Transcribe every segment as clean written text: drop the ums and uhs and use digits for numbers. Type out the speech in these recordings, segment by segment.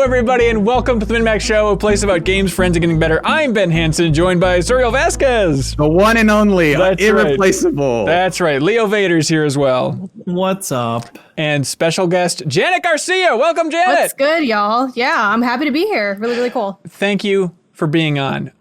everybody, and welcome to the MinnMax Show, a place about games, friends, and getting better. I'm Ben Hansen, joined by Suriel Vasquez. The one and only, That's irreplaceable. Right. That's right. Leo Vader's here as well. What's up? And special guest, Janet Garcia. Welcome, Janet. What's good, y'all? Yeah, I'm happy to be here. Really, really cool. Thank you for being on.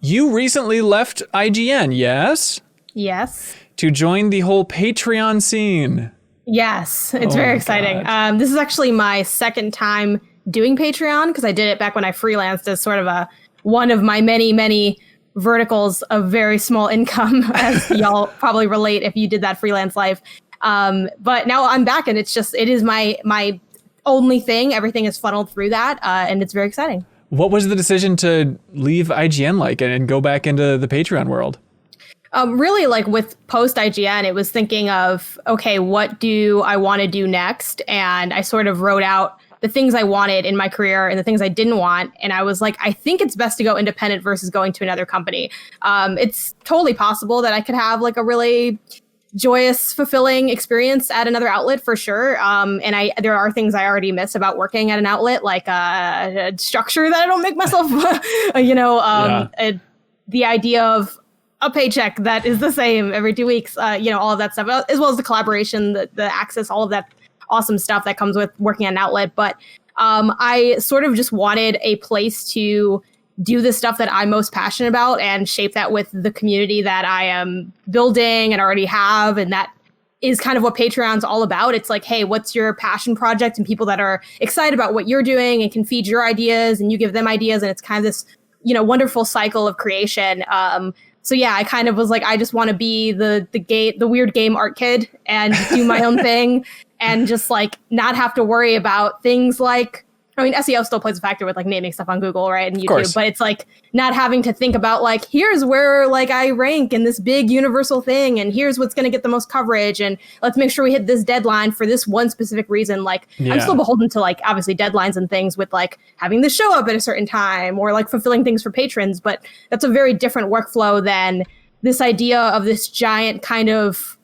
You recently left IGN, yes? Yes. To join the whole Patreon scene. Yes, it's very exciting. This is actually my second time doing Patreon because I did it back when I freelanced as sort of one of my many, many verticals of very small income, as y'all probably relate if you did that freelance life. But now I'm back, and it is my only thing. Everything is funneled through that, and it's very exciting. What was the decision to leave IGN like and go back into the Patreon world? Really, like with post IGN, it was thinking of, okay, what do I want to do next? And I sort of wrote out the things I wanted in my career and the things I didn't want. And I was like, I think it's best to go independent versus going to another company. It's totally possible that I could have like a really joyous, fulfilling experience at another outlet for sure. And there are things I already miss about working at an outlet, like a structure that I don't make myself, the idea of a paycheck that is the same every 2 weeks, all of that stuff, as well as the collaboration, the access, all of that awesome stuff that comes with working at an outlet. But I sort of just wanted a place to do the stuff that I'm most passionate about and shape that with the community that I am building and already have. And that is kind of what Patreon's all about. It's like, hey, what's your passion project? And people that are excited about what you're doing and can feed your ideas and you give them ideas. And it's kind of this, wonderful cycle of creation. So yeah, I kind of was like, I just want to be the weird game art kid and do my own thing and just like not have to worry about things like, SEO still plays a factor with like naming stuff on Google, right? And YouTube, but it's like not having to think about like, here's where like I rank in this big universal thing and here's what's going to get the most coverage and let's make sure we hit this deadline for this one specific reason. Like I'm still beholden to like obviously deadlines and things with like having the show up at a certain time or like fulfilling things for patrons, but that's a very different workflow than this idea of this giant kind of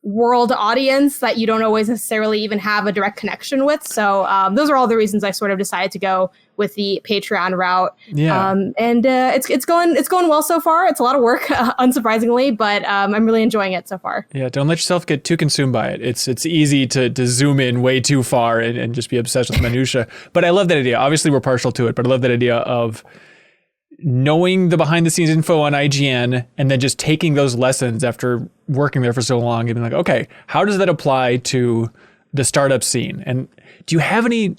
world audience that you don't always necessarily even have a direct connection with. So those are all the reasons I sort of decided to go with the Patreon route. Yeah. It's going well so far. It's a lot of work, unsurprisingly, but I'm really enjoying it so far. Yeah, don't let yourself get too consumed by it. It's easy to zoom in way too far and just be obsessed with minutia. But I love that idea. Obviously, we're partial to it, but I love that idea of knowing the behind the scenes info on IGN and then just taking those lessons after working there for so long and being like, okay, how does that apply to the startup scene? And do you have any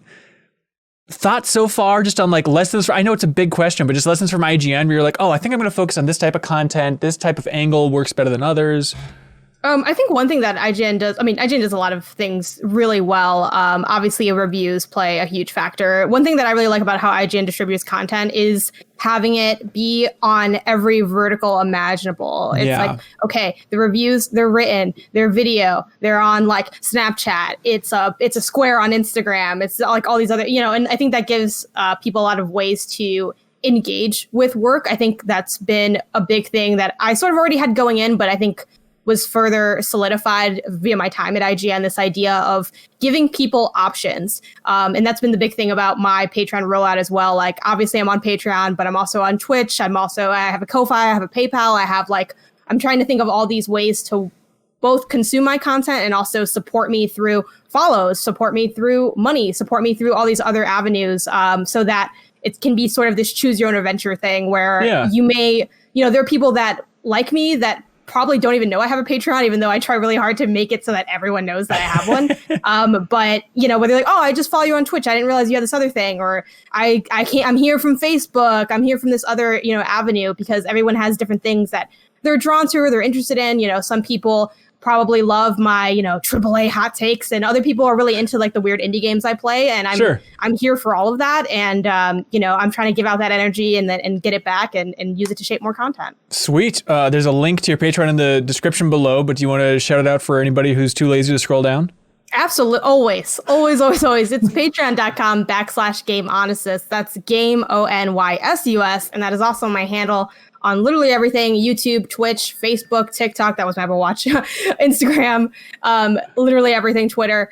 thoughts so far just on like lessons? I know it's a big question, but just lessons from IGN where you're like, oh, I think I'm going to focus on this type of content. This type of angle works better than others. I think one thing that IGN does, IGN does a lot of things really well. Obviously, reviews play a huge factor. One thing that I really like about how IGN distributes content is having it be on every vertical imaginable. It's like, okay, the reviews, they're written, they're video, they're on like Snapchat. It's a square on Instagram. It's like all these other, and I think that gives people a lot of ways to engage with work. I think that's been a big thing that I sort of already had going in, but I think was further solidified via my time at IGN, this idea of giving people options. And that's been the big thing about my Patreon rollout as well. Like, obviously I'm on Patreon, but I'm also on Twitch. I have a Ko-Fi, I have a PayPal. I'm trying to think of all these ways to both consume my content and also support me through follows, support me through money, support me through all these other avenues, so that it can be sort of this choose your own adventure thing where you may, there are people that like me that probably don't even know I have a Patreon, even though I try really hard to make it so that everyone knows that I have one. But where they're like, oh, I just follow you on Twitch. I didn't realize you had this other thing. Or I can't, I'm here from Facebook. I'm here from this other, avenue, because everyone has different things that they're drawn to or they're interested in. Some people probably love my, AAA hot takes, and other people are really into like the weird indie games I play. And I'm here for all of that. And, I'm trying to give out that energy and get it back and use it to shape more content. Sweet. There's a link to your Patreon in the description below, but do you want to shout it out for anybody who's too lazy to scroll down? Absolutely. Always. It's patreon.com/GameOnysus. That's GameOnysus. And that is also my handle on literally everything: YouTube, Twitch, Facebook, TikTok. That was my Apple Watch, Instagram, literally everything, Twitter.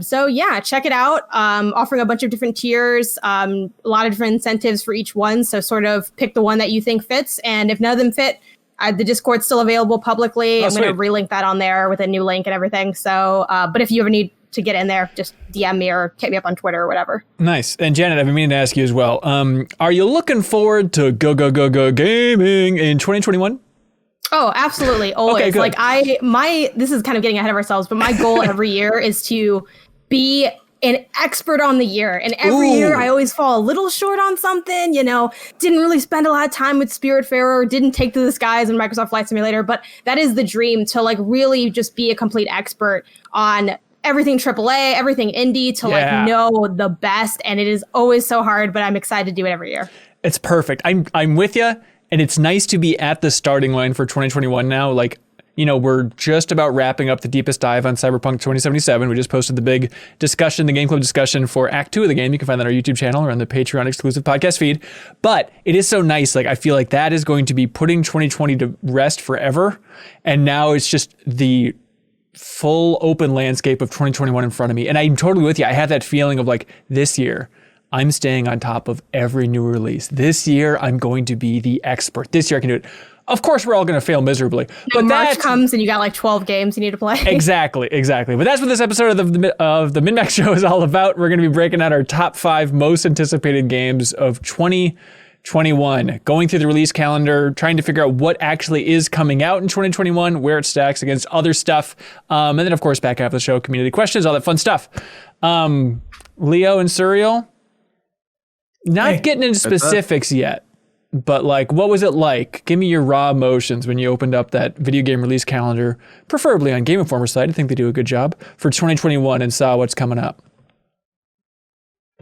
So yeah, check it out. Offering a bunch of different tiers, a lot of different incentives for each one. So sort of pick the one that you think fits. And if none of them fit, the Discord's still available publicly. I'm going to relink that on there with a new link and everything. So, but if you ever need to get in there, just DM me or hit me up on Twitter or whatever. Nice. And Janet, I've been meaning to ask you as well. Are you looking forward to go gaming in 2021? Oh, absolutely. Always. Okay, like this is kind of getting ahead of ourselves, but my goal every year is to be an expert on the year. And every year I always fall a little short on something, didn't really spend a lot of time with Spiritfarer, didn't take to the skies in Microsoft Flight Simulator, but that is the dream, to like really just be a complete expert on everything AAA, everything indie, to like know the best. And it is always so hard, but I'm excited to do it every year. It's perfect. I'm with you. And it's nice to be at the starting line for 2021 now. Like, we're just about wrapping up the deepest dive on Cyberpunk 2077. We just posted the big discussion, the Game Club discussion for Act 2 of the game. You can find that on our YouTube channel or on the Patreon exclusive podcast feed. But it is so nice. Like, I feel like that is going to be putting 2020 to rest forever. And now it's just the full open landscape of 2021 in front of me. And I'm totally with you. I have that feeling of like, this year, I'm staying on top of every new release. This year, I'm going to be the expert. This year, I can do it. Of course, we're all going to fail miserably. But March comes and you got like 12 games you need to play. Exactly. But that's what this episode of the MinnMax show is all about. We're going to be breaking out our top 5 most anticipated games of 2021, going through the release calendar, trying to figure out what actually is coming out in 2021, where it stacks against other stuff. And then, of course, back half of the show, community questions, all that fun stuff. Leo and Suriel, not getting into specifics yet. But like, what was it like? Give me your raw emotions when you opened up that video game release calendar, preferably on Game Informer's site. I think they do a good job for 2021 and saw what's coming up.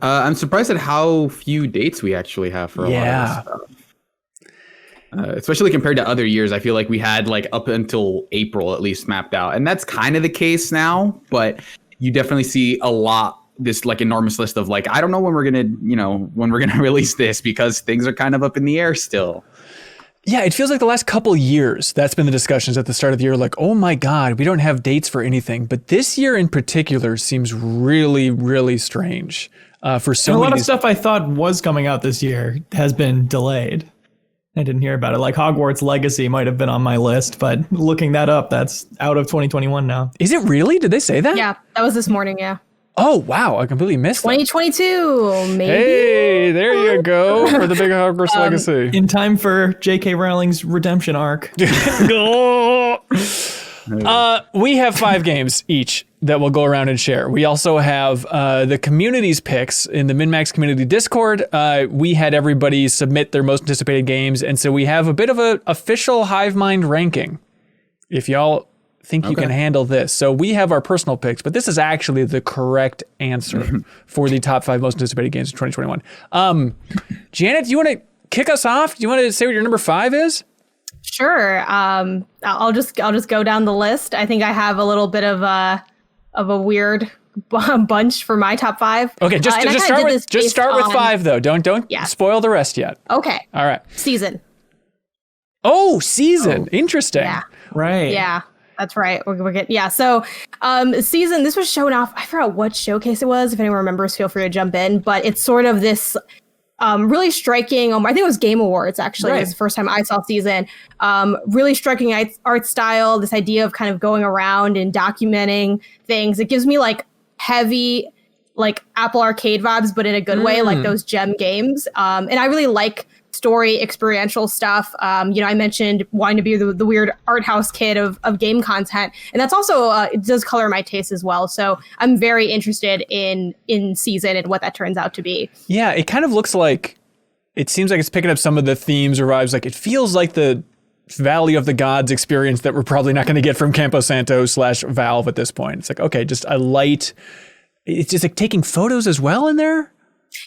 I'm surprised at how few dates we actually have for a lot of this stuff. Especially compared to other years. I feel like we had like up until April at least mapped out. And that's kind of the case now. But you definitely see a lot. This like enormous list of like, I don't know when we're gonna release this, because things are kind of up in the air still. Yeah, it feels like the last couple years that's been the discussions at the start of the year, like, oh my God, we don't have dates for anything. But this year in particular seems really, really strange for so many. A lot of stuff I thought was coming out this year has been delayed. I didn't hear about it. Like Hogwarts Legacy might have been on my list, but looking that up, that's out of 2021 now. Is it really? Did they say that? Yeah, that was this morning. Yeah. Oh, wow. I completely missed 2022, maybe. Hey, there you go for the big Hogwarts Legacy. In time for J.K. Rowling's redemption arc. We have 5 games each that we'll go around and share. We also have the community's picks in the MinnMax community Discord. We had everybody submit their most anticipated games, and so we have a bit of an official Hive Mind ranking. If y'all think you can handle this. So we have our personal picks, but this is actually the correct answer for the top 5 most anticipated games in 2021. Janet, do you want to kick us off? Do you want to say what your number 5 is? Sure. I'll just go down the list. I think I have a little bit of a weird bunch for my top 5. Okay, just start with 5 though. Don't spoil the rest yet. Okay. All right. Season. Oh, Season. Interesting. Yeah. Right. Yeah. That's right. We're getting, So, Season, this was shown off. I forgot what showcase it was. If anyone remembers, feel free to jump in. But it's sort of this really striking, I think it was Game Awards, actually. Right. It was the first time I saw Season. Really striking art style, this idea of kind of going around and documenting things. It gives me like heavy, like Apple Arcade vibes, but in a good way, like those gem games. And I really like story experiential stuff. I mentioned wanting to be the weird art house kid of game content, and that's also it does color my taste as well. So I'm very interested in Season and what that turns out to be. Yeah, it kind of looks like, it seems like it's picking up some of the themes or vibes. Like it feels like the Valley of the Gods experience that we're probably not going to get from Campo Santo / Valve at this point. It's like, okay, just a light. It's just like taking photos as well in there.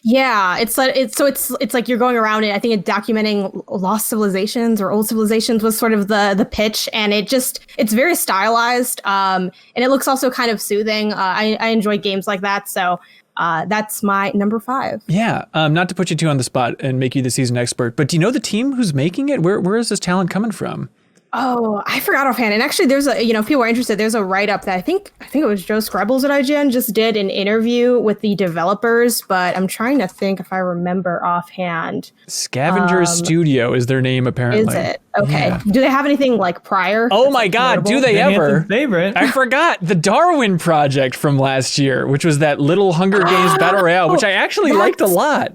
Yeah, it's like you're going around it. I think documenting lost civilizations or old civilizations was sort of the pitch, and it's very stylized, and it looks also kind of soothing. I enjoy games like that, so that's my number 5. Yeah, not to put you too on the spot and make you the season expert, but do you know the team who's making it? Where is this talent coming from? Oh, I forgot offhand. And actually, there's if people are interested, there's a write-up that I think it was Joe Screbbles at IGN just did an interview with the developers, but I'm trying to think if I remember offhand. Scavenger Studio is their name, apparently. Is it? Okay. Yeah. Do they have anything like prior? Oh my God, do they ever? Favorite. I forgot the Darwin Project from last year, which was that little Hunger Games Battle Royale, which I actually liked a lot.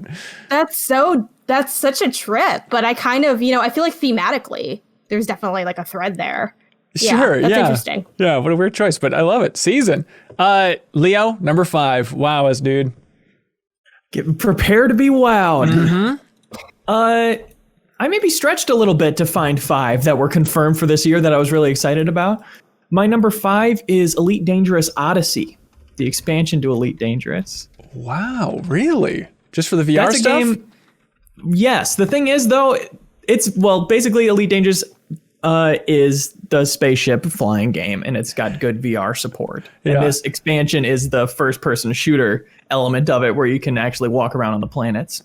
That's such a trip, but I kind of, I feel like thematically, there's definitely like a thread there. Sure, that's interesting. Yeah, what a weird choice, but I love it. Season. Leo, number 5. Wow, us, dude. Prepare to be wowed. Mm-hmm. I may be stretched a little bit to find 5 that were confirmed for this year that I was really excited about. My number 5 is Elite Dangerous Odyssey, the expansion to Elite Dangerous. Wow, really? Just for the VR stuff? Game. Yes. The thing is, though, basically Elite Dangerous is the spaceship flying game, and it's got good VR support. Yeah. And this expansion is the first-person shooter element of it, where you can actually walk around on the planets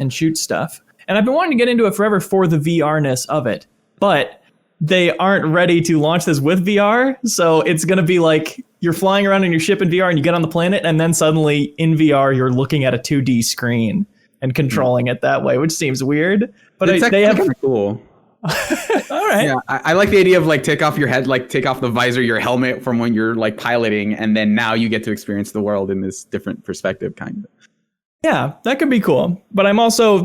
and shoot stuff. And I've been wanting to get into it forever for the VR-ness of it, but they aren't ready to launch this with VR, so it's going to be like you're flying around in your ship in VR, and you get on the planet, and then suddenly in VR you're looking at a 2D screen and controlling it that way, which seems weird. But they have cool. All right. Yeah, I like the idea of like take off the visor, your helmet from when you're like piloting, and then now you get to experience the world in this different perspective, kind of. Yeah, that could be cool. But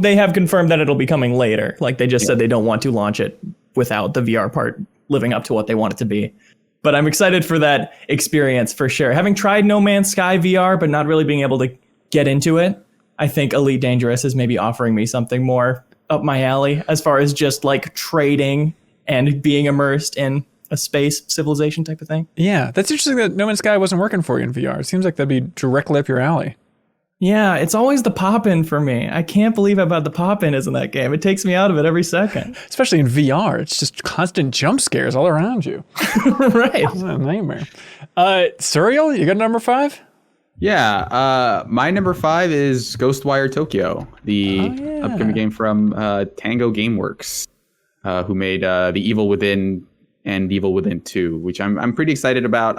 they have confirmed that it'll be coming later. Like they just said they don't want to launch it without the VR part living up to what they want it to be. But I'm excited for that experience for sure. Having tried No Man's Sky VR, but not really being able to get into it, I think Elite Dangerous is maybe offering me something more up my alley as far as just like trading and being immersed in a space civilization type of thing. Yeah, that's interesting that No Man's Sky wasn't working for you in VR. It seems like that'd be directly up your alley. Yeah, it's always the pop-in for me. I can't believe how bad the pop-in is in that game. It takes me out of it every second. Especially in VR. It's just constant jump scares all around you. Right. It's a nightmare. Suriel, you got number 5? Yeah, my number 5 is GhostWire Tokyo, the upcoming game from Tango Gameworks, who made The Evil Within and Evil Within 2, which I'm pretty excited about.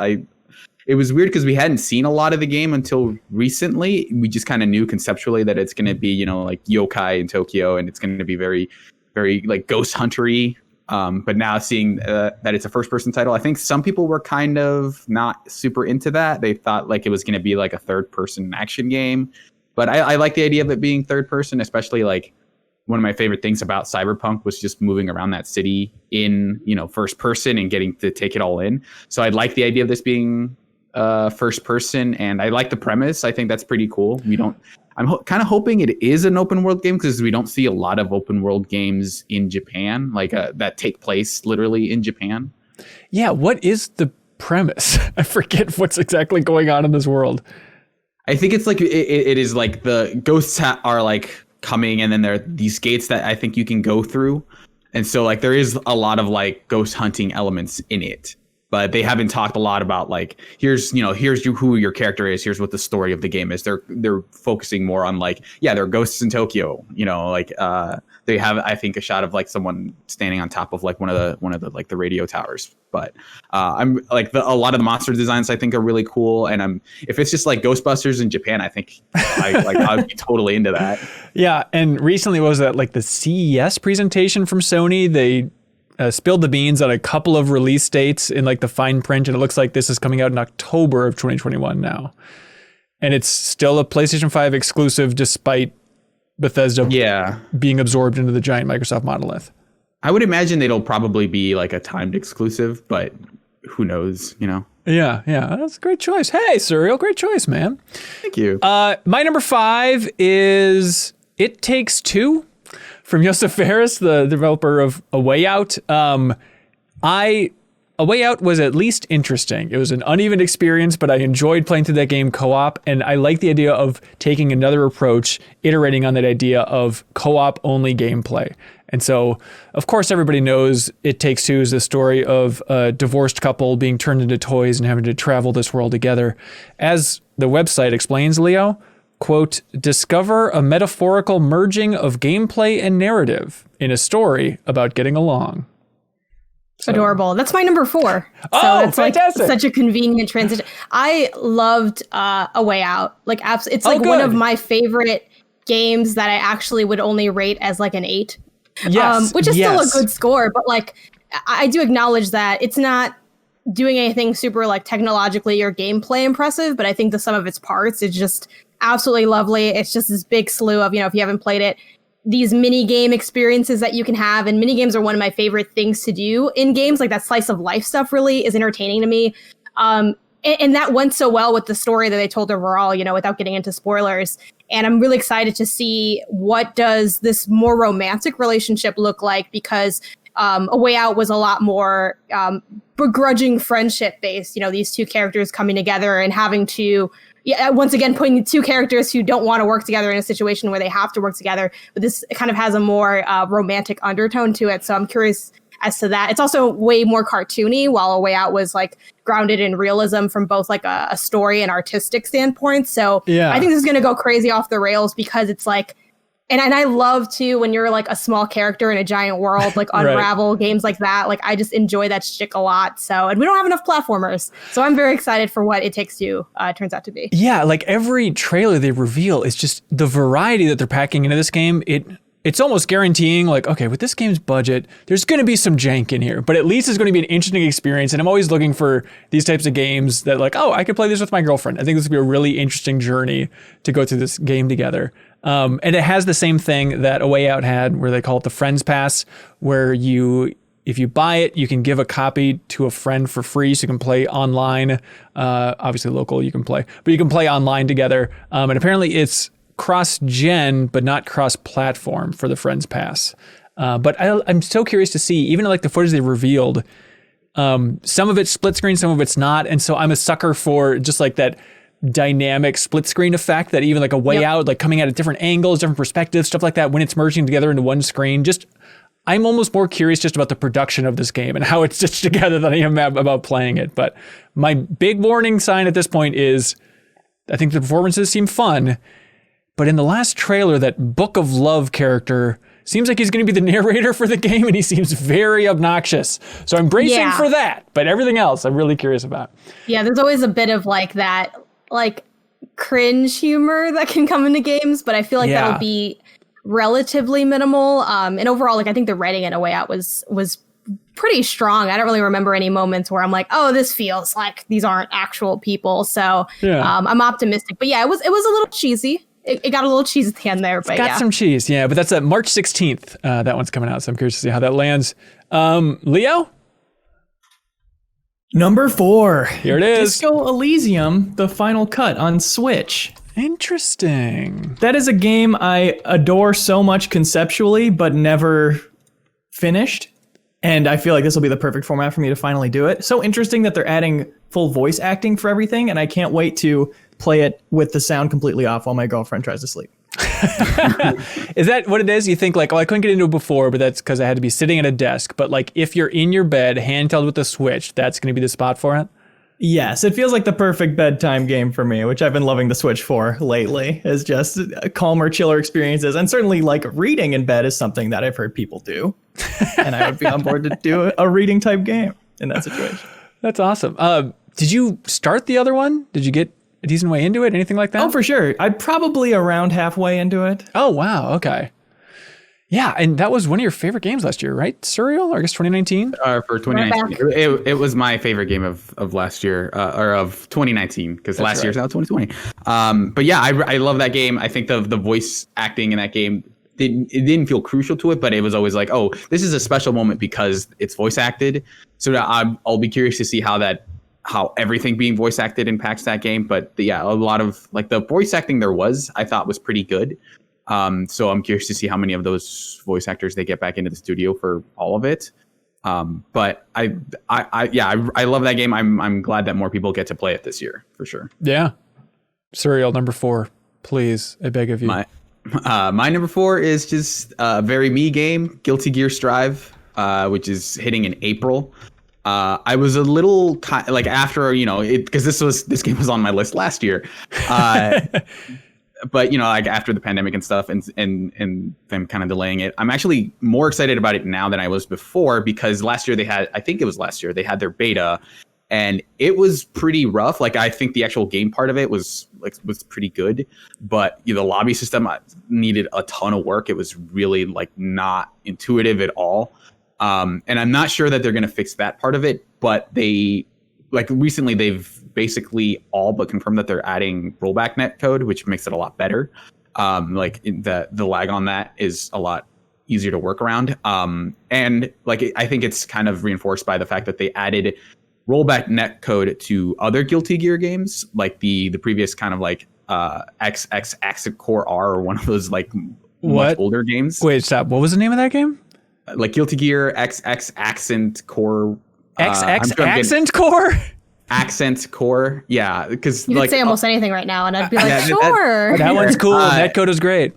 It was weird because we hadn't seen a lot of the game until recently. We just kind of knew conceptually that it's going to be, like yokai in Tokyo, and it's going to be very, very like ghost huntery. But now seeing that it's a first-person title, I think some people were kind of not super into that. They thought like it was going to be like a third-person action game. But I like the idea of it being third-person, especially like one of my favorite things about Cyberpunk was just moving around that city in, first-person and getting to take it all in. So I like the idea of this being first-person, and I like the premise. I think that's pretty cool. I'm kind of hoping it is an open world game because we don't see a lot of open world games in Japan, like that take place literally in Japan. Yeah, what is the premise? I forget what's exactly going on in this world. I think it's like it is like the ghosts are like coming, and then there are these gates that I think you can go through, and so like there is a lot of like ghost hunting elements in it. But they haven't talked a lot about like here's who your character is, here's what the story of the game is. They're focusing more on like there are ghosts in Tokyo, they have I think a shot of like someone standing on top of like one of the like the radio towers. But I'm like a lot of the monster designs I think are really cool, and if it's just like Ghostbusters in Japan, I think I'd be totally into that. Yeah, and recently was that like the CES presentation from Sony? They spilled the beans on a couple of release dates in like the fine print, and it looks like this is coming out in October of 2021 now. And it's still a PlayStation 5 exclusive despite Bethesda being absorbed into the giant Microsoft monolith. I would imagine it'll probably be like a timed exclusive, but who knows, Yeah, that's a great choice. Hey, Suriel, great choice, man. Thank you. My number 5 is It Takes Two, from Josef Fares, the developer of A Way Out. I A Way Out was at least interesting. It was an uneven experience, but I enjoyed playing through that game co-op, and I like the idea of taking another approach, iterating on that idea of co-op only gameplay. And so, of course, everybody knows It Takes Two is the story of a divorced couple being turned into toys and having to travel this world together. As the website explains, Leo, quote, discover a metaphorical merging of gameplay and narrative in a story about getting along. So. Adorable. That's my number 4. Oh, so that's fantastic. Like such a convenient transition. I loved A Way Out. Like, it's like one of my favorite games that I actually would only rate as like an 8. Yes, which is still a good score, but like I do acknowledge that it's not doing anything super like technologically or gameplay impressive, but I think the sum of its parts is just absolutely lovely. It's just this big slew of, if you haven't played it, these mini game experiences that you can have, and mini games are one of my favorite things to do in games. Like that slice of life stuff really is entertaining to me. And that went so well with the story that they told overall, without getting into spoilers. And I'm really excited to see what does this more romantic relationship look like, because A Way Out was a lot more begrudging friendship based, these two characters coming together and having to, once again, putting two characters who don't want to work together in a situation where they have to work together. But this kind of has a more romantic undertone to it. So I'm curious as to that. It's also way more cartoony, while A Way Out was like grounded in realism from both like a story and artistic standpoint. So I think this is going to go crazy off the rails, because it's like, and I love too when you're like a small character in a giant world, like Unravel, games like that. Like I just enjoy that shtick a lot. So, and we don't have enough platformers, so I'm very excited for what It Takes Two turns out to be. Yeah, like every trailer they reveal is just the variety that they're packing into this game. It's almost guaranteeing like, okay, with this game's budget, there's going to be some jank in here, but at least it's going to be an interesting experience. And I'm always looking for these types of games that like, oh, I could play this with my girlfriend. I think this would be a really interesting journey to go through this game together. And it has the same thing that A Way Out had, where they call it the Friends Pass, where if you buy it, you can give a copy to a friend for free, so you can play online. Obviously local you can play, but you can play online together. And apparently it's cross-gen, but not cross-platform for the Friends Pass. But I'm so curious to see, even like the footage they revealed, some of it's split screen, some of it's not. And so I'm a sucker for just like that dynamic split screen effect, that even like A Way Out, like coming out at different angles, different perspectives, stuff like that, when it's merging together into one screen. Just, I'm almost more curious just about the production of this game and how it's stitched together than I am about playing it. But my big warning sign at this point is, I think the performances seem fun, but in the last trailer, that Book of Love character seems like he's going to be the narrator for the game, and he seems very obnoxious. So I'm bracing for that, but everything else I'm really curious about. Yeah, there's always a bit of like that, like cringe humor that can come into games, but I feel like that'll be relatively minimal. And overall, like I think the writing in A Way Out was pretty strong. I don't really remember any moments where I'm like, oh, this feels like these aren't actual people. So I'm optimistic. But yeah, it was a little cheesy. It got a little cheese at the end there, but it's got some cheese, but that's March 16th. That one's coming out, so I'm curious to see how that lands. Leo? Number 4. Here it is. Disco Elysium, the final cut on Switch. Interesting. That is a game I adore so much conceptually, but never finished. And I feel like this will be the perfect format for me to finally do it. So interesting that they're adding full voice acting for everything, and I can't wait to play it with the sound completely off while my girlfriend tries to sleep. Is that what it is? You think like, oh, I couldn't get into it before, but that's because I had to be sitting at a desk. But like, if you're in your bed, handheld with the Switch, that's going to be the spot for it? Yes, it feels like the perfect bedtime game for me, which I've been loving the Switch for lately, is just calmer, chiller experiences. And certainly like reading in bed is something that I've heard people do. And I would be on board to do a reading type game in that situation. That's awesome. Did you start the other one? Did you get a decent way into it? Anything like that? Oh, for sure. I'm probably around halfway into it. Oh, wow. Okay. Yeah, and that was one of your favorite games last year, right? Surreal, or I guess 2019? For 2019. It was my favorite game of last year, or of 2019, because last year's now 2020. But yeah, I love that game. I think the voice acting in that game, it didn't feel crucial to it, but it was always like, oh, this is a special moment because it's voice acted. So I'll be curious to see how everything being voice acted impacts that game. But a lot of like the voice acting I thought was pretty good. So I'm curious to see how many of those voice actors they get back into the studio for all of it. But I love that game. I'm glad that more people get to play it this year for sure. Yeah. Serial number 4, please. I beg of you. My number 4 is just a very me game, Guilty Gear Strive, which is hitting in April. I was a little like after, because this game was on my list last year. But like after the pandemic and stuff and them kind of delaying it, I'm actually more excited about it now than I was before, because last year they had their beta and it was pretty rough. Like I think the actual game part of it was pretty good, but the lobby system needed a ton of work. It was really like not intuitive at all. And I'm not sure that they're going to fix that part of it, but recently they've basically all but confirmed that they're adding rollback netcode, which makes it a lot better. The lag on that is a lot easier to work around. And I think it's kind of reinforced by the fact that they added rollback netcode to other Guilty Gear games, like the previous kind of XX Accent Core R, or one of those much older games. Wait, stop. What was the name of that game? Like Guilty Gear XX Accent Core. XX Accent Core? Accent Core, yeah, because you could say almost anything right now, and I'd be like, sure. That one's cool. Netcode is great.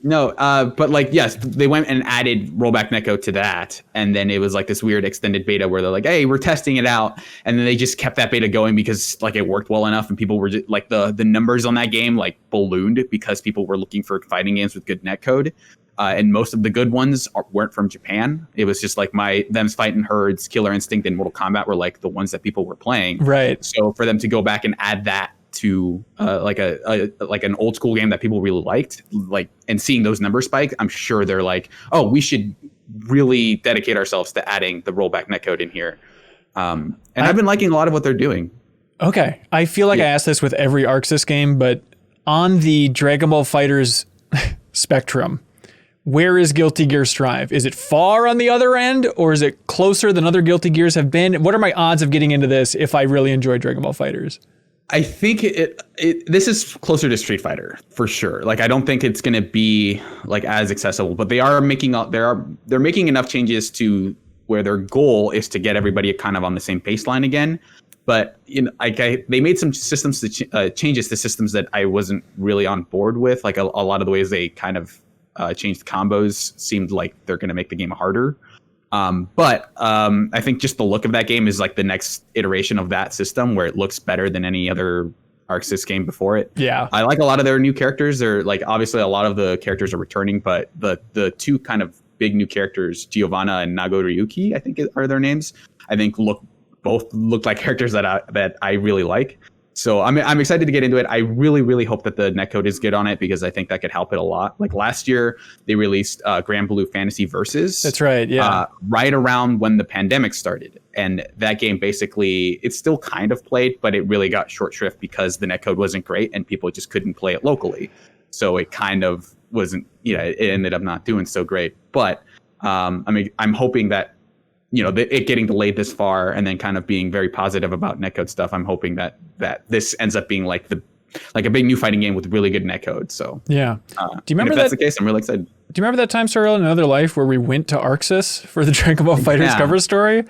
No, but yes, they went and added rollback netcode to that, and then it was like this weird extended beta where they're like, "Hey, we're testing it out," and then they just kept that beta going because it worked well enough, and people were just, the numbers on that game ballooned because people were looking for fighting games with good netcode. And most of the good ones weren't from Japan. It was just them fighting herds, Killer Instinct, and Mortal Kombat were the ones that people were playing. Right. So for them to go back and add that to an old school game that people really liked, and seeing those numbers spike, I'm sure they're like, oh, we should really dedicate ourselves to adding the rollback netcode in here. And I've been liking a lot of what they're doing. Okay, I feel like I ask this with every Arc Sys game, but on the Dragon Ball FighterZ spectrum, where is Guilty Gear Strive? Is it far on the other end, or is it closer than other Guilty Gears have been? What are my odds of getting into this if I really enjoy Dragon Ball FighterZ? I think this is closer to Street Fighter for sure. I don't think it's going to be as accessible, but they're making enough changes to where their goal is to get everybody kind of on the same baseline again. But they made some changes to systems that I wasn't really on board with. A lot of the ways they kind of changed combos seemed like they're going to make the game harder. But I think just the look of that game is the next iteration of that system, where it looks better than any other Arc Sys game before it. Yeah. I like a lot of their new characters. They're obviously a lot of the characters are returning, but the two kind of big new characters, Giovanna and Nagoriyuki, I think are their names, I think both look like characters that I really like. So I'm excited to get into it. I really, really hope that the netcode is good on it, because I think that could help it a lot. Last year, they released Grand Blue Fantasy Versus. That's right, yeah. Right around when the pandemic started. And that game basically, it's still kind of played, but it really got short shrift because the netcode wasn't great and people just couldn't play it locally. So it kind of wasn't, it ended up not doing so great. But I'm hoping that, it getting delayed this far and then kind of being very positive about netcode stuff, I'm hoping that this ends up being a big new fighting game with really good netcode. So yeah. Do you remember if that's the case? I'm really excited. Do you remember that time, Cyril, in Another Life where we went to Arc Sys for the Dragon Ball FighterZ cover story?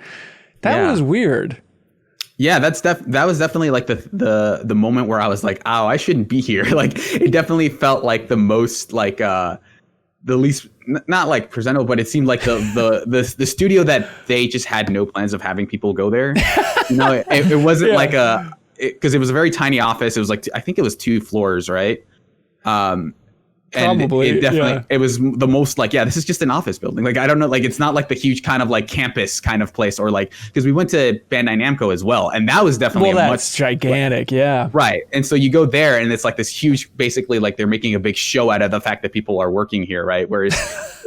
That was weird. Yeah, that was definitely the moment where I was like, oh, I shouldn't be here. It definitely felt like the most the least, not presentable, but it seemed like the studio that they just had no plans of having people go there. It wasn't because it was a very tiny office. It was I think it was 2 floors, right? Probably, it definitely it was the most this is just an office building. I don't know, it's not the huge kind of campus kind of place, or because we went to Bandai Namco as well, and that was definitely much gigantic, yeah. Right. And so you go there and it's this huge, basically they're making a big show out of the fact that people are working here, right? Whereas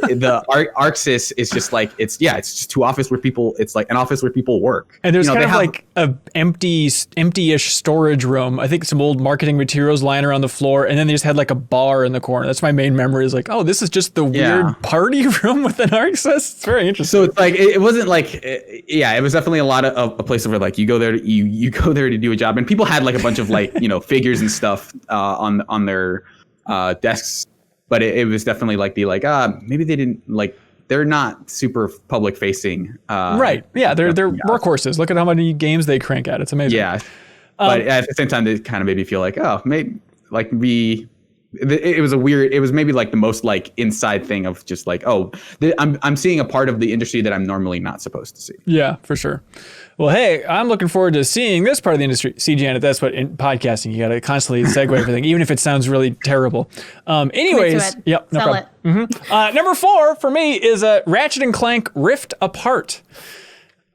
the Arc Sys is just it's just 2 office where people, it's an office where people work. And there's kind of a empty-ish storage room. I think some old marketing materials lying around the floor, and then they just had a bar in the corner. That's my main memory, is oh, this is just the weird party room with an Arc Sys. It's very interesting. So it's it wasn't it was definitely a lot of a place where you go there you go there to do a job, and people had a bunch of figures and stuff on their desks, but it was definitely maybe they didn't they're not super public facing. Right. Yeah. They're workhorses. Look at how many games they crank out. It's amazing. Yeah. But at the same time, they kind of made me feel like, oh, maybe like it was maybe like the most like inside thing of just like, oh, I'm seeing a part of the industry that I'm normally not supposed to see. Yeah, for sure. Well, hey, I'm looking forward to seeing this part of the industry. See, Janet, that's what in podcasting, you got to constantly segue everything, even if it sounds really terrible. Anyways, yep, no Sell problem. it. Number 4 for me is Ratchet and Clank Rift Apart.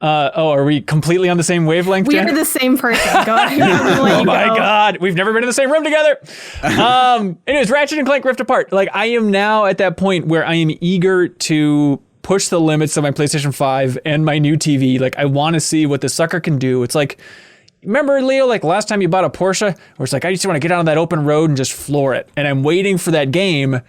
Are we completely on the same wavelength, We Janet? are the same person. Go ahead. Oh my God. We've never been in the same room together. Anyways, Ratchet and Clank Rift Apart. Like, I am now at that point where I am eager to push the limits of my PlayStation 5 and my new TV. Like, I want to see what the sucker can do. It's like, remember, Leo, like last time you bought a Porsche, where it's like, I just want to get out on that open road and just floor it. And I'm waiting for that game.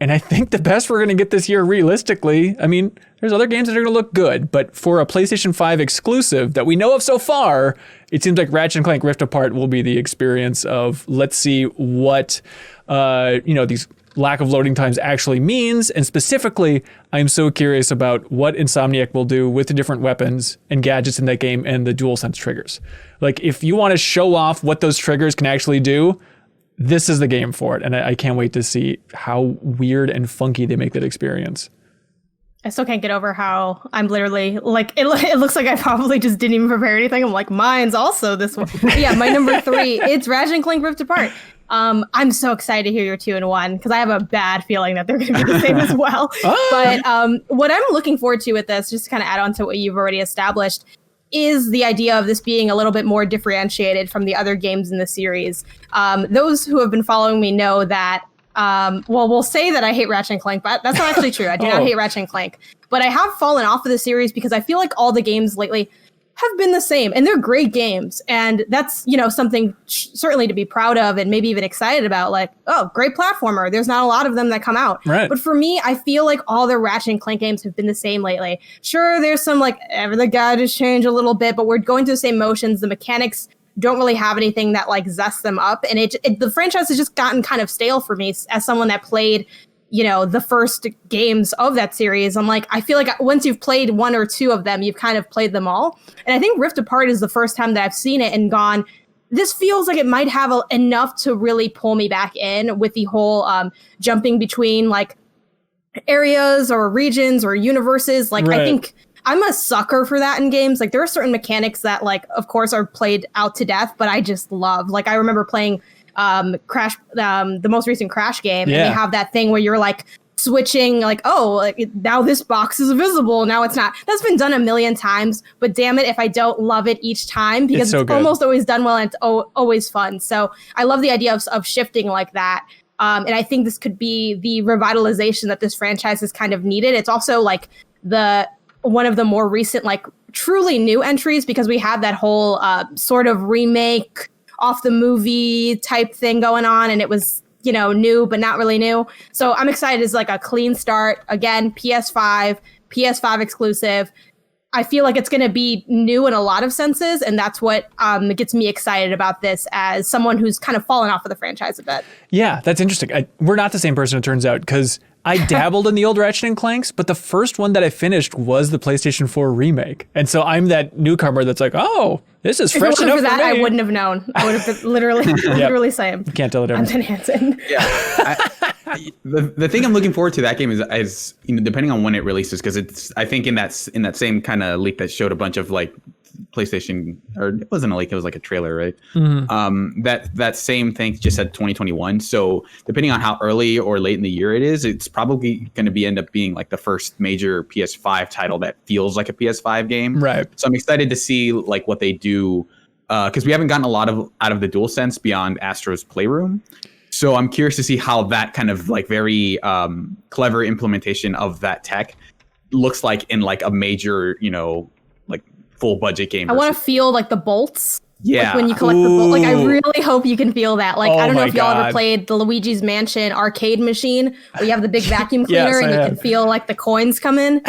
And I think the best we're going to get this year, realistically, I mean, there's other games that are going to look good, but for a PlayStation 5 exclusive that we know of so far, it seems like Ratchet and Clank Rift Apart will be the experience of, let's see what, these lack of loading times actually means. And specifically, I'm so curious about what Insomniac will do with the different weapons and gadgets in that game and the DualSense triggers. Like, if you want to show off what those triggers can actually do, this is the game for it. And I can't wait to see how weird and funky they make that experience. I still can't get over how I'm literally like, it looks like I probably just didn't even prepare anything. I'm like, mine's also this one. But yeah, my number 3, it's Ratchet and Clank Rift Apart. I'm so excited to hear your 2 and 1 because I have a bad feeling that they're going to be the same as well. But what I'm looking forward to with this, just to kind of add on to what you've already established, is the idea of this being a little bit more differentiated from the other games in the series. Those who have been following me know that, we'll say that I hate Ratchet and Clank, but that's not actually true. I do not hate Ratchet and Clank. But I have fallen off of the series because I feel like all the games lately have been the same, and they're great games. And that's, something certainly to be proud of and maybe even excited about. Like, oh, great platformer. There's not a lot of them that come out. Right. But for me, I feel like all the Ratchet and Clank games have been the same lately. Sure, there's some like, the gadgets change a little bit, but we're going through the same motions. The mechanics don't really have anything that like zests them up. And the franchise has just gotten kind of stale for me as someone that played the first games of that series. I'm like, I feel like once you've played 1 or 2 of them, you've kind of played them all. And I think Rift Apart is the first time that I've seen it and gone, this feels like it might have enough to really pull me back in with the whole jumping between like areas or regions or universes. Like, right. I think I'm a sucker for that in games. Like, there are certain mechanics that, like, of course, are played out to death, but I just love. Like, I remember playing Crash, the most recent Crash game, and they have that thing where you're like switching, like, oh, like, now this box is visible, now it's not. That's been done a million times, but damn it if I don't love it each time, because it's almost always done well and it's always fun. So I love the idea of shifting like that. And I think this could be the revitalization that this franchise has kind of needed. It's also like one of the more recent, like, truly new entries, because we have that whole sort of remake off the movie type thing going on, and it was, new but not really new. So I'm excited. It's like a clean start. Again, PS5 exclusive. I feel like it's going to be new in a lot of senses, and that's what gets me excited about this as someone who's kind of fallen off of the franchise a bit. Yeah, that's interesting. We're not the same person, it turns out, because I dabbled in the old Ratchet and Clanks, but the first one that I finished was the PlayStation 4 remake. And so I'm that newcomer that's like, oh, this is fresh enough for that, for me. I wouldn't have known. I would have been literally same. You can't tell the difference. I'm Ben Hansen. Yeah. The thing I'm looking forward to that game is depending on when it releases, because it's, I think in that same kind of leak that showed a bunch of like PlayStation, or it wasn't a leak, it was like a trailer, right? Mm-hmm. That same thing just said 2021. So depending on how early or late in the year it is, it's probably going to end up being like the first major PS5 title that feels like a PS5 game. Right. So I'm excited to see like what they do, because we haven't gotten a lot out of the DualSense beyond Astro's Playroom. So I'm curious to see how that kind of like very clever implementation of that tech looks like in like a major, like full budget game. I want to feel like the bolts. Yeah. Like when you collect the bolts. Like, I really hope you can feel that. Like, I don't know if y'all ever played the Luigi's Mansion arcade machine where you have the big vacuum cleaner and you can feel like the coins come in.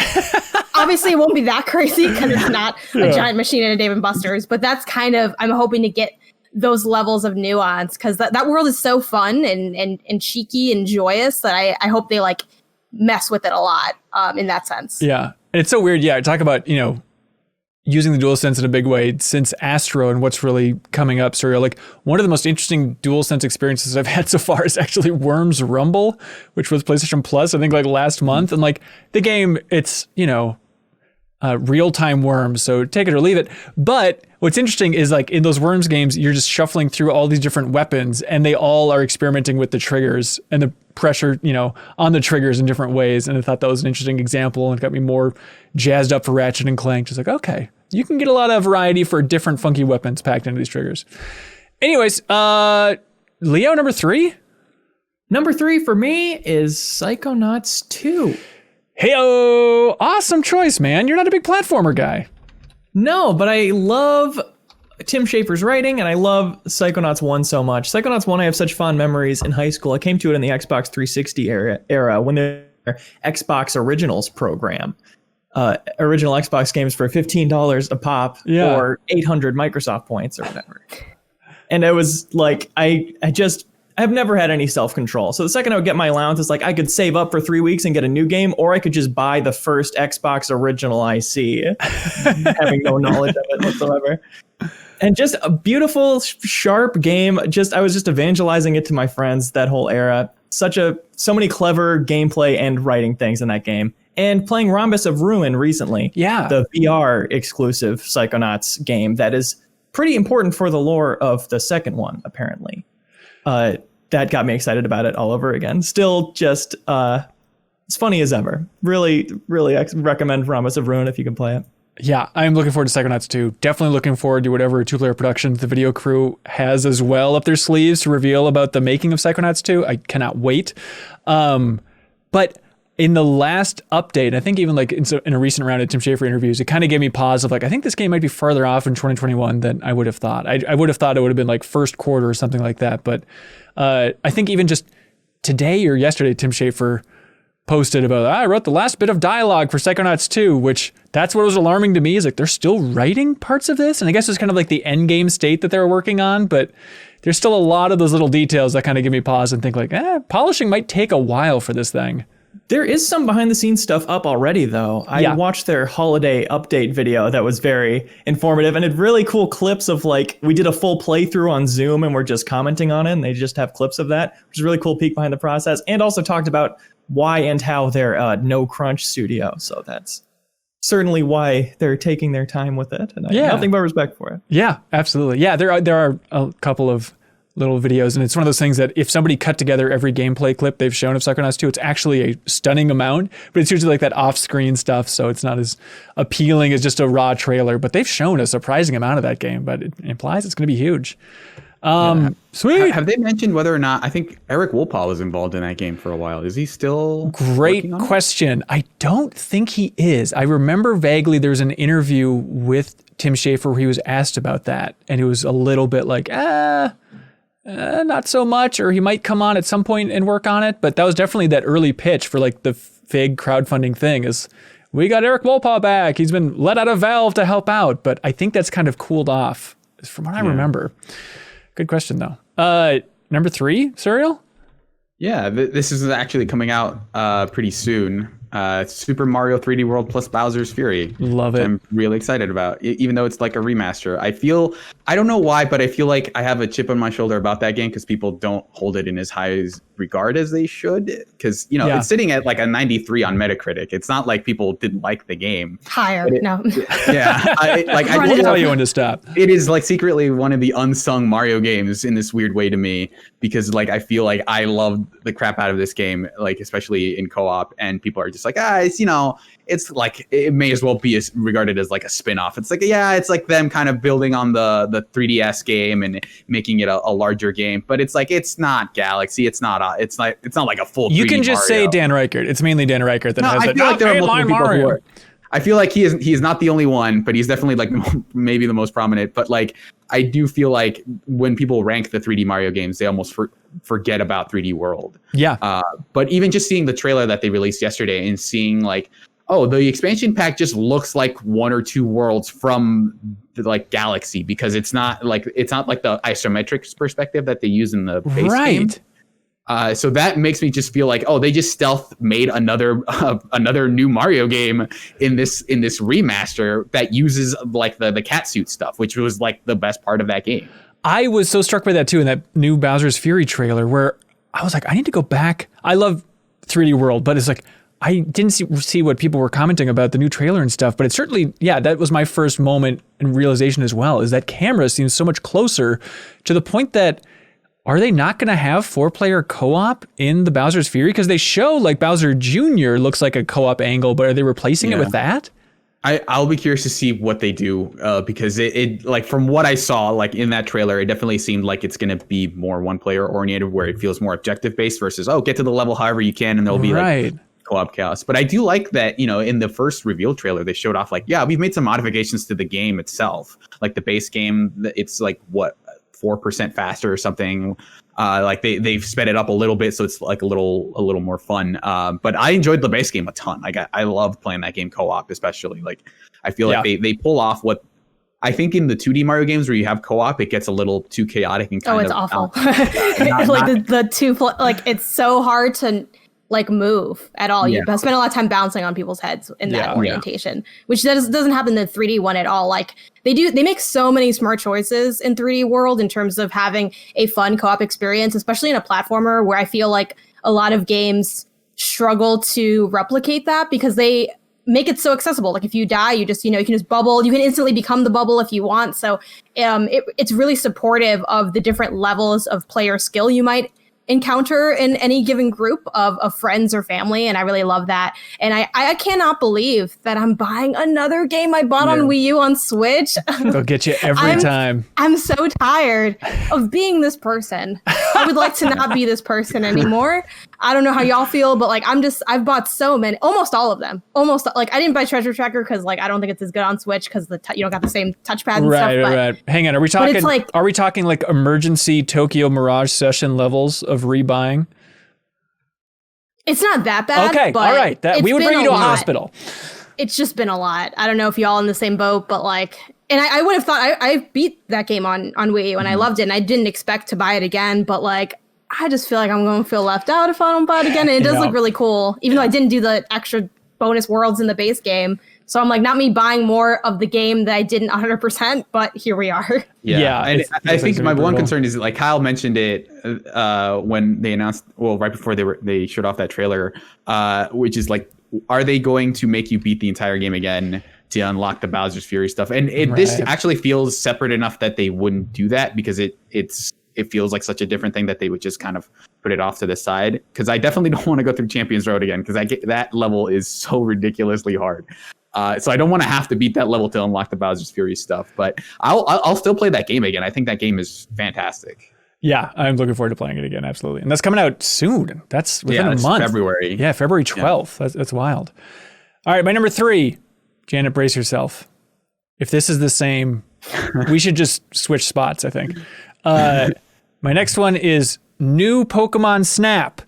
Obviously, it won't be that crazy because it's not a giant machine in a Dave & Buster's, but that's kind of, I'm hoping to get those levels of nuance, because that world is so fun and cheeky and joyous that I hope they like mess with it a lot in that sense. Yeah. And it's so weird. Yeah. Talk about, using the DualSense in a big way since Astro and what's really coming up. So like one of the most interesting DualSense experiences I've had so far is actually Worms Rumble, which was PlayStation Plus, I think like last month. And like the game, it's, real-time Worms, so take it or leave it. But what's interesting is like in those Worms games, you're just shuffling through all these different weapons and they all are experimenting with the triggers and the pressure, on the triggers in different ways. And I thought that was an interesting example and got me more jazzed up for Ratchet and Clank. Just like, okay, you can get a lot of variety for different funky weapons packed into these triggers. Anyways, Leo, number 3? Number 3 for me is Psychonauts 2. Hey-o! Awesome choice, man. You're not a big platformer guy. No, but I love Tim Schafer's writing, and I love Psychonauts 1 so much. Psychonauts 1, I have such fond memories in high school. I came to it in the Xbox 360 era when the Xbox Originals program. Original Xbox games for $15 a pop or 800 Microsoft points or whatever. And it was like, I've never had any self-control. So the second I would get my allowance, it's like I could save up for 3 weeks and get a new game, or I could just buy the first Xbox original IC, having no knowledge of it whatsoever. And just a beautiful, sharp game. I was just evangelizing it to my friends that whole era. So many clever gameplay and writing things in that game. And playing Rhombus of Ruin recently. Yeah. The VR exclusive Psychonauts game that is pretty important for the lore of the second one, apparently. That got me excited about it all over again. Still just as funny as ever. Really, really recommend Rhombus of Ruin if you can play it. Yeah, I'm looking forward to Psychonauts 2. Definitely looking forward to whatever two-player productions the video crew has as well up their sleeves to reveal about the making of Psychonauts 2. I cannot wait. But in the last update, I think even like in a recent round of Tim Schafer interviews, it kind of gave me pause of like, I think this game might be farther off in 2021 than I would have thought. I would have thought it would have been like first quarter or something like that. But I think even just today or yesterday, Tim Schafer posted about, I wrote the last bit of dialogue for Psychonauts 2, which that's what was alarming to me is like, they're still writing parts of this. And I guess it's kind of like the end game state that they were working on, but there's still a lot of those little details that kind of give me pause and think like, polishing might take a while for this thing. There is some behind the scenes stuff up already, though. I watched their holiday update video that was very informative and had really cool clips of like, we did a full playthrough on Zoom and we're just commenting on it and they just have clips of that, which is a really cool peek behind the process, and also talked about why and how they're no crunch studio. So that's certainly why they're taking their time with it. And I have nothing but respect for it. Yeah, absolutely. Yeah, there are a couple of little videos, and it's one of those things that if somebody cut together every gameplay clip they've shown of Psychonauts 2, it's actually a stunning amount, but it's usually like that off-screen stuff, so it's not as appealing as just a raw trailer. But they've shown a surprising amount of that game, but it implies it's going to be huge. Sweet. Have they mentioned whether or not, I think Eric Wolpaw was involved in that game for a while. Is he still? Great question. I don't think he is. I remember vaguely there was an interview with Tim Schafer where he was asked about that, and it was a little bit like, not so much, or he might come on at some point and work on it. But that was definitely that early pitch for like the fig crowdfunding thing is, we got Eric Wolpaw back. He's been let out of Valve to help out. But I think that's kind of cooled off from what I remember. Good question, though. Number 3, Serial? Yeah, this is actually coming out pretty soon. Super Mario 3D World plus Bowser's Fury. Love it. I'm really excited about, even though it's like a remaster. I don't know why, but I feel like I have a chip on my shoulder about that game because people don't hold it in as high regard as they should. Because, it's sitting at like a 93 on Metacritic. It's not like people didn't like the game. Higher, no. Yeah. I tell you when to stop. It is like secretly one of the unsung Mario games in this weird way to me, because like I feel like I love the crap out of this game, like especially in co-op, and people are just like, it's like, it may as well be regarded as like a spin-off. It's like, it's like them kind of building on the 3DS game and making it a larger game, but it's like, it's not Galaxy. It's not like a full 3D You can just Mario. say Dan Reichert. It's mainly Dan Reichert that has it. I feel like there are multiple people who are. I feel like he's not the only one, but he's definitely like maybe the most prominent. But like, I do feel like when people rank the 3D Mario games, they almost forget about 3D World. Yeah. But even just seeing the trailer that they released yesterday and seeing like, oh, the expansion pack just looks like one or two worlds from the like Galaxy, because it's not like the isometric perspective that they use in the base game. So that makes me just feel like, oh, they just stealth made another new Mario game in this remaster that uses like the catsuit stuff, which was like the best part of that game. I was so struck by that too in that new Bowser's Fury trailer, where I was like, I need to go back. I love 3D World, but it's like I didn't see what people were commenting about the new trailer and stuff. But it certainly, yeah, that was my first moment and realization as well, is that camera seems so much closer, to the point that, are they not going to have 4-player co-op in the Bowser's Fury? Because they show like Bowser Jr. looks like a co-op angle, but are they replacing it with that? I'll be curious to see what they do, because it like, from what I saw like in that trailer, it definitely seemed like it's going to be more 1-player oriented, where it feels more objective based versus, get to the level however you can, and there'll be like co-op chaos. But I do like that, in the first reveal trailer, they showed off like, we've made some modifications to the game itself. Like the base game, it's like 4% faster or something. Like they've sped it up a little bit, so it's like a little more fun. But I enjoyed the base game a ton. Like I loved playing that game co-op, especially. Like I feel like they pull off what I think in the 2D Mario games where you have co-op, it gets a little too chaotic and kind of. It's awful. The two, like it's so hard to like move at all. You spend a lot of time bouncing on people's heads in that orientation, which doesn't happen in the 3D one at all. Like they make so many smart choices in 3D World in terms of having a fun co-op experience, especially in a platformer where I feel like a lot of games struggle to replicate that, because they make it so accessible. Like if you die, you just, you can just bubble, you can instantly become the bubble if you want. So it's really supportive of the different levels of player skill you might encounter in any given group of friends or family, and I really love that. And I cannot believe that I'm buying another game I bought on Wii U on Switch. They'll get you every time. I'm so tired of being this person. I would like to not be this person anymore. I don't know how y'all feel, but like I've bought so many, almost all of them. Almost, like I didn't buy Treasure Tracker because like I don't think it's as good on Switch because you don't got the same touchpad and stuff. Right. Hang on, are we talking like emergency Tokyo Mirage Session levels of rebuying? It's not that bad. Okay, but all right. We would bring you to a hospital. It's just been a lot. I don't know if y'all in the same boat, but like, and I would have thought I beat that game on Wii U and I loved it, and I didn't expect to buy it again, but like, I just feel like I'm going to feel left out if I don't buy it again. And it does look really cool, even though I didn't do the extra bonus worlds in the base game. So I'm like, not me buying more of the game that I didn't 100%, but here we are. Yeah. And I think my one concern is like Kyle mentioned it when they announced, right before they showed off that trailer, which is like, are they going to make you beat the entire game again to unlock the Bowser's Fury stuff? And this actually feels separate enough that they wouldn't do that, because it feels like such a different thing that they would just kind of put it off to the side. Because I definitely don't want to go through Champions Road again, because that level is so ridiculously hard. So I don't want to have to beat that level to unlock the Bowser's Fury stuff. But I'll still play that game again. I think that game is fantastic. Yeah, I'm looking forward to playing it again. Absolutely. And that's coming out soon. That's within a month. February. Yeah, February 12th. Yeah. That's wild. All right, my number 3. Janet, brace yourself. If this is the same, we should just switch spots, I think. My next one is new Pokemon Snap.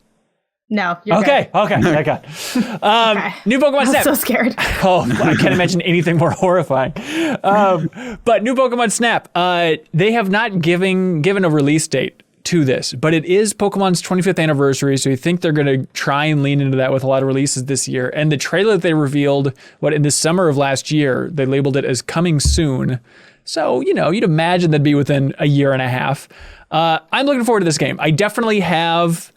No, you're okay. good. Okay. Okay. New Pokemon Snap. I'm so scared. I can't imagine anything more horrifying. But new Pokemon Snap. They have not given a release date to this, but it is Pokemon's 25th anniversary, so you think they're going to try and lean into that with a lot of releases this year. And the trailer that they revealed, in the summer of last year, they labeled it as coming soon. So, you'd imagine that'd be within a year and a half. I'm looking forward to this game. I definitely have,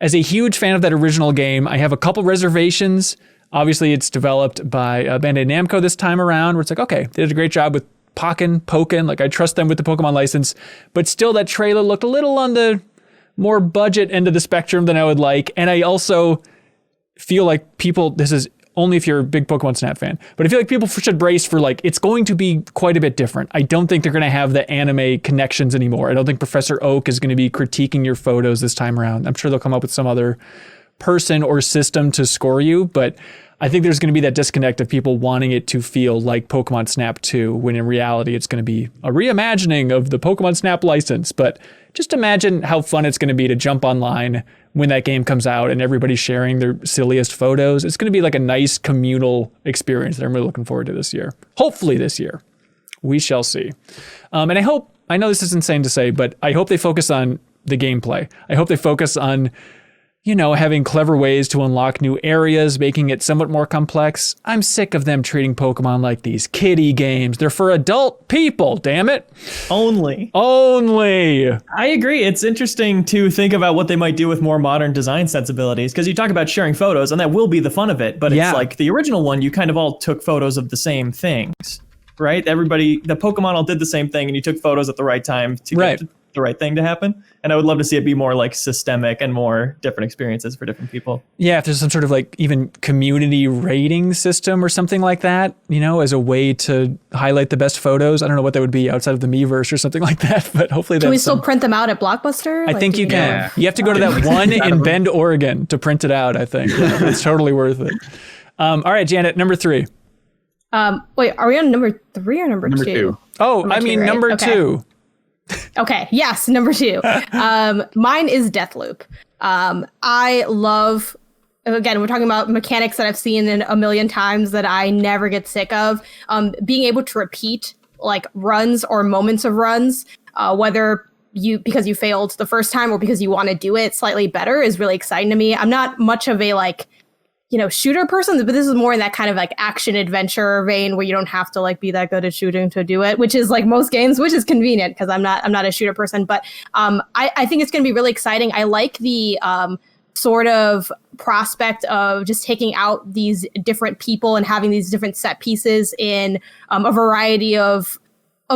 as a huge fan of that original game, I have a couple reservations. Obviously, it's developed by Bandai Namco this time around, where it's like, okay, they did a great job with Pokken. Like, I trust them with the Pokemon license. But still, that trailer looked a little on the more budget end of the spectrum than I would like. And I also feel like this is only if you're a big Pokemon Snap fan, but I feel like people should brace for like, it's going to be quite a bit different. I don't think they're going to have the anime connections anymore. I don't think Professor Oak is going to be critiquing your photos this time around. I'm sure they'll come up with some other person or system to score you, but I think there's going to be that disconnect of people wanting it to feel like Pokemon Snap 2, when in reality it's going to be a reimagining of the Pokemon Snap license. But just imagine how fun it's going to be to jump online when that game comes out and everybody's sharing their silliest photos. It's going to be like a nice communal experience that I'm really looking forward to this year. Hopefully this year. We shall see. And I know this is insane to say, but I hope they focus on the gameplay. I hope they focus on, having clever ways to unlock new areas, making it somewhat more complex. I'm sick of them treating Pokemon like these kiddie games. They're for adult people, damn it. Only. I agree. It's interesting to think about what they might do with more modern design sensibilities, because you talk about sharing photos, and that will be the fun of it. But it's like the original one, you kind of all took photos of the same things, right? The Pokemon all did the same thing, and you took photos at the right time to get the right thing to happen. And I would love to see it be more like systemic and more different experiences for different people. Yeah, if there's some sort of like even community rating system or something like that, as a way to highlight the best photos. I don't know what that would be outside of the Miiverse or something like that, but hopefully Can we still print them out at Blockbuster? I think you can. Yeah. You have to go to that one in Bend, Oregon to print it out, I think. Yeah, it's totally worth it. All right, Janet, number 3. Wait, are we on number 3 or number 2? Oh, number 2. Okay. Yes. Number 2. Mine is Deathloop. I love, again, we're talking about mechanics that I've seen in a million times that I never get sick of. Being able to repeat like runs or moments of runs, whether because you failed the first time or because you want to do it slightly better, is really exciting to me. I'm not much of a shooter person, but this is more in that kind of like action adventure vein where you don't have to like be that good at shooting to do it, which is like most games, which is convenient because I'm not a shooter person. But I think it's going to be really exciting. I like the sort of prospect of just taking out these different people and having these different set pieces in a variety of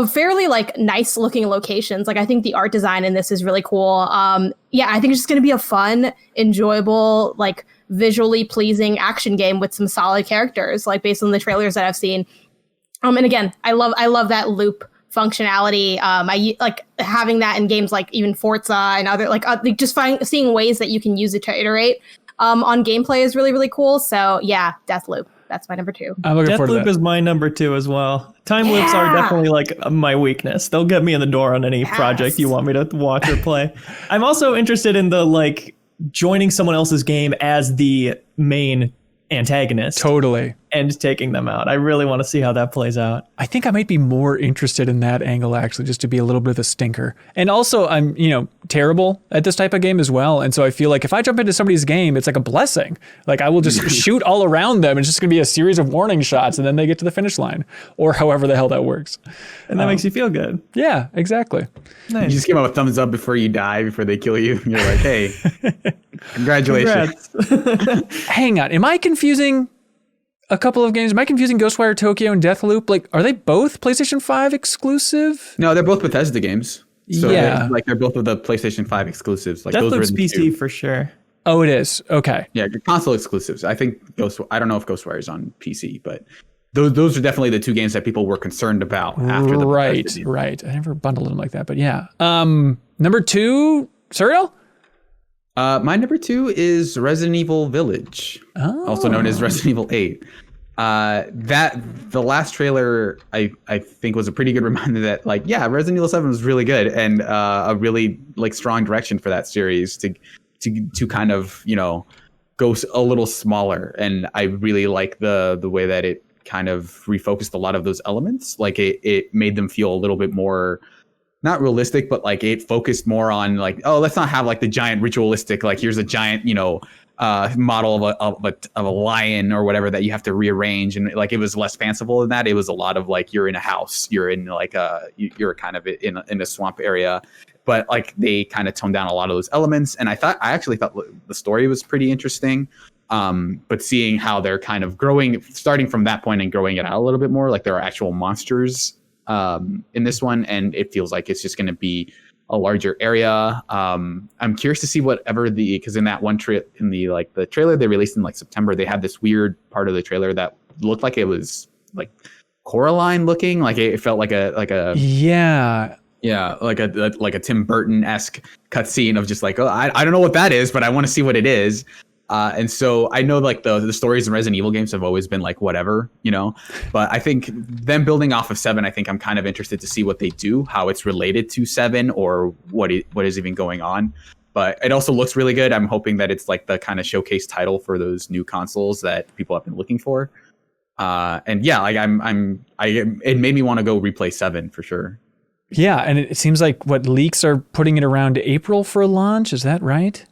fairly like nice looking locations. Like I think the art design in this is really cool. I think it's just going to be a fun, enjoyable, like visually pleasing action game with some solid characters, like based on the trailers that I've seen. And again, I love that loop functionality. I like having that in games like even Forza and other just seeing ways that you can use it to iterate on gameplay is really, really cool. So yeah, Deathloop. That's my number 2. I'm looking forward to that. Deathloop is my number 2 as well. Time loops are definitely like my weakness. They'll get me in the door on any project you want me to watch or play. I'm also interested in the like joining someone else's game as the main antagonist. Totally. And taking them out. I really want to see how that plays out. I think I might be more interested in that angle, actually, just to be a little bit of a stinker. And also, I'm, terrible at this type of game as well. And so I feel like if I jump into somebody's game, it's like a blessing. Like I will just shoot all around them. It's just going to be a series of warning shots and then they get to the finish line or however the hell that works. And that makes you feel good. Yeah, exactly. Nice. You just give them a thumbs up before you die, before they kill you. You're like, hey, congratulations. Hang on. Am I confusing a couple of games? Am I confusing GhostWire Tokyo and Deathloop? Like, are they both PlayStation 5 exclusive? No, they're both Bethesda games. So yeah. they're both of the PlayStation 5 exclusives. Like Deathloop's those are PC for sure. Oh, it is. Okay. Yeah, console exclusives. I think I don't know if GhostWire is on PC, but those are definitely the 2 games that people were concerned about after the Right. I never bundled them like that, but yeah. Number 2, Serial? My number 2 is Resident Evil Village, also known as Resident Evil 8. The last trailer I think was a pretty good reminder that Resident Evil 7 was really good and a really strong direction for that series to kind of go a little smaller. And I really like the way that it kind of refocused a lot of those elements. Like it made them feel a little bit more not realistic, but it focused more on let's not have the giant ritualistic, here's a giant, model of a lion or whatever that you have to rearrange. And it was less fanciful than that. It was a lot of you're in a house, you're in you're kind of in a swamp area, but they kind of toned down a lot of those elements. And I actually thought the story was pretty interesting. But seeing how they're kind of starting from that point and growing it out a little bit more, there are actual monsters in this one, and it feels like it's just going to be a larger area. I'm curious to see because in that one in the trailer they released in September, they had this weird part of the trailer that looked like it was Coraline looking, it felt like a like a Tim Burton-esque cutscene of just I don't know what that is, but I want to see what it is. And so I know the stories in Resident Evil games have always been whatever, but I think them building off of 7, I think I'm kind of interested to see what they do, how it's related to 7 or what is even going on. But it also looks really good. I'm hoping that it's the kind of showcase title for those new consoles that people have been looking for. And yeah, it made me want to go replay 7 for sure. Yeah, and it seems like what leaks are putting it around April for a launch. Is that right?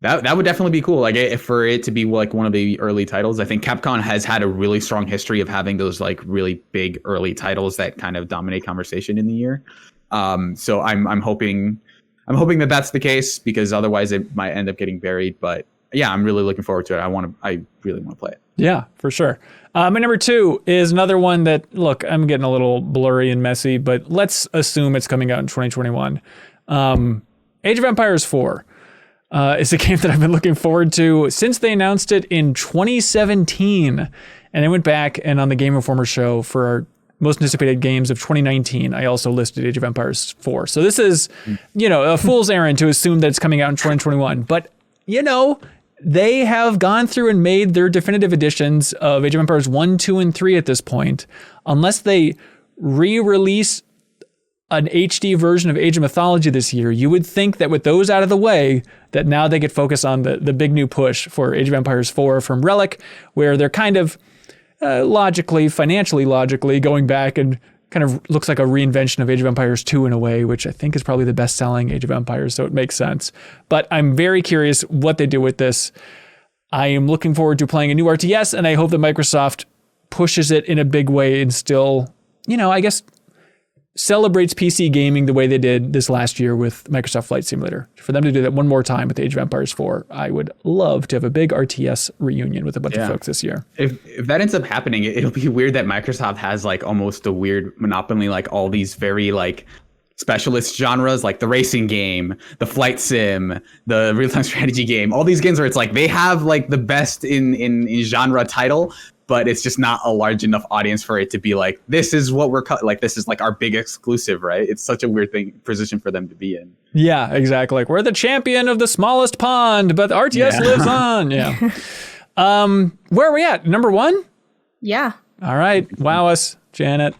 That would definitely be cool. Like if for it to be like one of the early titles. I think Capcom has had a really strong history of having those like really big early titles that kind of dominate conversation in the year. So I'm hoping that that's the case, because otherwise it might end up getting buried. But yeah, I'm really looking forward to it. I really want to play it. Yeah, for sure. My number 2 is another one that, look, I'm getting a little blurry and messy, but let's assume it's coming out in 2021. Age of Empires 4 is a game that I've been looking forward to since they announced it in 2017. And I went back, and on the Game Informer show for our most anticipated games of 2019, I also listed Age of Empires 4. So this is, a fool's errand to assume that it's coming out in 2021. But, they have gone through and made their definitive editions of Age of Empires 1, 2, and 3 at this point. Unless they re-release an HD version of Age of Mythology this year, you would think that with those out of the way, that now they could focus on the big new push for Age of Empires 4 from Relic, where they're kind of financially logically going back and kind of looks like a reinvention of Age of Empires 2 in a way, which I think is probably the best-selling Age of Empires, so it makes sense. But I'm very curious what they do with this. I am looking forward to playing a new RTS, and I hope that Microsoft pushes it in a big way and still, I guess, celebrates PC gaming the way they did this last year with Microsoft Flight Simulator. For them to do that one more time with Age of Empires 4, I would love to have a big RTS reunion with a bunch of folks this year. If that ends up happening, it'll be weird that Microsoft has like almost a weird monopoly, like all these very like specialist genres, like the racing game, the flight sim, the real-time strategy game, all these games where it's like they have like the best in genre title, but it's just not a large enough audience for it to be like, this is what like, this is like our big exclusive, right? It's such a weird position for them to be in. Yeah, exactly. Like, we're the champion of the smallest pond, but RTS lives on. Yeah. Where are we at? Number 1? Yeah. All right. Wow us, Janet.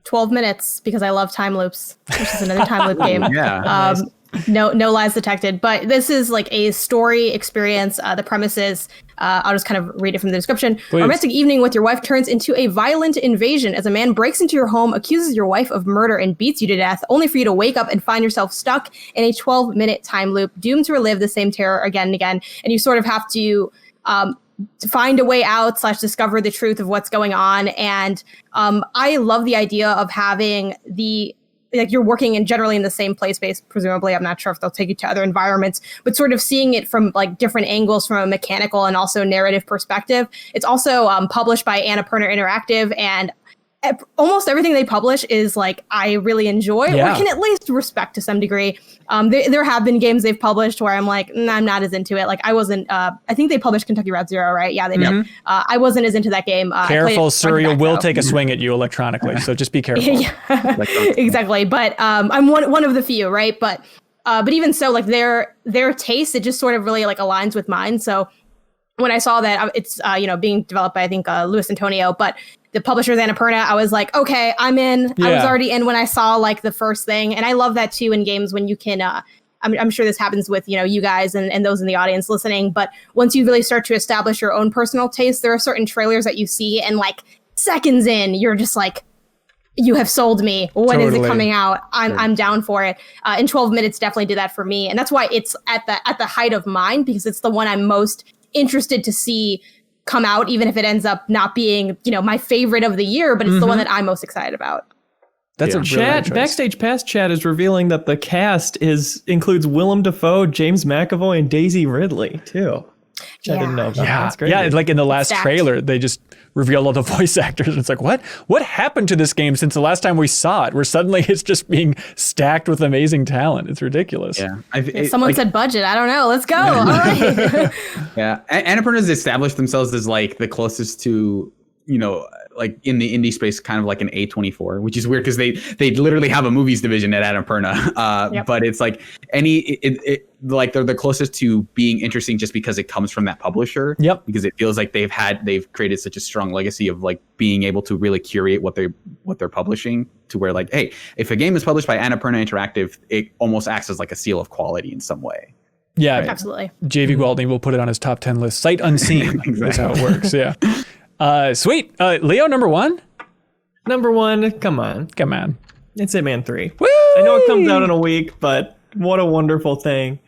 12 minutes, because I love time loops, which is another time loop game. Yeah. Nice. No lies detected, but this is like a story experience. The premise is, I'll just kind of read it from the description. Please. A romantic evening with your wife turns into a violent invasion as a man breaks into your home, accuses your wife of murder, and beats you to death, only for you to wake up and find yourself stuck in a 12-minute time loop, doomed to relive the same terror again and again. And you sort of have to find a way out / discover the truth of what's going on. And I love the idea of having like you're working generally in the same play space, presumably. I'm not sure if they'll take you to other environments, but sort of seeing it from like different angles from a mechanical and also narrative perspective. It's also published by Annapurna Interactive, and almost everything they publish is like I really enjoy or can at least respect to some degree. There have been games they've published where I'm like, I'm not as into it. Like I wasn't. I think they published Kentucky Route Zero, right? Yeah, they did. I wasn't as into that game. Careful, Surreal will take a swing at you electronically, so just be careful. Exactly. But I'm one of the few, right? But even so, like their taste, it just sort of really like aligns with mine. So when I saw that it's being developed by I think Luis Antonio, but the publisher's Annapurna, I was like, okay, I'm in. I was already in when I saw like the first thing, and I love that too in games when you can. I'm sure this happens with you guys and those in the audience listening, but once you really start to establish your own personal taste, there are certain trailers that you see, and like seconds in, you're just like, you have sold me. When is it coming out? I'm down for it. And 12 minutes definitely did that for me, and that's why it's at the height of mine, because it's the one I'm most interested to see come out, even if it ends up not being my favorite of the year, but it's the one that I'm most excited about. That's a really chat. nice Backstage Pass chat is revealing that the cast includes Willem Dafoe, James McAvoy, and Daisy Ridley too. Which I didn't know about. That's great. Yeah, like in the last trailer, they just revealed all the voice actors. It's like, what happened to this game since the last time we saw it? Where suddenly it's just being stacked with amazing talent. It's ridiculous. Yeah. Someone said budget. I don't know. Let's go. All right. Yeah. Annapurna's established themselves as like the closest to, like in the indie space, kind of like an A24, which is weird because they literally have a movies division at Annapurna. But it's like like they're the closest to being interesting just because it comes from that publisher. Yep. Because it feels like they've created such a strong legacy of like being able to really curate what they're publishing, to where like, hey, if a game is published by Annapurna Interactive, it almost acts as like a seal of quality in some way. Yeah, right? Absolutely. JV Gwaltney will put it on his top 10 list. Sight unseen. That's how it works. Yeah. Sweet. Leo, number 1? Number 1, come on. It's Hitman 3. Woo! I know it comes out in a week, but what a wonderful thing.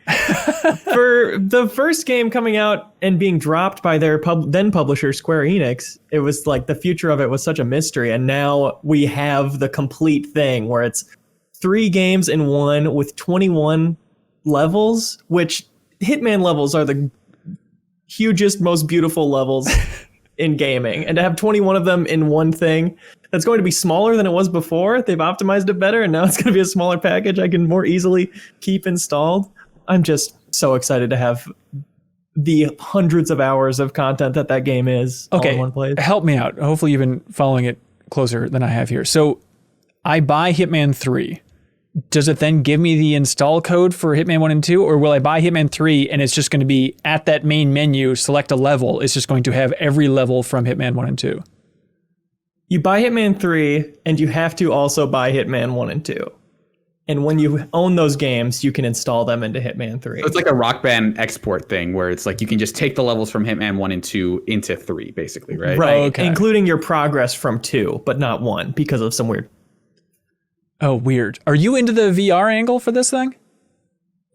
For the first game coming out and being dropped by their then publisher, Square Enix, it was like the future of it was such a mystery. And now we have the complete thing where it's 3 games in one with 21 levels, which Hitman levels are the hugest, most beautiful levels in gaming. And to have 21 of them in one thing that's going to be smaller than it was before. They've optimized it better, and now it's going to be a smaller package I can more easily keep installed. I'm just so excited to have the hundreds of hours of content that game is all in one place. Help me out. Hopefully you've been following it closer than I have here. So I buy Hitman 3. Does it then give me the install code for Hitman 1 and 2, or will I buy Hitman 3 and it's just going to be at that main menu, select a level, it's just going to have every level from Hitman 1 and 2? You buy Hitman 3 and you have to also buy Hitman 1 and 2. And when you own those games, you can install them into Hitman 3. So it's like a Rock Band export thing where it's like you can just take the levels from Hitman 1 and 2 into 3, basically, right? Right, okay. Including your progress from 2, but not 1 because of some weird... Oh, weird. Are you into the VR angle for this thing?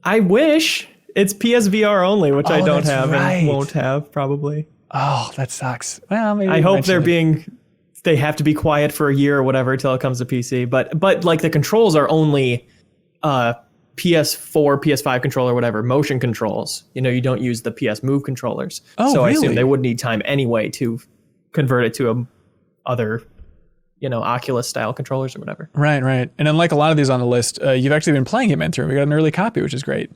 I wish. It's PSVR only, which I don't have and won't have, probably. Oh, that sucks. Well, maybe I hope they have to be quiet for a year or whatever until it comes to PC. But like the controls are only PS4, PS5 controller, whatever, motion controls. You know, you don't use the PS Move controllers. Oh, so really? I assume they would need time anyway to convert it to other, Oculus style controllers or whatever. Right. And unlike a lot of these on the list, you've actually been playing Hitman 3. We got an early copy, which is great.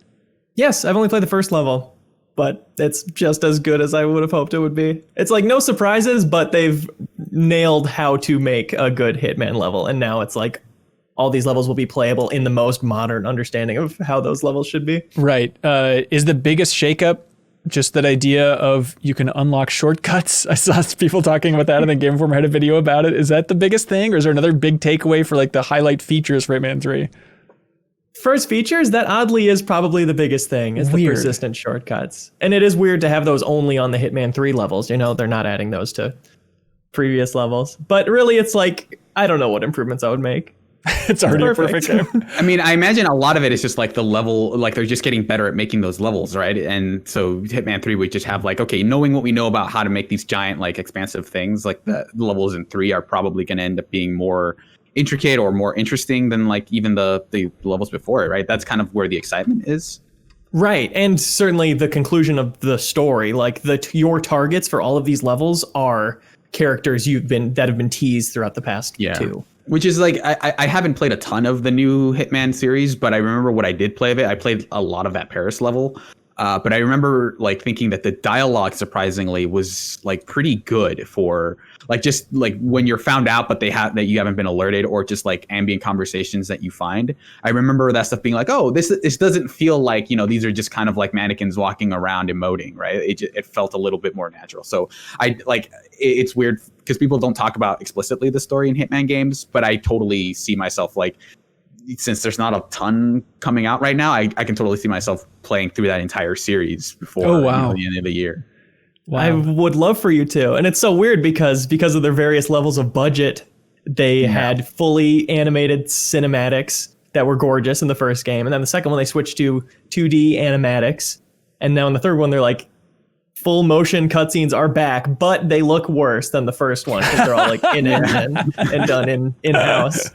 Yes, I've only played the first level, but it's just as good as I would have hoped it would be. It's like no surprises, but they've nailed how to make a good Hitman level. And now it's like all these levels will be playable in the most modern understanding of how those levels should be. Right. Is the biggest shakeup just that idea of you can unlock shortcuts? I saw people talking about that, and then Game Informer had a video about it. Is that the biggest thing, or is there another big takeaway for like the highlight features for Hitman 3? First features, that oddly is probably the biggest thing, is the persistent shortcuts. And it is weird to have those only on the Hitman 3 levels. They're not adding those to previous levels. But really, it's like, I don't know what improvements I would make. It's already a perfect game. I mean, I imagine a lot of it is just like the level, like they're just getting better at making those levels, right? And so Hitman 3 would just have like, okay, knowing what we know about how to make these giant, like expansive things, like the levels in 3 are probably going to end up being more intricate or more interesting than like even the levels before it, right? That's kind of where the excitement is. Right, and certainly the conclusion of the story, like your targets for all of these levels are characters that have been teased throughout the past 2. Which is like, I haven't played a ton of the new Hitman series, but I remember what I did play of it. I played a lot of that Paris level. But I remember like thinking that the dialogue surprisingly was like pretty good for like just like when you're found out, but that you haven't been alerted, or just like ambient conversations that you find. I remember that stuff being like, oh, this doesn't feel like, these are just kind of like mannequins walking around emoting, right? It felt a little bit more natural. So it's weird because people don't talk about explicitly the story in Hitman games, but I totally see myself like, since there's not a ton coming out right now, I can totally see myself playing through that entire series before the end of the year. Wow. I would love for you to. And it's so weird because of their various levels of budget, they had fully animated cinematics that were gorgeous in the first game. And then the second one, they switched to 2D animatics. And now in the third one, they're like, full motion cutscenes are back, but they look worse than the first one because they're all like in-engine and done in-house.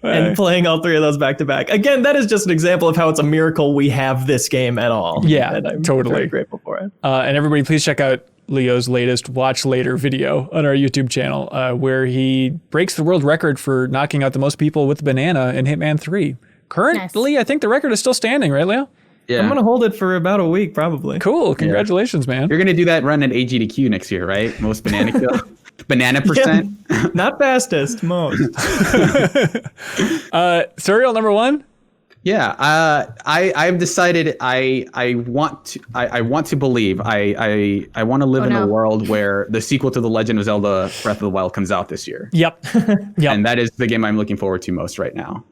And playing all 3 of those back to back. Again, that is just an example of how it's a miracle we have this game at all. Yeah, and I'm totally very grateful for it. And everybody, please check out Leo's latest Watch Later video on our YouTube channel, where he breaks the world record for knocking out the most people with the banana in Hitman 3. Currently, nice. I think the record is still standing, right, Leo? Yeah. I'm going to hold it for about a week, probably. Cool. Congratulations, man. You're going to do that run at AGDQ next year, right? Most banana kill. Banana percent. Yeah, not fastest, most. Serial number 1? Yeah, I've decided I want to believe I want to live in a world where the sequel to The Legend of Zelda Breath of the Wild comes out this year. Yep. And that is the game I'm looking forward to most right now.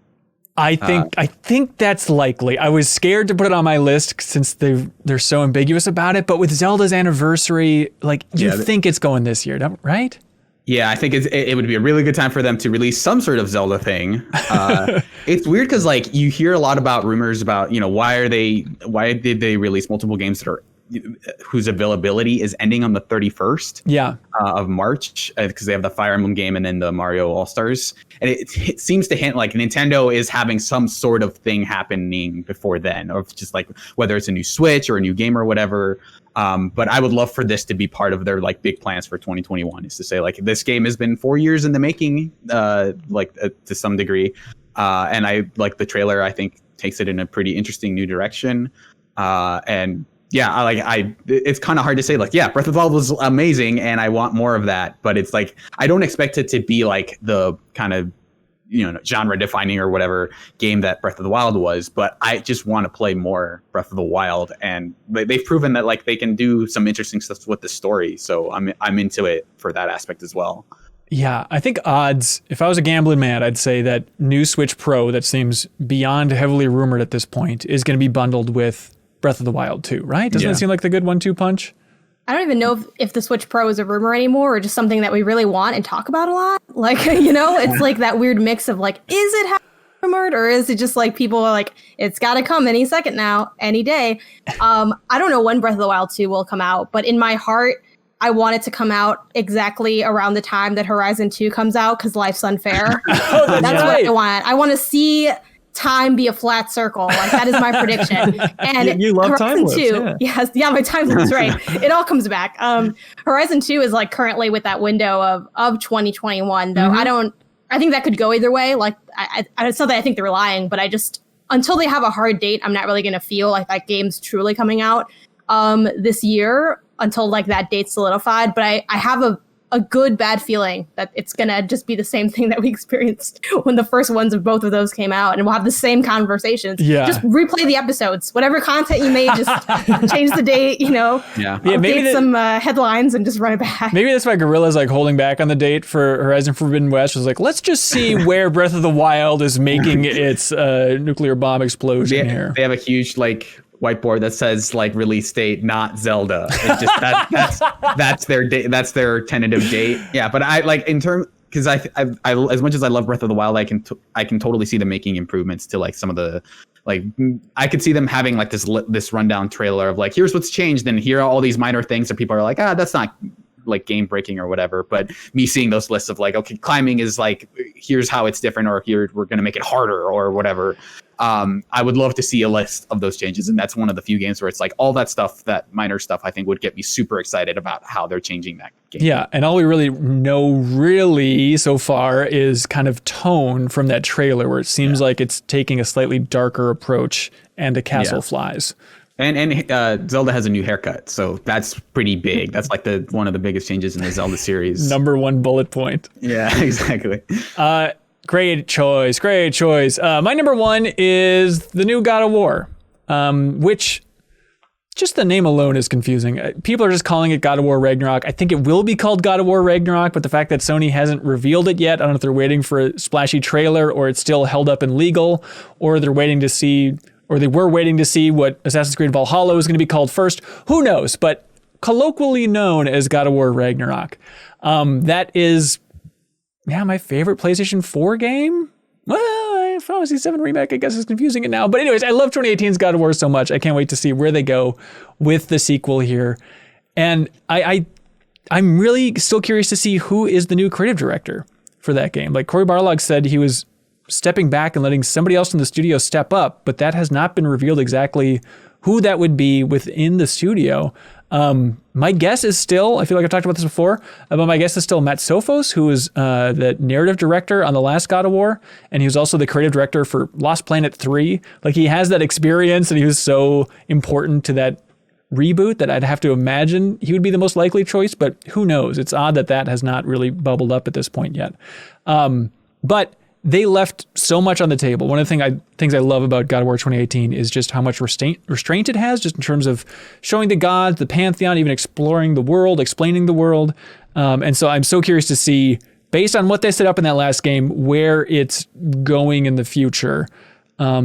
I think that's likely. I was scared to put it on my list since they're so ambiguous about it. But with Zelda's anniversary, like you think it's going this year, right? Yeah, I think it would be a really good time for them to release some sort of Zelda thing. It's weird because like you hear a lot about rumors about, you know, why did they release multiple games that are whose availability is ending on the 31st of March, because they have the Fire Emblem game and then the Mario All-Stars. And it seems to hint like Nintendo is having some sort of thing happening before then, or just like whether it's a new Switch or a new game or whatever. But I would love for this to be part of their like big plans for 2021, is to say like this game has been 4 years in the making, to some degree. And I like the trailer, I think takes it in a pretty interesting new direction. And yeah, it's kind of hard to say like, yeah, Breath of the Wild was amazing and I want more of that. But it's like, I don't expect it to be like the kind of, you know, genre defining or whatever game that Breath of the Wild was. But I just want to play more Breath of the Wild. And they've proven that like they can do some interesting stuff with the story. So I'm into it for that aspect as well. Yeah, I think odds, if I was a gambling man, I'd say that new Switch Pro that seems beyond heavily rumored at this point is going to be bundled with Breath of the Wild 2, right? Doesn't it seem like the good 1-2 punch? I don't even know if the Switch Pro is a rumor anymore or just something that we really want and talk about a lot. Like, you know, it's like that weird mix of like, is it rumored or is it just like people are like, it's got to come any second now, any day. I don't know when Breath of the Wild 2 will come out, but in my heart, I want it to come out exactly around the time that Horizon 2 comes out because life's unfair. That's what I want. I want to see time be a flat circle. Like that is my prediction. And you love Horizon time loops, 2, yes, my time loops, right. It all comes back. Horizon 2 is like currently with that window of 2021 though. I think that could go either way. Like it's not that I think they're lying, but I just, until they have a hard date, I'm not really going to feel like that game's truly coming out this year until like that date's solidified. But I have a good bad feeling that it's gonna just be the same thing that we experienced when the first ones of both of those came out, and we'll have the same conversations. Just replay the episodes, whatever content you made, just change the date, you know, maybe some headlines and just run it back. Maybe that's why Guerrilla's like holding back on the date for Horizon Forbidden West. Was like, let's just see where Breath of the Wild is making its nuclear bomb explosion here. They have a huge like whiteboard that says like release date, not Zelda. It's just that's their date. That's their tentative date. Yeah, but I like in terms, because I as much as I love Breath of the Wild, I can totally see them making improvements to like some of the like I could see them having like this rundown trailer of like, here's what's changed and here are all these minor things that people are like, that's not like game breaking or whatever. But me seeing those lists of like, okay, climbing is like, here's how it's different, or here we're gonna make it harder or whatever. I would love to see a list of those changes, and that's one of the few games where it's like all that stuff, that minor stuff, I think would get me super excited about how they're changing that game. Yeah, and all we really know so far is kind of tone from that trailer, where it seems like it's taking a slightly darker approach, and the castle flies. And Zelda has a new haircut, so that's pretty big. That's like one of the biggest changes in the Zelda series. Number one bullet point. Yeah, exactly. Great choice. My number one is the new God of War, which just the name alone is confusing. People are just calling it God of War Ragnarok. I think it will be called God of War Ragnarok, but the fact that Sony hasn't revealed it yet, I don't know if they're waiting for a splashy trailer or it's still held up in legal, or they were waiting to see what Assassin's Creed Valhalla was going to be called first. Who knows? But colloquially known as God of War Ragnarok. That is... my favorite PlayStation 4 game? Well, Final Fantasy 7 Remake, I guess, is confusing it now. But anyways, I love 2018's God of War so much. I can't wait to see where they go with the sequel here. And I'm really still curious to see who is the new creative director for that game. Like Cory Barlog said he was stepping back and letting somebody else in the studio step up, but that has not been revealed exactly who that would be within the studio. My guess is still, I feel like I've talked about this before, but my guess is still Matt Sophos, who is the narrative director on the last God of War, and he was also the creative director for Lost Planet 3. Like, he has that experience, and he was so important to that reboot that I'd have to imagine he would be the most likely choice, but who knows? It's odd that has not really bubbled up at this point yet. But they left so much on the table. One of the things I love about God of War 2018 is just how much restraint it has, just in terms of showing the gods, the pantheon, even exploring the world, explaining the world. And so I'm so curious to see, based on what they set up in that last game, where it's going in the future.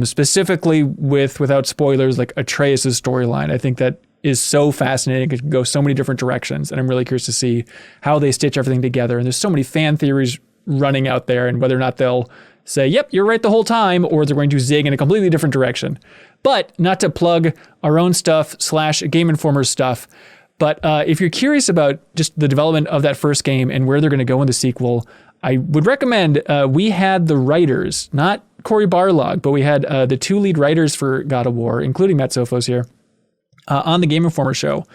Specifically without spoilers, like Atreus' storyline. I think that is so fascinating. It can go so many different directions. And I'm really curious to see how they stitch everything together. And there's so many fan theories running out there, and whether or not they'll say, yep, you're right the whole time, or they're going to zig in a completely different direction. But not to plug our own stuff / Game Informer's stuff, but if you're curious about just the development of that first game and where they're going to go in the sequel, I would recommend, we had the writers, not Cory Barlog, but we had the 2 lead writers for God of War, including Matt Sophos here, on the Game Informer show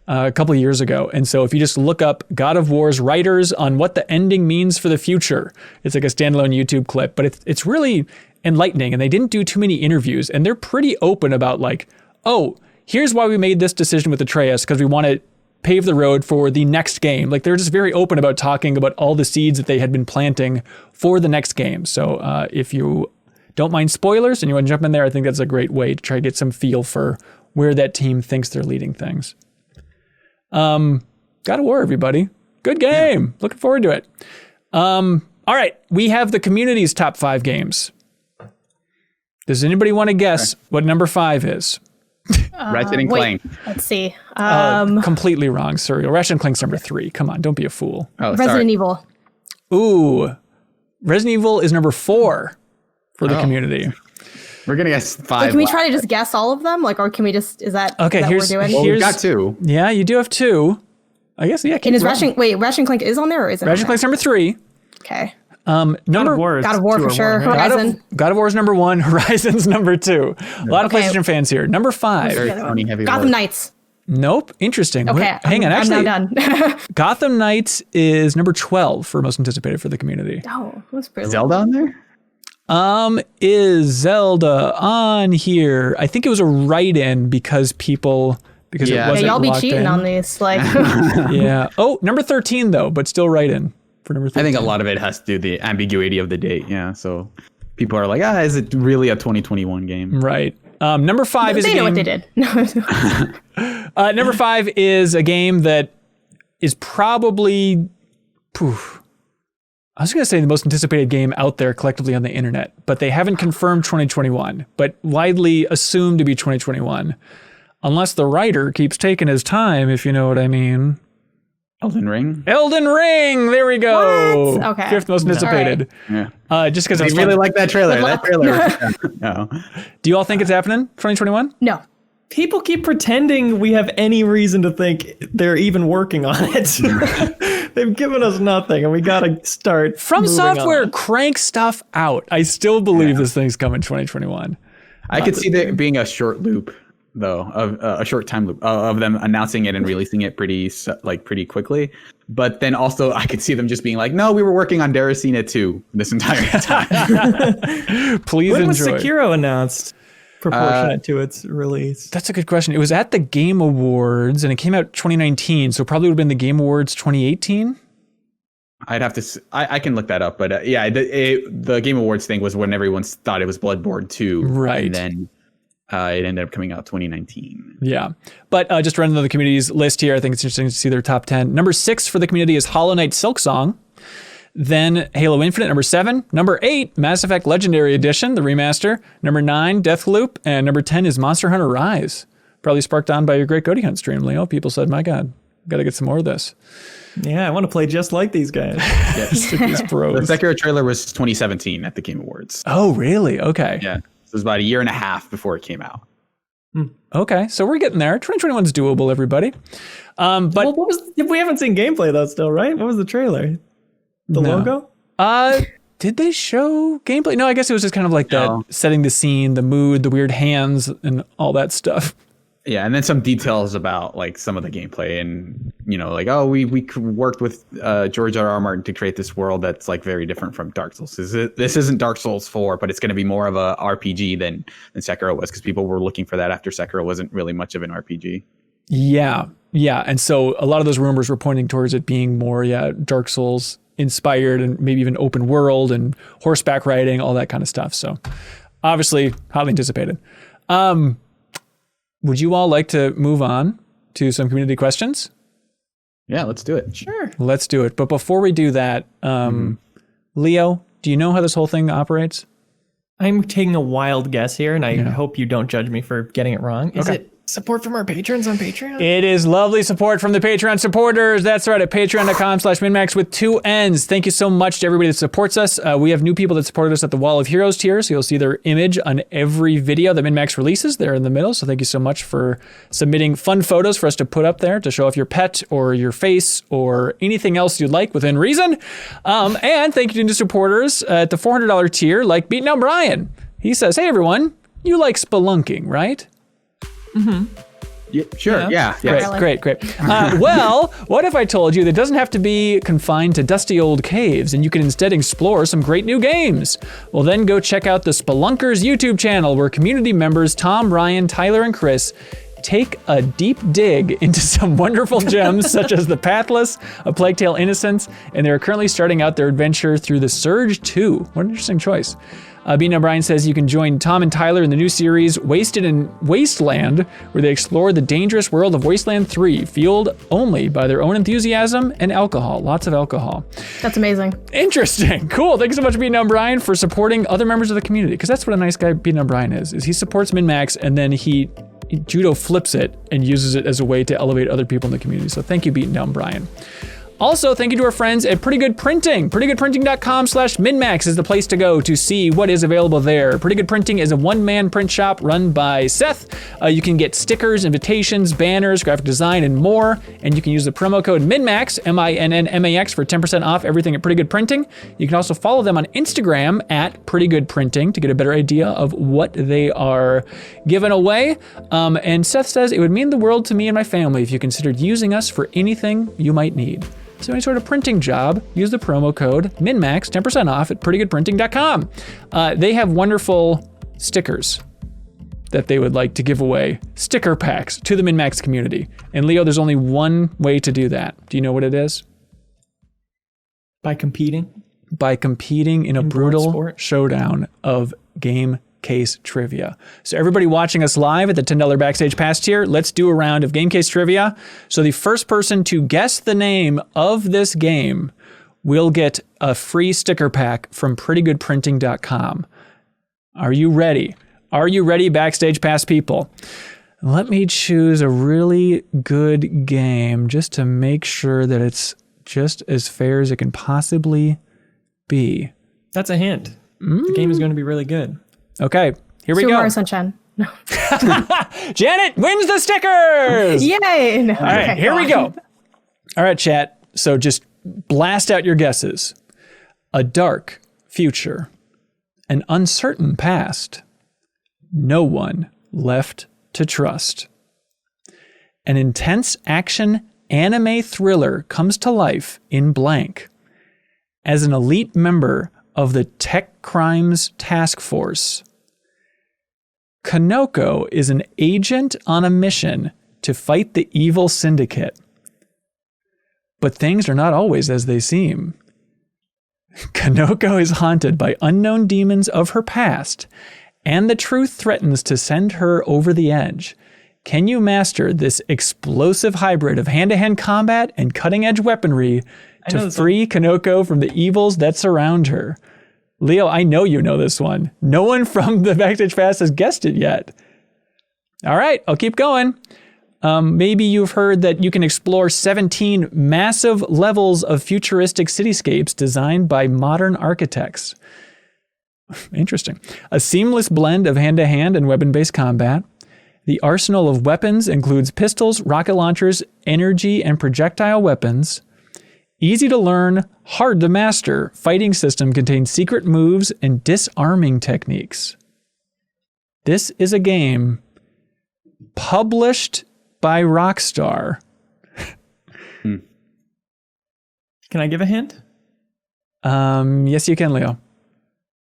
a couple of years ago. And so if you just look up God of War's writers on what the ending means for the future, it's like a standalone YouTube clip, but it's really enlightening. And they didn't do too many interviews, and they're pretty open about like, oh, here's why we made this decision with Atreus, because we want to pave the road for the next game. Like, they're just very open about talking about all the seeds that they had been planting for the next game. So if you don't mind spoilers and you want to jump in there, I think that's a great way to try to get some feel for where that team thinks they're leading things. God of War, everybody. Good game. Yeah. Looking forward to it. All right. We have the community's top 5 games. Does anybody want to guess what number 5 is? Ratchet and Clank. Let's see. Completely wrong. Sorry. Ratchet and Clank's number 3. Come on. Don't be a fool. Oh, Resident Evil. Ooh. Resident Evil is number 4 for the community. We're going to guess 5. Like, can we try to just guess all of them? Like, or can we just, is that okay? Is that Here's, what we're doing? Well, we've got 2. Yeah, you do have 2. I guess, yeah. And is Ratchet and Clank is on there, or is it? Ratchet and Clank's number 3. Okay. God of War for sure. Right? Horizon. God of War is number 1. Horizon's number 2. A lot of PlayStation fans here. Number 5. Gotham Knights. Nope. Interesting. Okay. Hang on. Actually, I'm now done. Gotham Knights is number 12 for most anticipated for the community. Oh, that's pretty. Zelda on there? Is Zelda on here? I think it was a write-in because it wasn't y'all be locked cheating in. on these, like. Yeah. Oh, number 13 though, but still write-in for number 13. I think a lot of it has to do with the ambiguity of the date. Yeah. So people are like, is it really a 2021 game? Right. Number 5 is a game. They know what they did. Number 5 is a game that is probably, I was going to say the most anticipated game out there collectively on the internet, but they haven't confirmed 2021, but widely assumed to be 2021, unless the writer keeps taking his time, if you know what I mean. Elden Ring. There we go. What? Okay. 5th most anticipated. Right. Yeah. Just because I really like that trailer. No. Do you all think it's happening 2021? No. People keep pretending we have any reason to think they're even working on it. They've given us nothing, and we got to start. From Software, crank stuff out. I still believe this thing's coming 2021. I could see there being a short loop, though, of a short time loop of them announcing it and releasing it pretty quickly. But then also, I could see them just being like, "No, we were working on Deracina 2 this entire time." Please when enjoy. When was Sekiro announced? Proportionate to its release. That's a good question. It was at the Game Awards, and it came out 2019, so probably would have been the Game Awards 2018. I'd have to. I can look that up, but the Game Awards thing was when everyone thought it was Bloodborne 2, right? And then it ended up coming out 2019. Yeah, but just running the community's list here, I think it's interesting to see their top 10. Number 6 for the community is Hollow Knight Silksong. Then Halo Infinite, number 7. Number 8, Mass Effect Legendary Edition, the remaster. Number 9, Deathloop. And number 10 is Monster Hunter Rise. Probably sparked on by your Great Goaty Hunt stream, Leo. People said, my God, got to get some more of this. Yeah, I want to play just like these guys. Yes. These pros. The Sekiro trailer was 2017 at the Game Awards. Oh, really? Okay. Yeah. So it was about a year and a half before it came out. Okay, so we're getting there. 2021's doable, everybody. But what was? We haven't seen gameplay though, still, right? What was the trailer? The logo? Did they show gameplay? No, I guess it was just kind of like that, setting the scene, the mood, the weird hands, and all that stuff. Yeah, and then some details about like some of the gameplay, and we worked with George R.R. Martin to create this world that's like very different from Dark Souls. This isn't Dark Souls 4, but it's going to be more of a RPG than Sekiro was, because people were looking for that after Sekiro wasn't really much of an RPG. Yeah, and so a lot of those rumors were pointing towards it being more, Dark Souls inspired, and maybe even open world and horseback riding, all that kind of stuff. So obviously highly anticipated. Would you all like to move on to some community questions? Yeah, let's do it. Sure. Let's do it. But before we do that, Leo, do you know how this whole thing operates? I'm taking a wild guess here, and I hope you don't judge me for getting it wrong. Is it Support from our patrons on Patreon? It is lovely support from the Patreon supporters. That's right, at patreon.com/MinnMax with 2 N's. Thank you so much to everybody that supports us. We have new people that supported us at the Wall of Heroes tier, so you'll see their image on every video that MinnMax releases there in the middle. So thank you so much for submitting fun photos for us to put up there to show off your pet or your face or anything else you'd like within reason. And thank you to new supporters at the $400 tier, like BeatenDownBrian. He says, hey everyone, you like spelunking, right? Mm-hmm. Yeah, sure. Yeah. Great. Well, what if I told you that it doesn't have to be confined to dusty old caves and you can instead explore some great new games? Well, then go check out the Spelunkers YouTube channel where community members Tom, Ryan, Tyler, and Kris take a deep dig into some wonderful gems such as the Pathless, A Plague Tale: Innocence, and they're currently starting out their adventure through the Surge 2. What an interesting choice. BeatenDownBrian says you can join Tom and Tyler in the new series Wasted in Wasteland, where they explore the dangerous world of Wasteland 3, fueled only by their own enthusiasm and alcohol. Lots of alcohol. That's amazing. Interesting. Cool. Thanks so much, BeatenDownBrian, for supporting other members of the community, because that's what a nice guy BeatenDownBrian is he supports MinnMax and then he judo flips it and uses it as a way to elevate other people in the community. So thank you, BeatenDownBrian. Also, thank you to our friends at Pretty Good Printing. PrettyGoodPrinting.com/MinnMax is the place to go to see what is available there. Pretty Good Printing is a one-man print shop run by Seth. You can get stickers, invitations, banners, graphic design, and more. And you can use the promo code MinnMax, MinnMax, for 10% off everything at Pretty Good Printing. You can also follow them on Instagram at Pretty Good Printing to get a better idea of what they are giving away. And Seth says, it would mean the world to me and my family if you considered using us for anything you might need. So any sort of printing job, use the promo code MinnMax, 10% off at prettygoodprinting.com. They have wonderful stickers that they would like to give away, sticker packs to the MinnMax community. And Leo, there's only one way to do that. Do you know what it is? By competing? By competing in a brutal showdown of game case trivia. So everybody watching us live at the $10 backstage pass tier, let's do a round of game case trivia. So the first person to guess the name of this game will get a free sticker pack from prettygoodprinting.com. Are you ready? Are you ready, backstage pass people? Let me choose a really good game just to make sure that it's just as fair as it can possibly be. That's a hint. The game is going to be really good. Okay, here we Super go. Mario Sunshine. No. Janet wins the stickers! Yay! No. All right, here we go. All right, chat. So just blast out your guesses. A dark future. An uncertain past. No one left to trust. An intense action anime thriller comes to life in blank. As an elite member of the Tech Crimes Task Force, Kanoko is an agent on a mission to fight the evil syndicate. But things are not always as they seem. Kanoko is haunted by unknown demons of her past, and the truth threatens to send her over the edge. Can you master this explosive hybrid of hand-to-hand combat and cutting-edge weaponry to free Kanoko from the evils that surround her? Leo, I know you know this one. No one from the Backstage Pass has guessed it yet. All right, I'll keep going. Maybe you've heard that you can explore 17 massive levels of futuristic cityscapes designed by modern architects. Interesting. A seamless blend of hand-to-hand and weapon-based combat. The arsenal of weapons includes pistols, rocket launchers, energy, and projectile weapons. Easy to learn, hard to master, fighting system contains secret moves and disarming techniques. This is a game published by Rockstar. Can I give a hint? Yes, you can, Leo.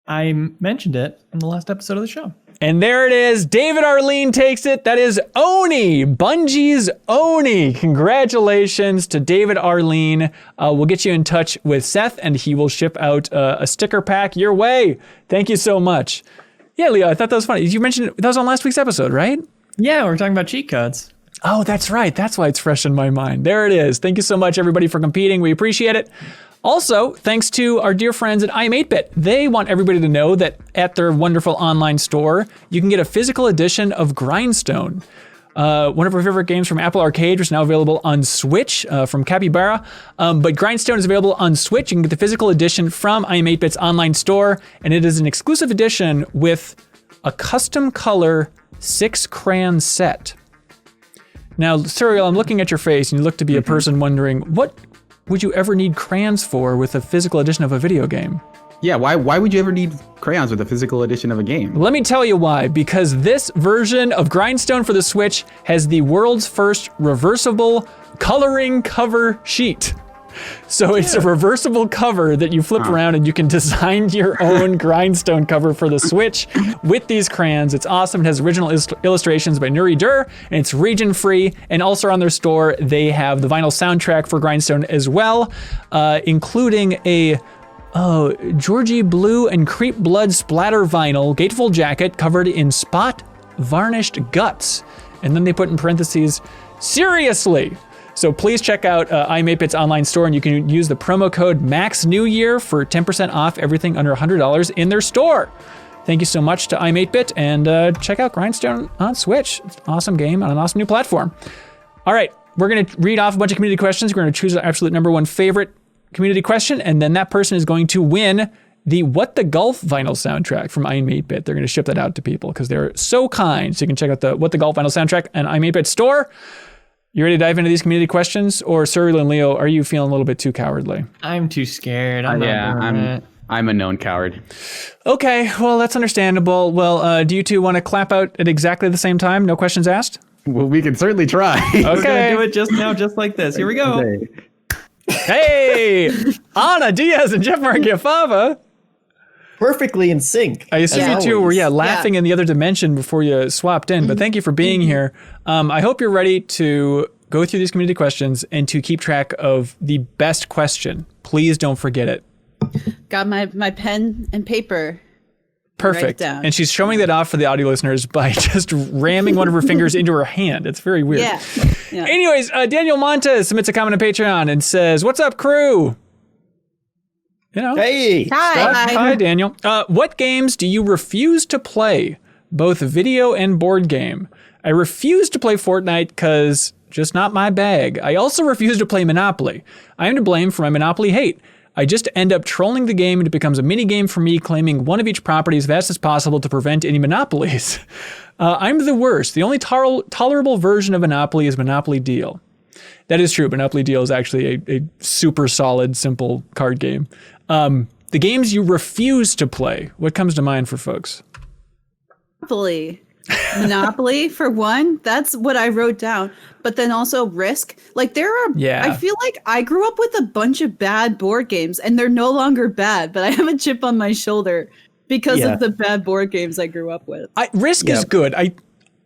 I mentioned it in the last episode of the show. And there it is. David Arlene takes it. That is Oni, Bungie's Oni. Congratulations to David Arlene. We'll get you in touch with Seth, and he will ship out a sticker pack your way. Thank you so much. Yeah, Leo, I thought that was funny. You mentioned that was on last week's episode, right? Yeah, we're talking about cheat codes. Oh, that's right. That's why it's fresh in my mind. There it is. Thank you so much, everybody, for competing. We appreciate it. Also, thanks to our dear friends at I'm8bit. They want everybody to know that at their wonderful online store, you can get a physical edition of Grindstone. One of our favorite games from Apple Arcade, which is now available on Switch from Capybara. But Grindstone is available on Switch. You can get the physical edition from I Am 8-Bit's online store, and it is an exclusive edition with a custom color 6-crayon set. Now, Serial, I'm looking at your face, and you look to be a person wondering, what would you ever need crayons for with a physical edition of a video game? Yeah, why would you ever need crayons with a physical edition of a game? Let me tell you why. Because this version of Grindstone for the Switch has the world's first reversible coloring cover sheet. So it's a reversible cover that you flip around and you can design your own Grindstone cover for the Switch with these crayons. It's awesome. It has original illustrations by Nuri Dur, and it's region free. And also on their store, they have the vinyl soundtrack for Grindstone as well, including a Georgie Blue and Creep Blood splatter vinyl gatefold jacket covered in spot varnished guts. And then they put in parentheses, seriously. So please check out I Am 8-Bit's online store, and you can use the promo code MAXNEWYEAR for 10% off everything under $100 in their store. Thank you so much to I Am 8-Bit, and check out Grindstone on Switch. It's an awesome game on an awesome new platform. All right, we're going to read off a bunch of community questions. We're going to choose our absolute number one favorite community question, and then that person is going to win the What the Golf vinyl soundtrack from I Am 8-Bit. They're going to ship that out to people because they're so kind. So you can check out the What the Golf vinyl soundtrack and I Am 8-Bit store. You ready to dive into these community questions? Or Cyril and Leo, are you feeling a little bit too cowardly? I'm too scared. I'm a known coward. Okay, well, that's understandable. Well, do you two want to clap out at exactly the same time? No questions asked? Well, we can certainly try. Okay. We're gonna do it just now, just like this. Here we go. Hey, Ana Diaz and Jeff Margiafava. Perfectly in sync. I assume you two were laughing in the other dimension before you swapped in, but thank you for being here. I hope you're ready to go through these community questions and to keep track of the best question. Please don't forget it. Got my pen and paper. Perfect. And she's showing that off for the audio listeners by just ramming one of her fingers into her hand. It's very weird. Yeah. Anyways, Daniel Montes submits a comment on Patreon and says, "What's up, crew?" You know. Hey. Hi, Daniel. What games do you refuse to play, both video and board game? I refuse to play Fortnite because just not my bag. I also refuse to play Monopoly. I am to blame for my Monopoly hate. I just end up trolling the game and it becomes a mini game for me, claiming one of each property as fast as possible to prevent any monopolies. I'm the worst. The only tolerable version of Monopoly is Monopoly Deal. That is true. Monopoly Deal is actually a super solid, simple card game. The games you refuse to play, what comes to mind for folks? Monopoly for one. That's what I wrote down. But then also Risk. Like I feel like I grew up with a bunch of bad board games and they're no longer bad, but I have a chip on my shoulder because of the bad board games I grew up with. Risk is good.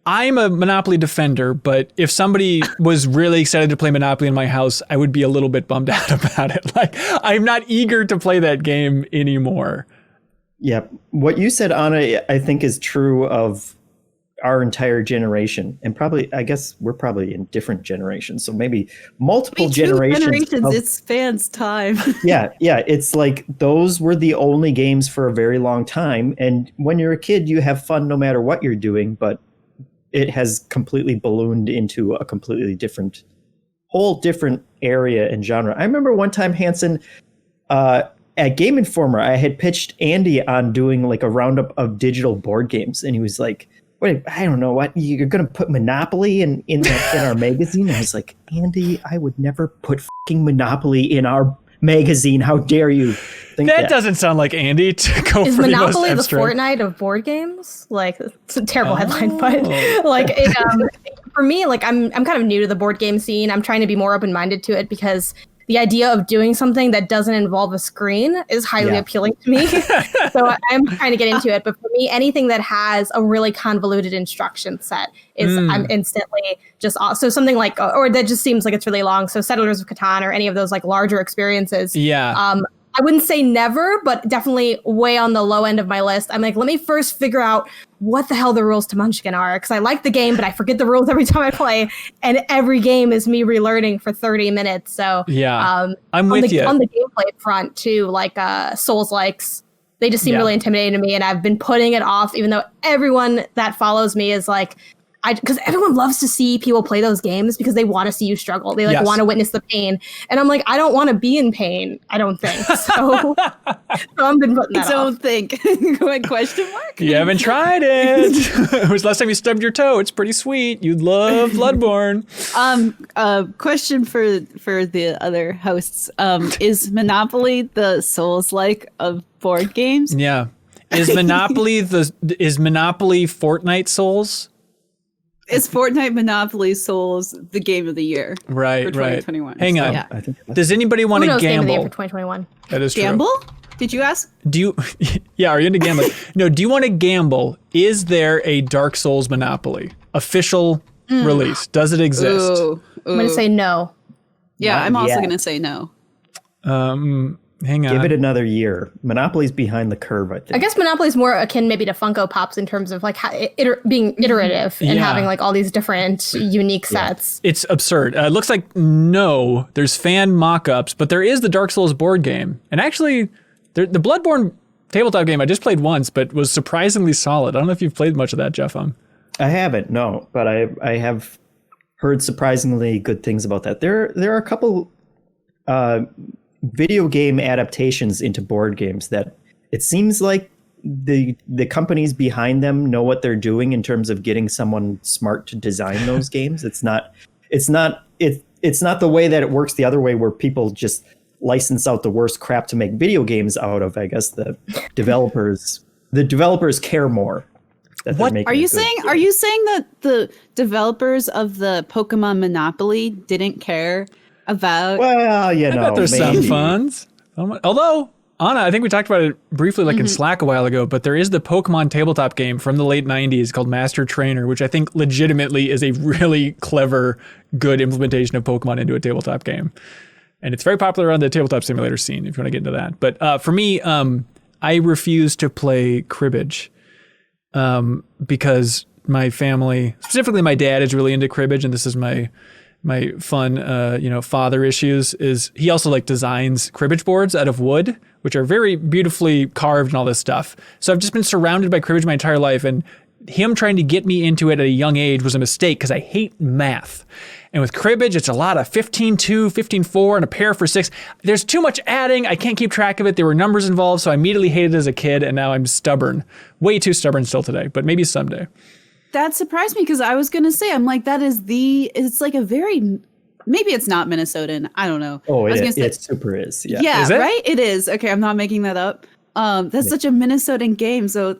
I'm a Monopoly defender, but if somebody was really excited to play Monopoly in my house, I would be a little bit bummed out about it. Like, I'm not eager to play that game anymore. Yeah. What you said, Anna, I think is true of our entire generation. And probably, I guess we're probably in different generations. So maybe multiple generations. It spans time. Yeah. It's like those were the only games for a very long time. And when you're a kid, you have fun no matter what you're doing. But it has completely ballooned into a completely whole different area and genre. I remember one time, Hanson, at Game Informer, I had pitched Andy on doing like a roundup of digital board games. And he was like, wait, I don't know what, you're going to put Monopoly in our magazine? I was like, Andy, I would never put fucking Monopoly in our magazine. How dare you think that? That doesn't sound like Andy to go Is for Monopoly the most the Fortnite of board games? Like, it's a terrible headline, but like, for me, like, I'm kind of new to the board game scene. I'm trying to be more open-minded to it because the idea of doing something that doesn't involve a screen is highly appealing to me. So I'm trying to get into it. But for me, anything that has a really convoluted instruction set is I'm instantly just so something like, or that just seems like it's really long. So Settlers of Catan or any of those like larger experiences. Yeah. I wouldn't say never, but definitely way on the low end of my list. I'm like, let me first figure out what the hell the rules to Munchkin are. Because I like the game, but I forget the rules every time I play. And every game is me relearning for 30 minutes. So I'm with you. On the gameplay front, too, like Souls-likes, they just seem really intimidating to me. And I've been putting it off, even though everyone that follows me is like, because everyone loves to see people play those games because they want to see you struggle. They Yes. want to witness the pain. And I'm like, I don't want to be in pain. I don't think so. So I've been putting that Don't off. think. Question mark? You haven't tried it. It was last time you stubbed your toe. It's pretty sweet. You'd love Bloodborne. Question for the other hosts. Is Monopoly the Souls-like of board games? Yeah. Is Monopoly Fortnite Souls? Is Fortnite Monopoly Souls the game of the year? Right, for 2021? right. Hang on. Yeah. I think Does anybody want Who to knows game of the year gamble? for 2021? That is true. Gamble? Did you ask? Do you? Yeah, are you into gambling? No. Do you want to gamble? Is there a Dark Souls Monopoly official release? Does it exist? Ooh. I'm going to say no. Yeah, Not I'm also yet. going to say no. Hang on. give it another year. Monopoly's behind the curve, I think. I guess Monopoly is more akin maybe to Funko Pops in terms of like being iterative and Yeah. having like all these different unique sets. It's absurd. It looks like no. There's fan mock-ups, but there is the Dark Souls board game, and actually, the Bloodborne tabletop game I just played once, but was surprisingly solid. I don't know if you've played much of that, Jeff. I haven't, no, but I have heard surprisingly good things about that. There are a couple video game adaptations into board games that it seems like the companies behind them know what they're doing in terms of getting someone smart to design those games. It's not the way that it works the other way where people just license out the worst crap to make video games out of. I guess the developers care more. That What- Are you saying that the developers of the Pokemon Monopoly didn't care about? Well, I bet there's some maybe. funds. Although, Anna, I think we talked about it briefly in Slack a while ago, but there is the Pokemon tabletop game from the late 90s called Master Trainer, which I think legitimately is a really clever, good implementation of Pokemon into a tabletop game. And it's very popular on the tabletop simulator scene, if you want to get into that. But for me, I refuse to play cribbage because my family, specifically my dad, is really into cribbage, and this is my fun, father issues. Is he also like designs cribbage boards out of wood, which are very beautifully carved and all this stuff. So I've just been surrounded by cribbage my entire life, and him trying to get me into it at a young age was a mistake because I hate math. And with cribbage, it's a lot of 15-2, 15-4, and a pair for 6. There's too much adding. I can't keep track of it. There were numbers involved, so I immediately hated it as a kid, and now I'm stubborn. Way too stubborn still today, but maybe someday. That surprised me because I was going to say, I'm like, it's like a very, maybe it's not Minnesotan. I don't know. Oh, I was gonna it super is. Yeah. Yeah, Is it? right? It is. Okay, I'm not making that up. That's such a Minnesotan game, so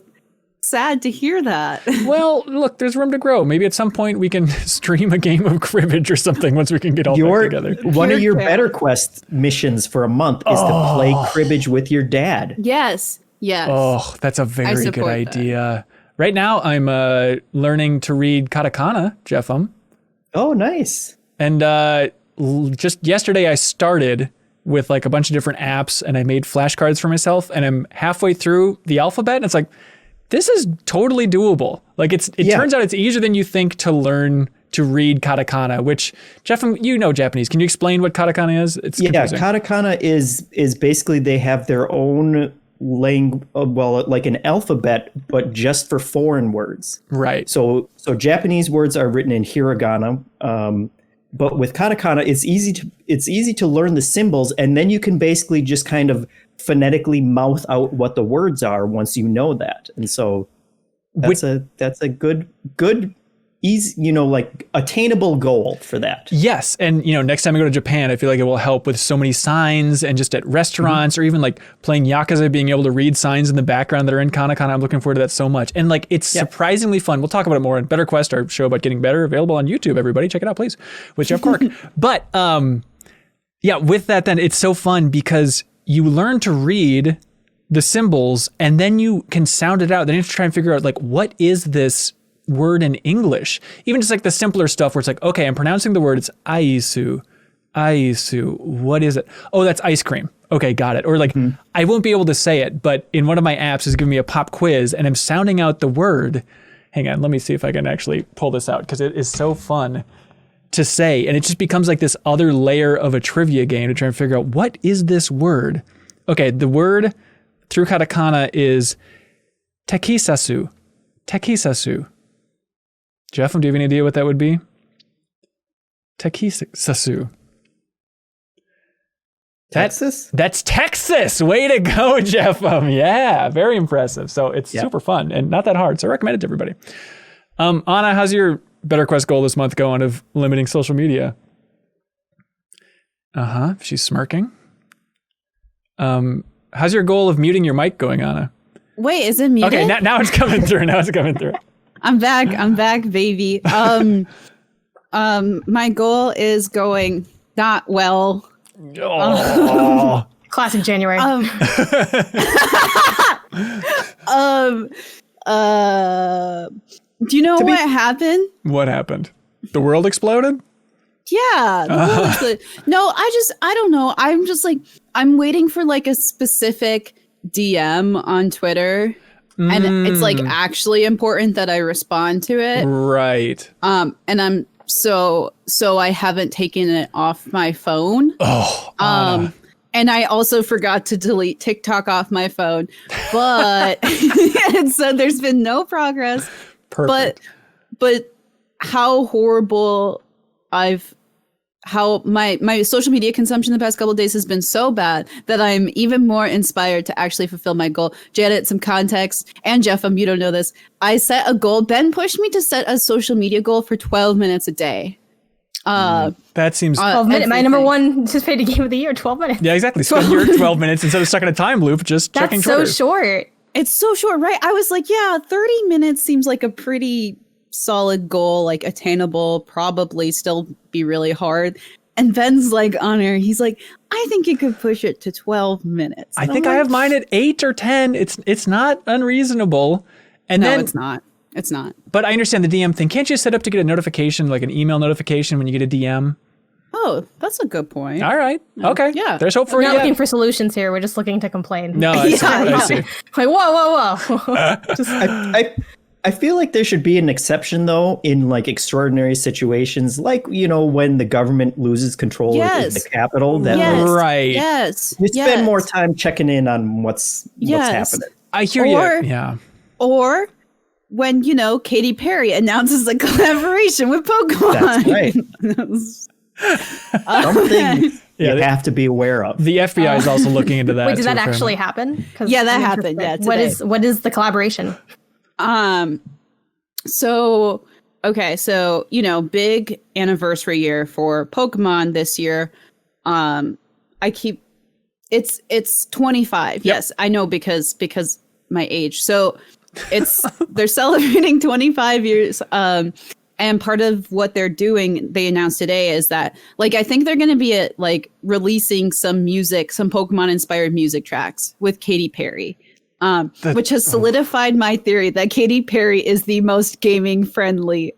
sad to hear that. Well, look, there's room to grow. Maybe at some point we can stream a game of cribbage or something once we can get all back together. One of your Pure Better Quest missions for a month is to play cribbage with your dad. Yes. Oh, that's a very good support that. idea. Right now, I'm learning to read katakana, Jeffem. Oh, nice. And just yesterday, I started with like a bunch of different apps, and I made flashcards for myself. And I'm halfway through the alphabet, and it's like, this is totally doable. Like it turns out it's easier than you think to learn to read katakana. Which, Jeffem, you know Japanese. Can you explain what katakana is? It's confusing. Katakana is basically they have their own like an alphabet, but just for foreign words. Right. So Japanese words are written in hiragana, but with katakana, it's easy to learn the symbols, and then you can basically just kind of phonetically mouth out what the words are once you know that. And so that's a good easy, like attainable goal for that. Yes. And, next time I go to Japan, I feel like it will help with so many signs and just at restaurants or even like playing Yakuza, being able to read signs in the background that are in katakana. I'm looking forward to that so much. And like, it's surprisingly fun. We'll talk about it more in Better Quest, our show about getting better, available on YouTube. Everybody check it out, please, with Jeff Cork. But with that, then it's so fun because you learn to read the symbols and then you can sound it out. Then you have to try and figure out like, what is this word in English? Even just like the simpler stuff where it's like, okay, I'm pronouncing the word, it's aisu. What is it? Oh, that's ice cream. Okay, got it. Or like, I won't be able to say it, but in one of my apps is giving me a pop quiz and I'm sounding out the word. Hang on, let me see if I can actually pull this out because it is so fun to say. And it just becomes like this other layer of a trivia game to try and figure out what is this word? Okay, the word through katakana is tekisasu. Jeff, do you have any idea what that would be? Tekisasu. Texas? That's Texas. Way to go, Jeff. Yeah, very impressive. So it's super fun and not that hard. So I recommend it to everybody. Anna, how's your Better Quest goal this month going of limiting social media? She's smirking. How's your goal of muting your mic going, Anna? Wait, is it muted? Okay, now it's coming through. I'm back, baby. My goal is going not well. Oh. Classic January. Do you know what happened? What happened? The world exploded? Yeah. The world exploded. No, I don't know. I'm just like, I'm waiting for like a specific DM on Twitter. And it's like actually important that I respond to it. Right. And I'm so I haven't taken it off my phone. Anna. And I also forgot to delete TikTok off my phone. But and so there's been no progress. Perfect. But how horrible how my social media consumption the past couple of days has been so bad that I'm even more inspired to actually fulfill my goal. Janet, some context, and Jeff, you don't know this. I set a goal. Ben pushed me to set a social media goal for 12 minutes a day. That seems 12 minutes. My number one anticipated game of the year, 12 minutes. Yeah, exactly. Spend your 12 minutes instead of stuck in a time loop, just checking Twitter. That's so short. It's so short, right? I was like, yeah, 30 minutes seems like a pretty solid goal, like attainable, probably still be really hard. And Ben's like on her, he's like, I think you could push it to 12 minutes. I think I have mine at 8 or 10. It's not unreasonable. And no, then it's not. It's not. But I understand the DM thing. Can't you set up to get a notification, like an email notification when you get a DM? Oh, that's a good point. All right. Okay. Yeah. There's hope for you. We're not looking for solutions here. We're just looking to complain. No, I see. Like, whoa. Just, I feel like there should be an exception, though, in like extraordinary situations, like, you know, when the government loses control of the capital. That right. Yes. You spend more time checking in on what's happening. I hear you. Yeah. Or when, you know, Katy Perry announces a collaboration with Pokemon. That's right. Something you have to be aware of. The FBI is also looking into that. Wait, did that actually happen? Yeah, that happened. Yeah. What is the collaboration? So, you know, big anniversary year for Pokemon this year. It's 25. Yep. Yes, I know because my age. So they're celebrating 25 years. And part of what they're doing, they announced today, is that, like, I think they're going to be releasing some Pokemon inspired music tracks with Katy Perry. Which has solidified my theory that Katy Perry is the most gaming friendly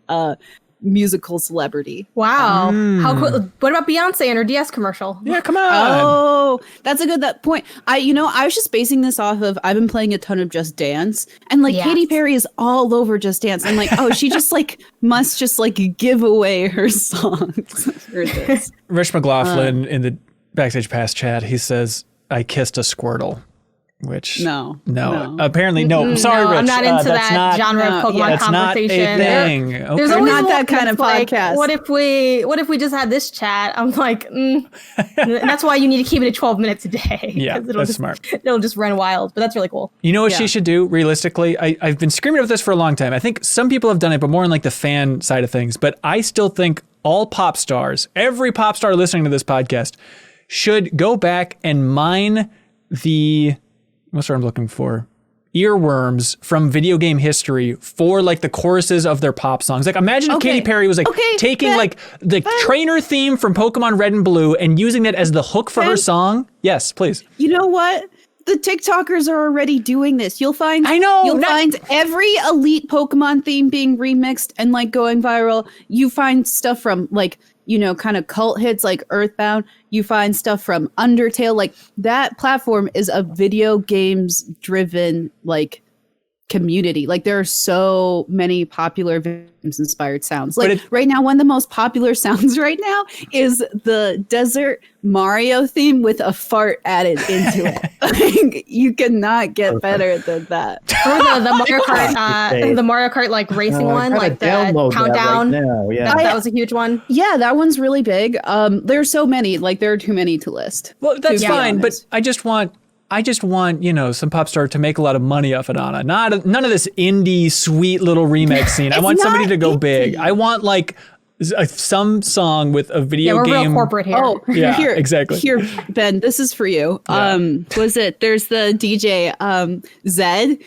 musical celebrity. Wow. How cool. What about Beyonce and her DS commercial? Yeah, come on. Oh, that's a good point. I was just basing this off of, I've been playing a ton of Just Dance, and Katy Perry is all over Just Dance. I'm like, oh, she just must just give away her songs for this. Rich McLaughlin in the Backstage Pass chat, he says, I kissed a Squirtle. Which no, apparently no. I'm sorry, Rich. I'm not into that genre of Pokemon conversation. That's not a thing. There's always not that kind of podcast. What if we just had this chat? I'm like, that's why you need to keep it at 12 minutes a day. Yeah, that's smart. It'll just run wild, but that's really cool. You know what she should do? Realistically, I've been screaming about this for a long time. I think some people have done it, but more in the fan side of things. But I still think all pop stars, every pop star listening to this podcast, should go back and mine what's what I'm looking for? Earworms from video game history for the choruses of their pop songs. Imagine if Katy Perry was taking the trainer theme from Pokemon Red and Blue and using that as the hook for her song. Yes, please. You know what? The TikTokers are already doing this. You'll find find every elite Pokemon theme being remixed and going viral. You find stuff from kind of cult hits like Earthbound. You find stuff from Undertale. That platform is a video games driven community. Like there are so many popular Victims inspired sounds. Like right now, one of the most popular sounds right now is the Desert Mario theme with a fart added into it. Like, you cannot get better than that. Or the Mario Kart, the Mario Kart like racing one, like the countdown. Right now. Yeah, that was a huge one. Yeah, that one's really big. There's so many. Like there are too many to list. Well, that's fine, but I just want, some pop star to make a lot of money off it, Anna. None of this indie sweet little remix scene. I want somebody to go big. I want like some song with a video game. We're real corporate here. Oh, yeah, exactly. Here, Ben, this is for you. Yeah. There's the DJ Zed.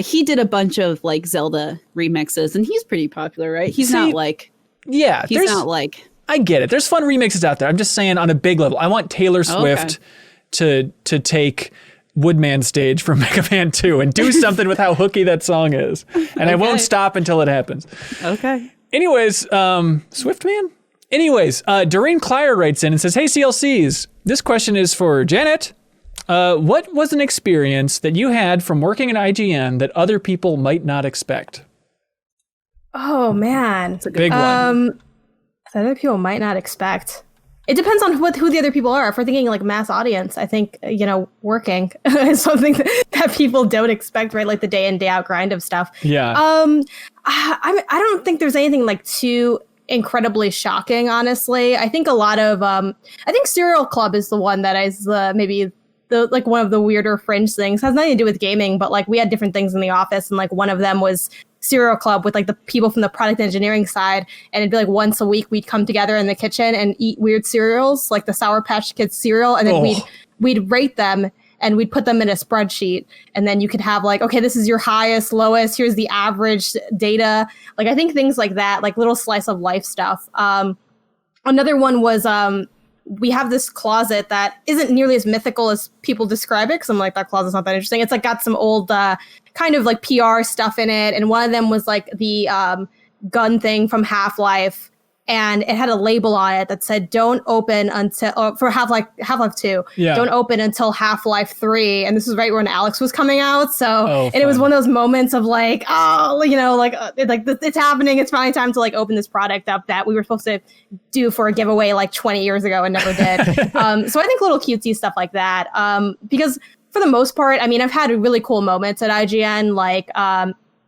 He did a bunch of like Zelda remixes, and he's pretty popular, right? He's not like. Yeah, he's not like. I get it. There's fun remixes out there. I'm just saying on a big level. I want Taylor Swift to take Woodman stage from Mega Man 2 and do something with how hooky that song is. And I won't stop until it happens. Okay. Anyways, Swiftman? Anyways, Doreen Clyer writes in and says, hey, CLCs, this question is for Janet. What was an experience that you had from working at IGN that other people might not expect? Oh, man. It's a big one. That other people might not expect. It depends on who the other people are. If we're thinking like mass audience, I think, working is something that people don't expect, right? Like the day in, day out grind of stuff. Yeah. I don't think there's anything like too incredibly shocking, honestly. I think a lot of, I think Serial Club is the one that is maybe the like one of the weirder fringe things. It has nothing to do with gaming, but like we had different things in the office, and like one of them was Serial Club with like the people from the product engineering side, and it'd be like once a week we'd come together in the kitchen and eat weird cereals, like the Sour Patch Kids cereal, and then we'd rate them and we'd put them in a spreadsheet, and then you could have like, okay, this is your highest, lowest, here's the average data. Like I think things like that, like little slice of life stuff. Another one was we have this closet that isn't nearly as mythical as people describe it, because I'm like, that closet's not that interesting. It's like got some old kind of like PR stuff in it, and one of them was like the gun thing from Half-Life, and it had a label on it that said don't open until for Half-Life 2. Don't open until Half-Life 3, and this was right when Alex was coming out. So and it was one of those moments of like, it's happening, it's finally time to like open this product up that we were supposed to do for a giveaway like 20 years ago and never did. So I think little cutesy stuff like that, because for the most part, I mean, I've had really cool moments at IGN, like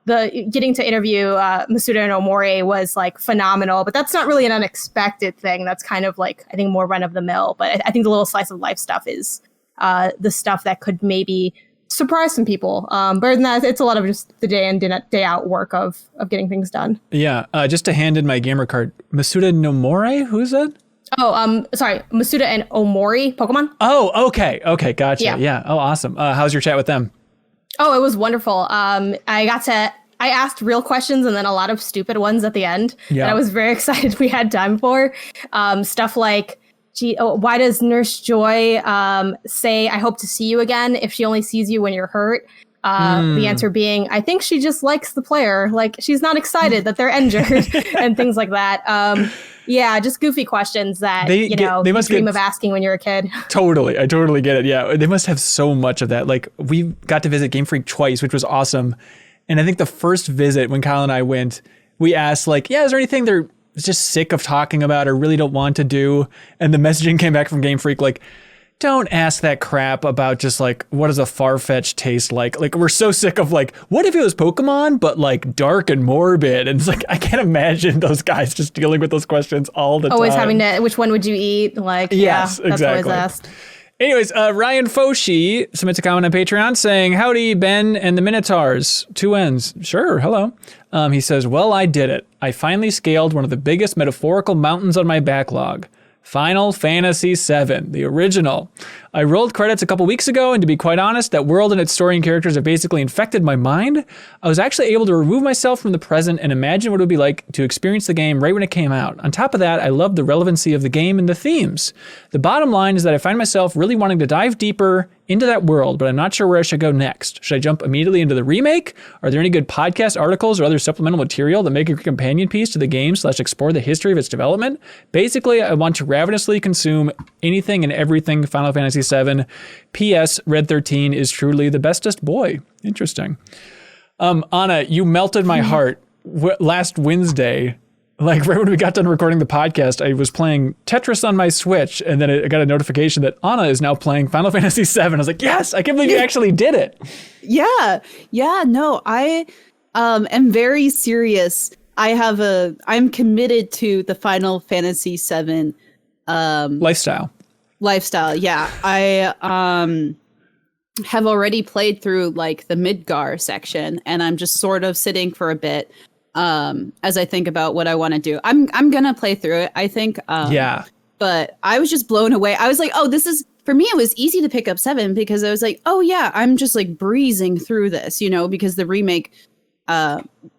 the getting to interview Masuda and Omori was like phenomenal, but that's not really an unexpected thing. That's kind of like, I think, more run of the mill. But I think the little slice of life stuff is the stuff that could maybe surprise some people. But other than that, it's a lot of just the day in, day out work of getting things done. Yeah. Just to hand in my gamer card, Masuda Nomori, who is that? Oh, sorry, Masuda and Omori, Pokemon. Oh, okay, gotcha. Yeah. Oh, awesome. How's your chat with them? Oh, it was wonderful. I asked real questions and then a lot of stupid ones at the end that I was very excited we had time for. Stuff like, why does Nurse Joy say, I hope to see you again if she only sees you when you're hurt? The answer being, I think she just likes the player. Like, she's not excited that they're injured and things like that. Yeah, just goofy questions that, they must dream of asking when you're a kid. Totally. I totally get it. Yeah, they must have so much of that. Like, we got to visit Game Freak twice, which was awesome. And I think the first visit when Kyle and I went, we asked like, is there anything they're just sick of talking about or really don't want to do? And the messaging came back from Game Freak like, don't ask that crap about just like, what does a Farfetch taste like? Like, we're so sick of like, what if it was Pokemon, but like dark and morbid? And it's like, I can't imagine those guys just dealing with those questions all the time. Always having to, which one would you eat? Like, yes, that's exactly. always asked. Anyways, Ryan Foshi submits a comment on Patreon saying, howdy, Ben and the Minotaurs. 2 N's. Sure, hello. He says, well, I did it. I finally scaled one of the biggest metaphorical mountains on my backlog. Final Fantasy VII, the original. I rolled credits a couple weeks ago, and to be quite honest, that world and its story and characters have basically infected my mind. I was actually able to remove myself from the present and imagine what it would be like to experience the game right when it came out. On top of that, I loved the relevancy of the game and the themes. The bottom line is that I find myself really wanting to dive deeper into that world, but I'm not sure where I should go next. Should I jump immediately into the remake? Are there any good podcast articles or other supplemental material that make a companion piece to the game / explore the history of its development? Basically, I want to ravenously consume anything and everything Final Fantasy VII. P.S. Red 13 is truly the bestest boy. Interesting. Anna, you melted my heart last Wednesday. Like right when we got done recording the podcast, I was playing Tetris on my Switch, and then I got a notification that Anna is now playing Final Fantasy VII. I was like, yes, I can't believe you actually did it. Yeah. No, I am very serious. I'm committed to the Final Fantasy VII lifestyle. Yeah. I have already played through like the Midgar section, and I'm just sort of sitting for a bit as I think about what I want to do. I'm gonna play through it, I think. But I was just blown away. I was like, oh, this is, for me, it was easy to pick up 7 because I was like, oh yeah, I'm just like breezing through this, because the remake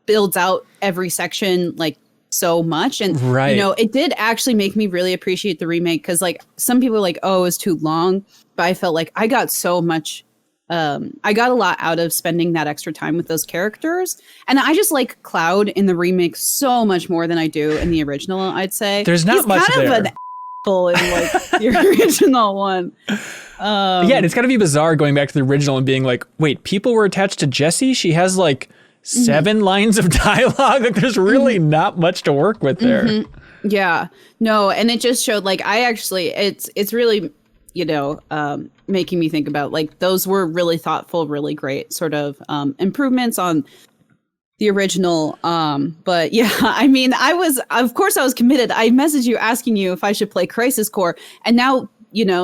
builds out every section like so much. And, it did actually make me really appreciate the remake because like some people are like, oh, it was too long. But I felt like I got so much. I got a lot out of spending that extra time with those characters. And I just like Cloud in the remake so much more than I do in the original, I'd say. There's not much kind there. Of an asshole in like the original one. Yeah, and it's got to be bizarre going back to the original and being like, wait, people were attached to Jessie? She has like 7 lines of dialogue. Like there's really not much to work with there. Yeah. No, and it just showed like it's really making me think about like those were really thoughtful, really great sort of improvements on the original. But yeah, I mean, I was committed. I messaged you asking you if I should play Crisis Core, and now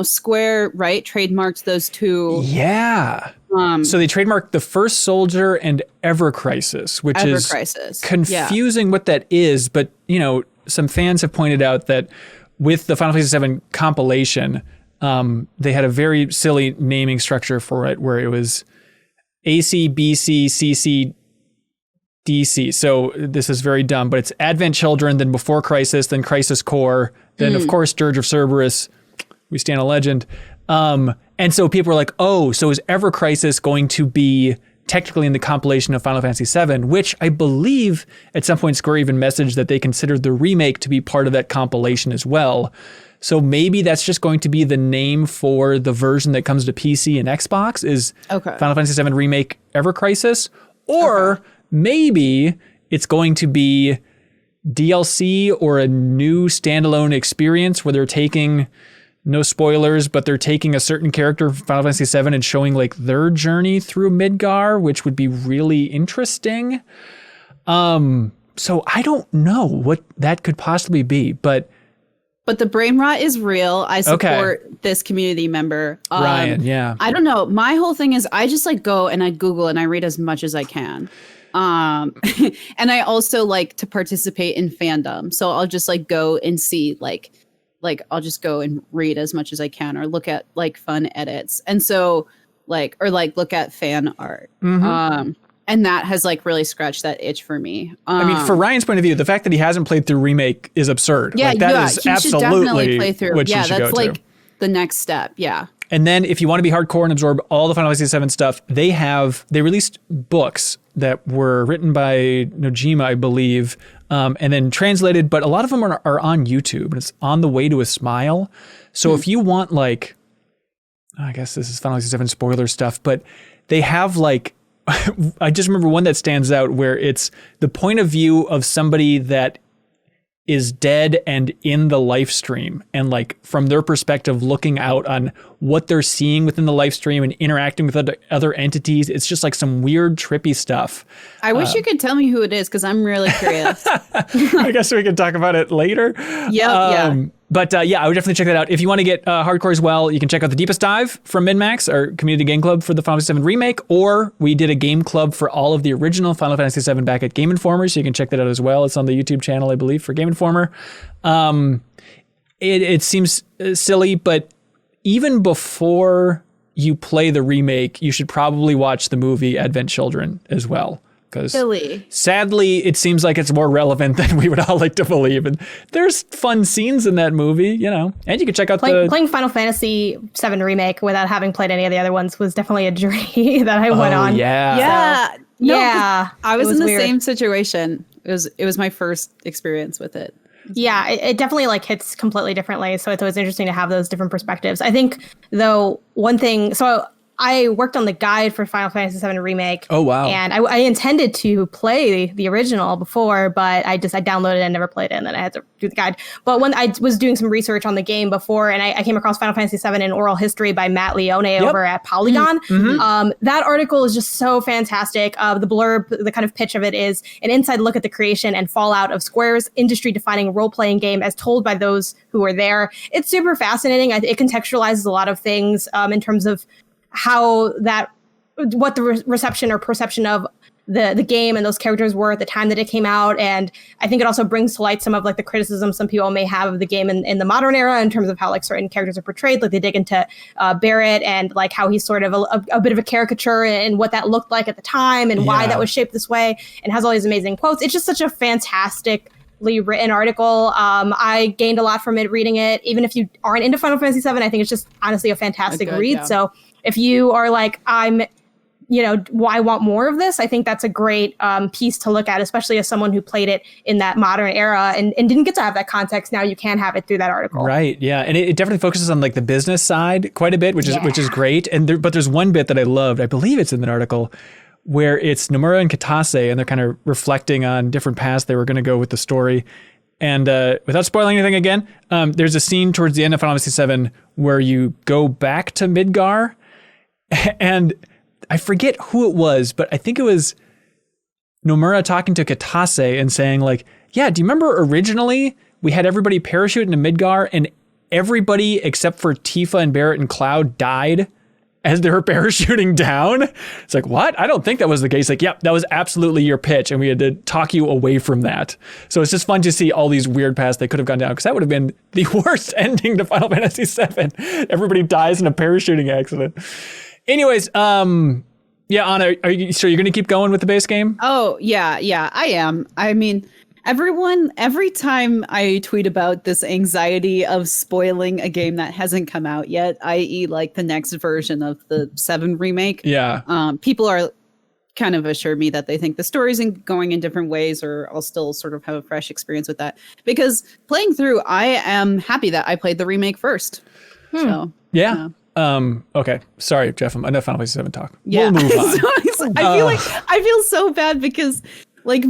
Square, right, trademarked those two. Yeah. So they trademarked The First Soldier and Ever Crisis, which is confusing what that is. But some fans have pointed out that with the Final Fantasy VII compilation, they had a very silly naming structure for it where it was AC, BC, CC, DC. So this is very dumb, but it's Advent Children, then Before Crisis, then Crisis Core, then of course Dirge of Cerberus, We Stand a Legend. And so people were like, oh, so is Ever Crisis going to be technically in the compilation of Final Fantasy VII, which I believe at some point Square even messaged that they considered the remake to be part of that compilation as well. So maybe that's just going to be the name for the version that comes to PC and Xbox is Final Fantasy VII Remake Ever Crisis. Or maybe it's going to be DLC or a new standalone experience where they're taking, no spoilers, but they're taking a certain character from Final Fantasy VII and showing like their journey through Midgar, which would be really interesting. So I don't know what that could possibly be, but the brain rot is real. I support this community member. Ryan, yeah. I don't know. My whole thing is I just like go and I Google and I read as much as I can. And I also like to participate in fandom. So I'll just like go and see like I'll just go and read as much as I can or look at like fun edits. And so look at fan art. And that has like really scratched that itch for me. I mean, for Ryan's point of view, the fact that he hasn't played through Remake is absurd. Yeah, like, that is absolutely play through. what you should that's go like to. The next step. Yeah. And then if you want to be hardcore and absorb all the Final Fantasy VII stuff, they released books that were written by Nojima, I believe, and then translated, but a lot of them are on YouTube, and it's On the Way to a Smile. So if you want like, I guess this is Final Fantasy VII spoiler stuff, but they have like, I just remember one that stands out where it's the point of view of somebody that is dead and in the life stream, and like from their perspective looking out on what they're seeing within the life stream and interacting with other entities. It's just like some weird trippy stuff. I wish you could tell me who it is because I'm really curious. I guess we can talk about it later. Yeah. But yeah, I would definitely check that out. If you want to get hardcore as well, you can check out The Deepest Dive from MinnMax, our community game club for the Final Fantasy VII Remake, or we did a game club for all of the original Final Fantasy VII back at Game Informer, so you can check that out as well. It's on the YouTube channel, I believe, for Game Informer. It seems silly, but even before you play the remake, you should probably watch the movie Advent Children as well. Because sadly, it seems like it's more relevant than we would all like to believe. And there's fun scenes in that movie, and you can check out playing Final Fantasy VII Remake without having played any of the other ones was definitely a journey that I went on. Yeah. So, yeah. I was in the weird. Same situation. It was my first experience with it. Yeah, it definitely like hits completely differently. So it's always interesting to have those different perspectives. I think though, one thing, so I worked on the guide for Final Fantasy VII Remake. Oh, wow. And I intended to play the original before, but I downloaded it and never played it, and then I had to do the guide. But when I was doing some research on the game before, and I came across Final Fantasy VII in Oral History by Matt Leone over at Polygon. That article is just so fantastic. The blurb, the kind of pitch of it is an inside look at the creation and fallout of Square's industry-defining role-playing game as told by those who were there. It's super fascinating. It contextualizes a lot of things in terms of what the reception or perception of the game and those characters were at the time that it came out. And I think it also brings to light some of like the criticism some people may have of the game in the modern era in terms of how like certain characters are portrayed. Like they dig into Barrett and like how he's sort of a bit of a caricature and what that looked like at the time and why that was shaped this way, and has all these amazing quotes. It's just such a fantastically written article. I gained a lot from it reading it. Even if you aren't into Final Fantasy VII, I think it's just honestly a fantastic read. Yeah. So if you are like, I want more of this, I think that's a great piece to look at, especially as someone who played it in that modern era and didn't get to have that context. Now you can have it through that article. Right. Yeah. And it definitely focuses on like the business side quite a bit, which is great. And but there's one bit that I loved. I believe it's in that article where it's Nomura and Kitase, and they're kind of reflecting on different paths they were going to go with the story. And without spoiling anything again, there's a scene towards the end of Final Fantasy VII where you go back to Midgar, and I forget who it was, but I think it was Nomura talking to Kitase and saying like, yeah, do you remember originally we had everybody parachute into Midgar and everybody except for Tifa and Barrett and Cloud died as they were parachuting down? It's like, what? I don't think that was the case. Like, yeah, that was absolutely your pitch, and we had to talk you away from that. So it's just fun to see all these weird paths they could have gone down, because that would have been the worst ending to Final Fantasy VII. Everybody dies in a parachuting accident. Anyways, Anna, are you sure you're going to keep going with the base game? Oh, yeah, I am. I mean, every time I tweet about this anxiety of spoiling a game that hasn't come out yet, i.e. like the next version of the 7 remake, people are kind of assure me that they think the story's going in different ways, or I'll still sort of have a fresh experience with that. Because playing through, I am happy that I played the remake first. So, yeah. Okay. Sorry, Jeff. Enough Final Fantasy VII talk. Yeah. We'll move on. I feel so bad because like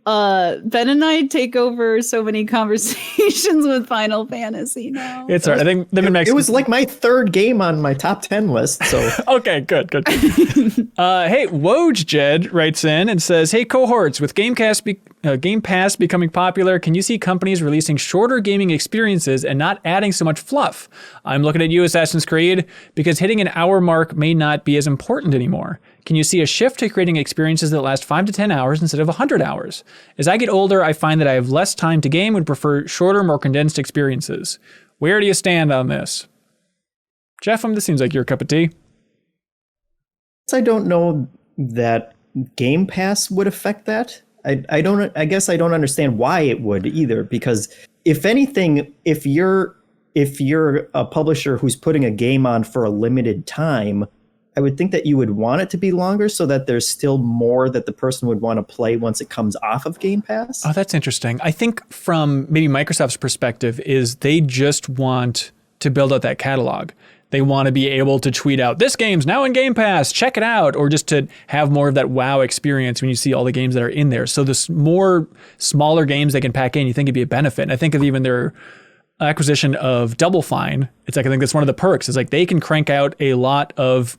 Ben and I take over so many conversations with Final Fantasy now. It's all right. I think the MinnMax. It was like my 3rd game on my top 10 list. So okay, good. Hey, Woj Jed writes in and says, "Hey cohorts, with Game Pass becoming popular, can you see companies releasing shorter gaming experiences and not adding so much fluff? I'm looking at you, Assassin's Creed, because hitting an hour mark may not be as important anymore. Can you see a shift to creating experiences that last 5 to 10 hours instead of 100 hours? As I get older, I find that I have less time to game and prefer shorter, more condensed experiences. Where do you stand on this?" Jeff, this seems like your cup of tea. I don't know that Game Pass would affect that. I guess I don't understand why it would either, because if anything, if you're a publisher who's putting a game on for a limited time, I would think that you would want it to be longer so that there's still more that the person would want to play once it comes off of Game Pass. Oh, that's interesting. I think from maybe Microsoft's perspective is they just want to build out that catalog. They want to be able to tweet out, this game's now in Game Pass, check it out, or just to have more of that wow experience when you see all the games that are in there. So the more smaller games they can pack in, you think it'd be a benefit. And I think of even their acquisition of Double Fine. It's like, I think that's one of the perks. It's like they can crank out a lot of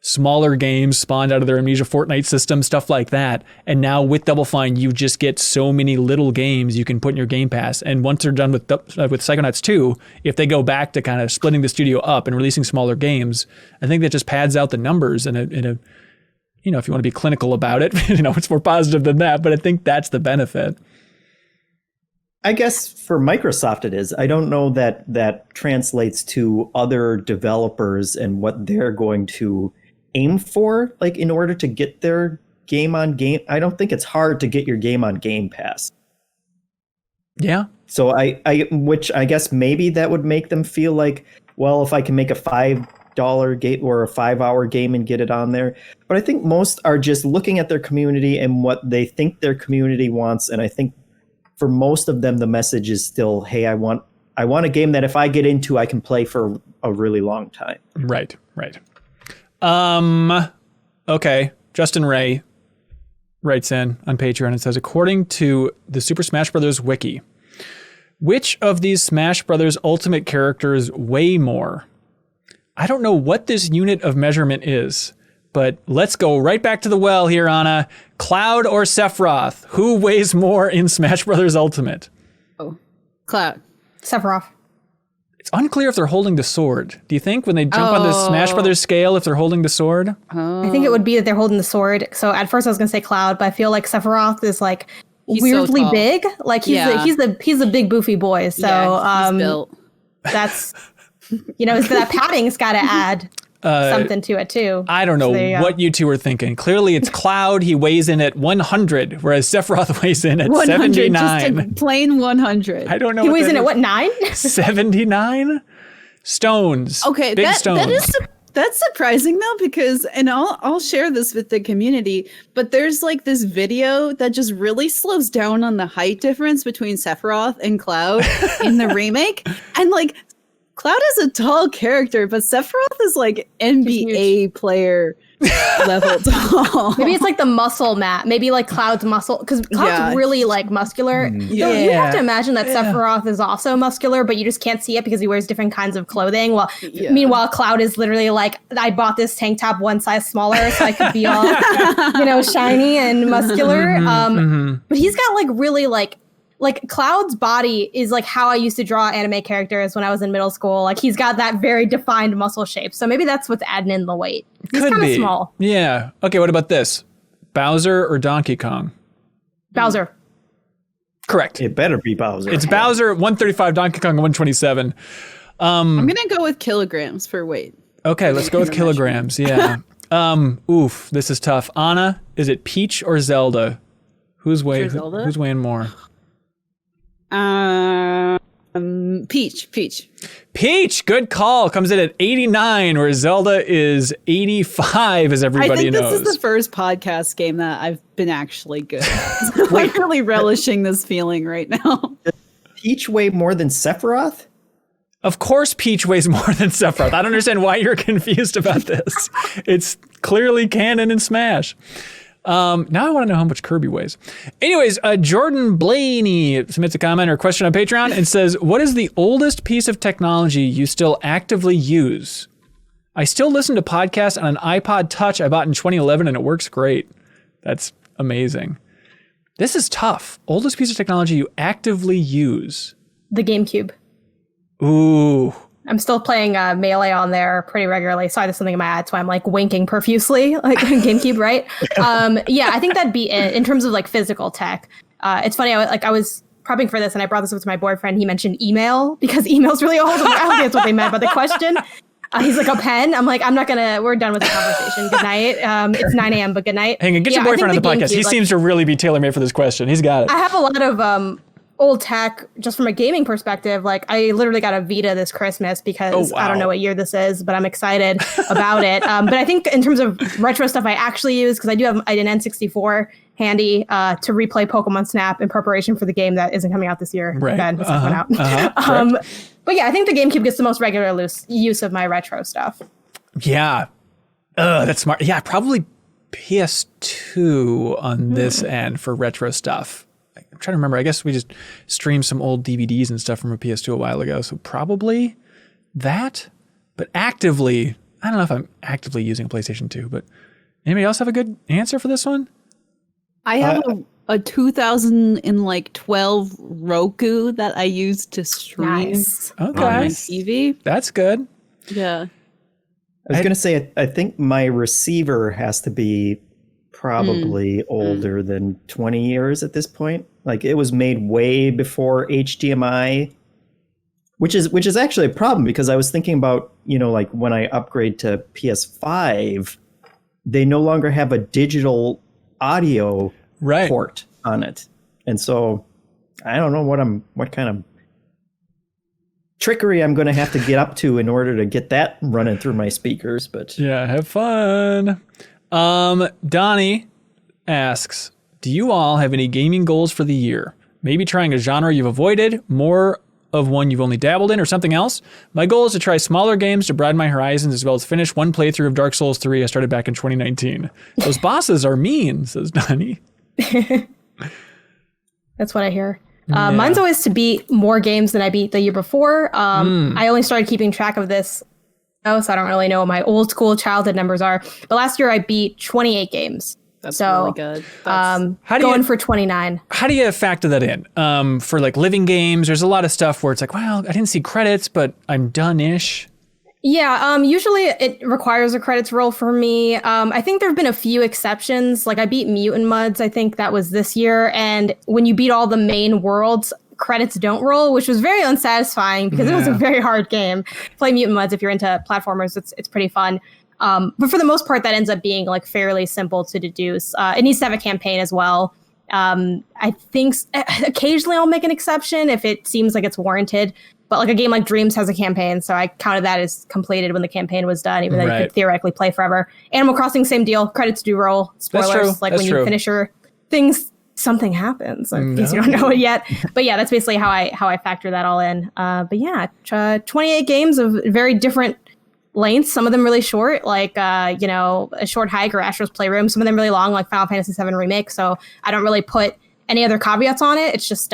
smaller games spawned out of their Amnesia Fortnite system, stuff like that. And now with Double Fine, you just get so many little games you can put in your Game Pass. And once they're done with Psychonauts 2, if they go back to kind of splitting the studio up and releasing smaller games, I think that just pads out the numbers in a if you want to be clinical about it, it's more positive than that. But I think that's the benefit. I guess for Microsoft it is. I don't know that translates to other developers and what they're going to aim for, like in order to get their game on game. I don't think it's hard to get your game on Game Pass. Yeah. So which I guess maybe that would make them feel like, well, if I can make a $5 game or a 5-hour game and get it on there. But I think most are just looking at their community and what they think their community wants. And I think for most of them, the message is still, hey, I want a game that if I get into, I can play for a really long time. Right. Okay. Justin Ray writes in on Patreon and says, according to the Super Smash Bros. Wiki, which of these Smash Bros. Ultimate characters weigh more? I don't know what this unit of measurement is, but let's go right back to the well here, Anna. Cloud or Sephiroth? Who weighs more in Smash Bros. Ultimate? Oh, Cloud. Sephiroth. It's unclear if they're holding the sword. Do you think when they jump on the Smash Brothers scale, if they're holding the sword? I think it would be that they're holding the sword. So at first I was gonna say Cloud, but I feel like Sephiroth is like He's weirdly so big. Like he's the big boofy boy. So yeah, he's built. That's that padding's got to add something to it too. I don't know what you two are thinking. Clearly it's Cloud. He weighs in at 100, whereas Sephiroth weighs in at 79. Just a plain 100. I don't know. He weighs in at what, 9? 79 stones. Okay, big stones. That's surprising though, because, and I'll share this with the community, but there's like this video that just really slows down on the height difference between Sephiroth and Cloud in the remake, and like Cloud is a tall character, but Sephiroth is like NBA player level tall. Maybe it's like the muscle mat. Maybe like Cloud's muscle, because Cloud's really like muscular. Yeah. You have to imagine that Sephiroth is also muscular, but you just can't see it because he wears different kinds of clothing. Well, meanwhile, Cloud is literally like, I bought this tank top one size smaller so I could be all, shiny and muscular. But he's got like really like Cloud's body is like how I used to draw anime characters when I was in middle school. Like he's got that very defined muscle shape. So maybe that's what's adding in the weight. He's kind of small. Yeah. Okay, what about this? Bowser or Donkey Kong? Bowser. Correct. It better be Bowser. It's Bowser, 135, Donkey Kong, 127. I'm going to go with kilograms for weight. Okay, let's go with kilograms. Yeah. This is tough. Anna, is it Peach or Zelda? Who's weighing more? Peach, good call. Comes in at 89, where Zelda is 85, as everybody knows. I think this is the first podcast game that I've been actually good at. I'm really relishing this feeling right now. Does Peach weigh more than Sephiroth? Of course Peach weighs more than Sephiroth. I don't understand why you're confused about this. It's clearly canon in Smash. Now I want to know how much Kirby weighs. Anyways, Jordan Blaney submits a comment or question on Patreon and says, what is the oldest piece of technology you still actively use? I still listen to podcasts on an iPod Touch I bought in 2011 and it works great. That's amazing. This is tough. Oldest piece of technology you actively use. The GameCube. Ooh. I'm still playing Melee on there pretty regularly. Sorry, there's something in my eye, so I'm like winking profusely, like GameCube, right? I think that'd be it in terms of like physical tech. It's funny, I was prepping for this and I brought this up to my boyfriend. He mentioned email because email's really old. I don't think that's what they meant by the question. He's like, a pen? I'm like, we're done with the conversation. Good night. It's 9 a.m., but good night. Hang on, get your boyfriend on the podcast. He seems to really be tailor-made for this question. He's got it. I have a lot of old tech just from a gaming perspective. Like I literally got a Vita this Christmas because I don't know what year this is, but I'm excited about it. But I think in terms of retro stuff I actually use, because I do have an N64 handy to replay Pokemon Snap in preparation for the game that isn't coming out this year. Right. It's not coming out. But yeah, I think the GameCube gets the most regular use of my retro stuff. Yeah. That's smart. Yeah, probably PS2 on this end for retro stuff. I'm trying to remember. I guess we just streamed some old DVDs and stuff from a PS2 a while ago. So probably that. But actively, I don't know if I'm actively using a PlayStation 2, but anybody else have a good answer for this one? I have a 2012 Roku that I used to stream on my TV. That's good. Yeah. I was going to say, I think my receiver has to be probably older than 20 years at this point. Like it was made way before HDMI, which is actually a problem because I was thinking about, like when I upgrade to PS5, they no longer have a digital audio port on it. And so I don't know what kind of trickery I'm going to have to get up to in order to get that running through my speakers. But yeah, have fun. Donnie asks, do you all have any gaming goals for the year? Maybe trying a genre you've avoided, more of one you've only dabbled in or something else? My goal is to try smaller games to broaden my horizons as well as finish one playthrough of Dark Souls 3 I started back in 2019. Those bosses are mean, says Donnie. That's what I hear. Mine's always to beat more games than I beat the year before. I only started keeping track of this, so I don't really know what my old school childhood numbers are. But last year I beat 28 games. That's really good. Going for 29. How do you factor that in? For like living games, there's a lot of stuff where it's like, well, I didn't see credits, but I'm done-ish. Yeah, usually it requires a credits roll for me. I think there have been a few exceptions. Like I beat Mutant Muds, I think that was this year. And when you beat all the main worlds, credits don't roll, which was very unsatisfying because it was a very hard game. Play Mutant Muds if you're into platformers. It's pretty fun. But for the most part, that ends up being like fairly simple to deduce. It needs to have a campaign as well. I think occasionally I'll make an exception if it seems like it's warranted. But like a game like Dreams has a campaign, so I counted that as completed when the campaign was done, even though you could theoretically play forever. Animal Crossing, same deal. Credits do roll. Spoilers, like when you finish your things, something happens in case you don't know it yet. But yeah, that's basically how I factor that all in. But yeah, 28 games of very different lengths. Some of them really short, like A Short Hike or Astro's Playroom. Some of them really long, like Final Fantasy VII Remake. So I don't really put any other caveats on it. It's just,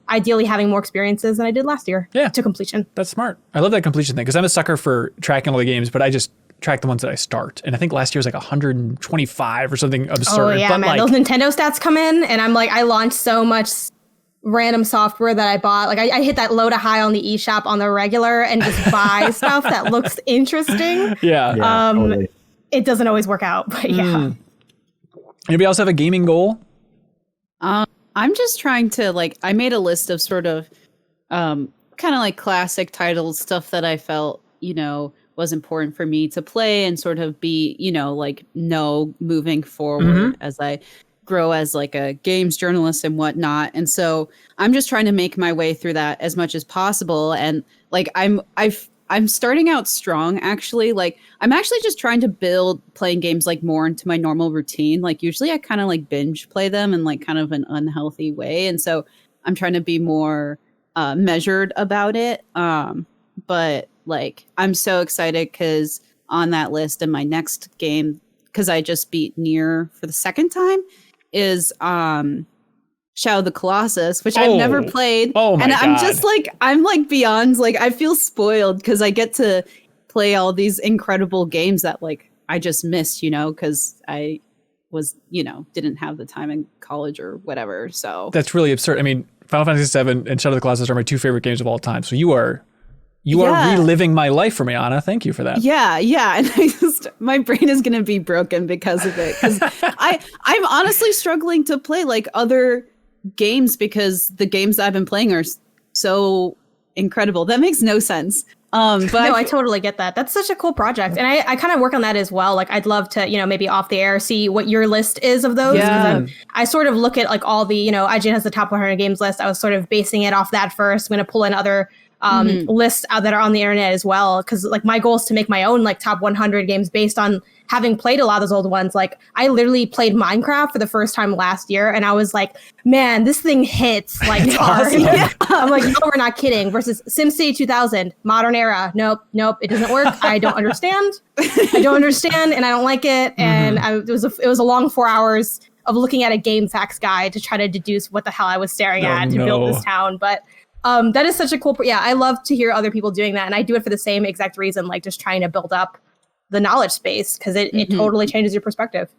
ideally having more experiences than I did last year to completion. That's smart. I love that completion thing because I'm a sucker for tracking all the games, but I just track the ones that I start. And I think last year was like 125 or something absurd. Oh yeah, but man, those Nintendo stats come in and I'm like, I launched so much random software that I bought. Like I hit that low to high on the eShop on the regular and just buy stuff that looks interesting. Yeah. Totally. It doesn't always work out, but yeah. Anybody else have a gaming goal? I'm just trying to I made a list of sort of kind of like classic titles, stuff that I felt, was important for me to play and sort of be, moving forward as I grow as like a games journalist and whatnot. And so I'm just trying to make my way through that as much as possible. And like I'm starting out strong, actually. Like, I'm actually just trying to build playing games like more into my normal routine. Like, usually I kind of like binge play them in like kind of an unhealthy way. And so I'm trying to be more measured about it. But like, I'm so excited because on that list in my next game, because I just beat Nier for the second time, is Shadow of the Colossus, which I've never played. Oh my God. I'm just like, I'm like beyond, like, I feel spoiled because I get to play all these incredible games that like I just missed, because I was, didn't have the time in college or whatever. So that's really absurd. I mean, Final Fantasy VII and Shadow of the Colossus are my two favorite games of all time. So you are reliving my life for me, Anna. Thank you for that. Yeah. And my brain is going to be broken because of it. Because I'm honestly struggling to play like other games because the games I've been playing are so incredible. That makes no sense. But no, I totally get that. That's such a cool project. And I kind of work on that as well. Like I'd love to, maybe off the air, see what your list is of those. Yeah. I sort of look at like all the, IGN has the top 100 games list. I was sort of basing it off that first. I'm going to pull in other lists that are on the internet as well. Cause like my goal is to make my own like top 100 games based on having played a lot of those old ones. Like I literally played Minecraft for the first time last year and I was like, man, this thing hits like hard. Awesome. I'm like, no, we're not kidding. Versus SimCity 2000, modern era. Nope. It doesn't work. I don't understand. And I don't like it. And it was a long 4 hours of looking at a game facts guide to try to deduce what the hell I was staring at to build this town. But that is such a cool, I love to hear other people doing that. And I do it for the same exact reason, like just trying to build up the knowledge space because it totally changes your perspective.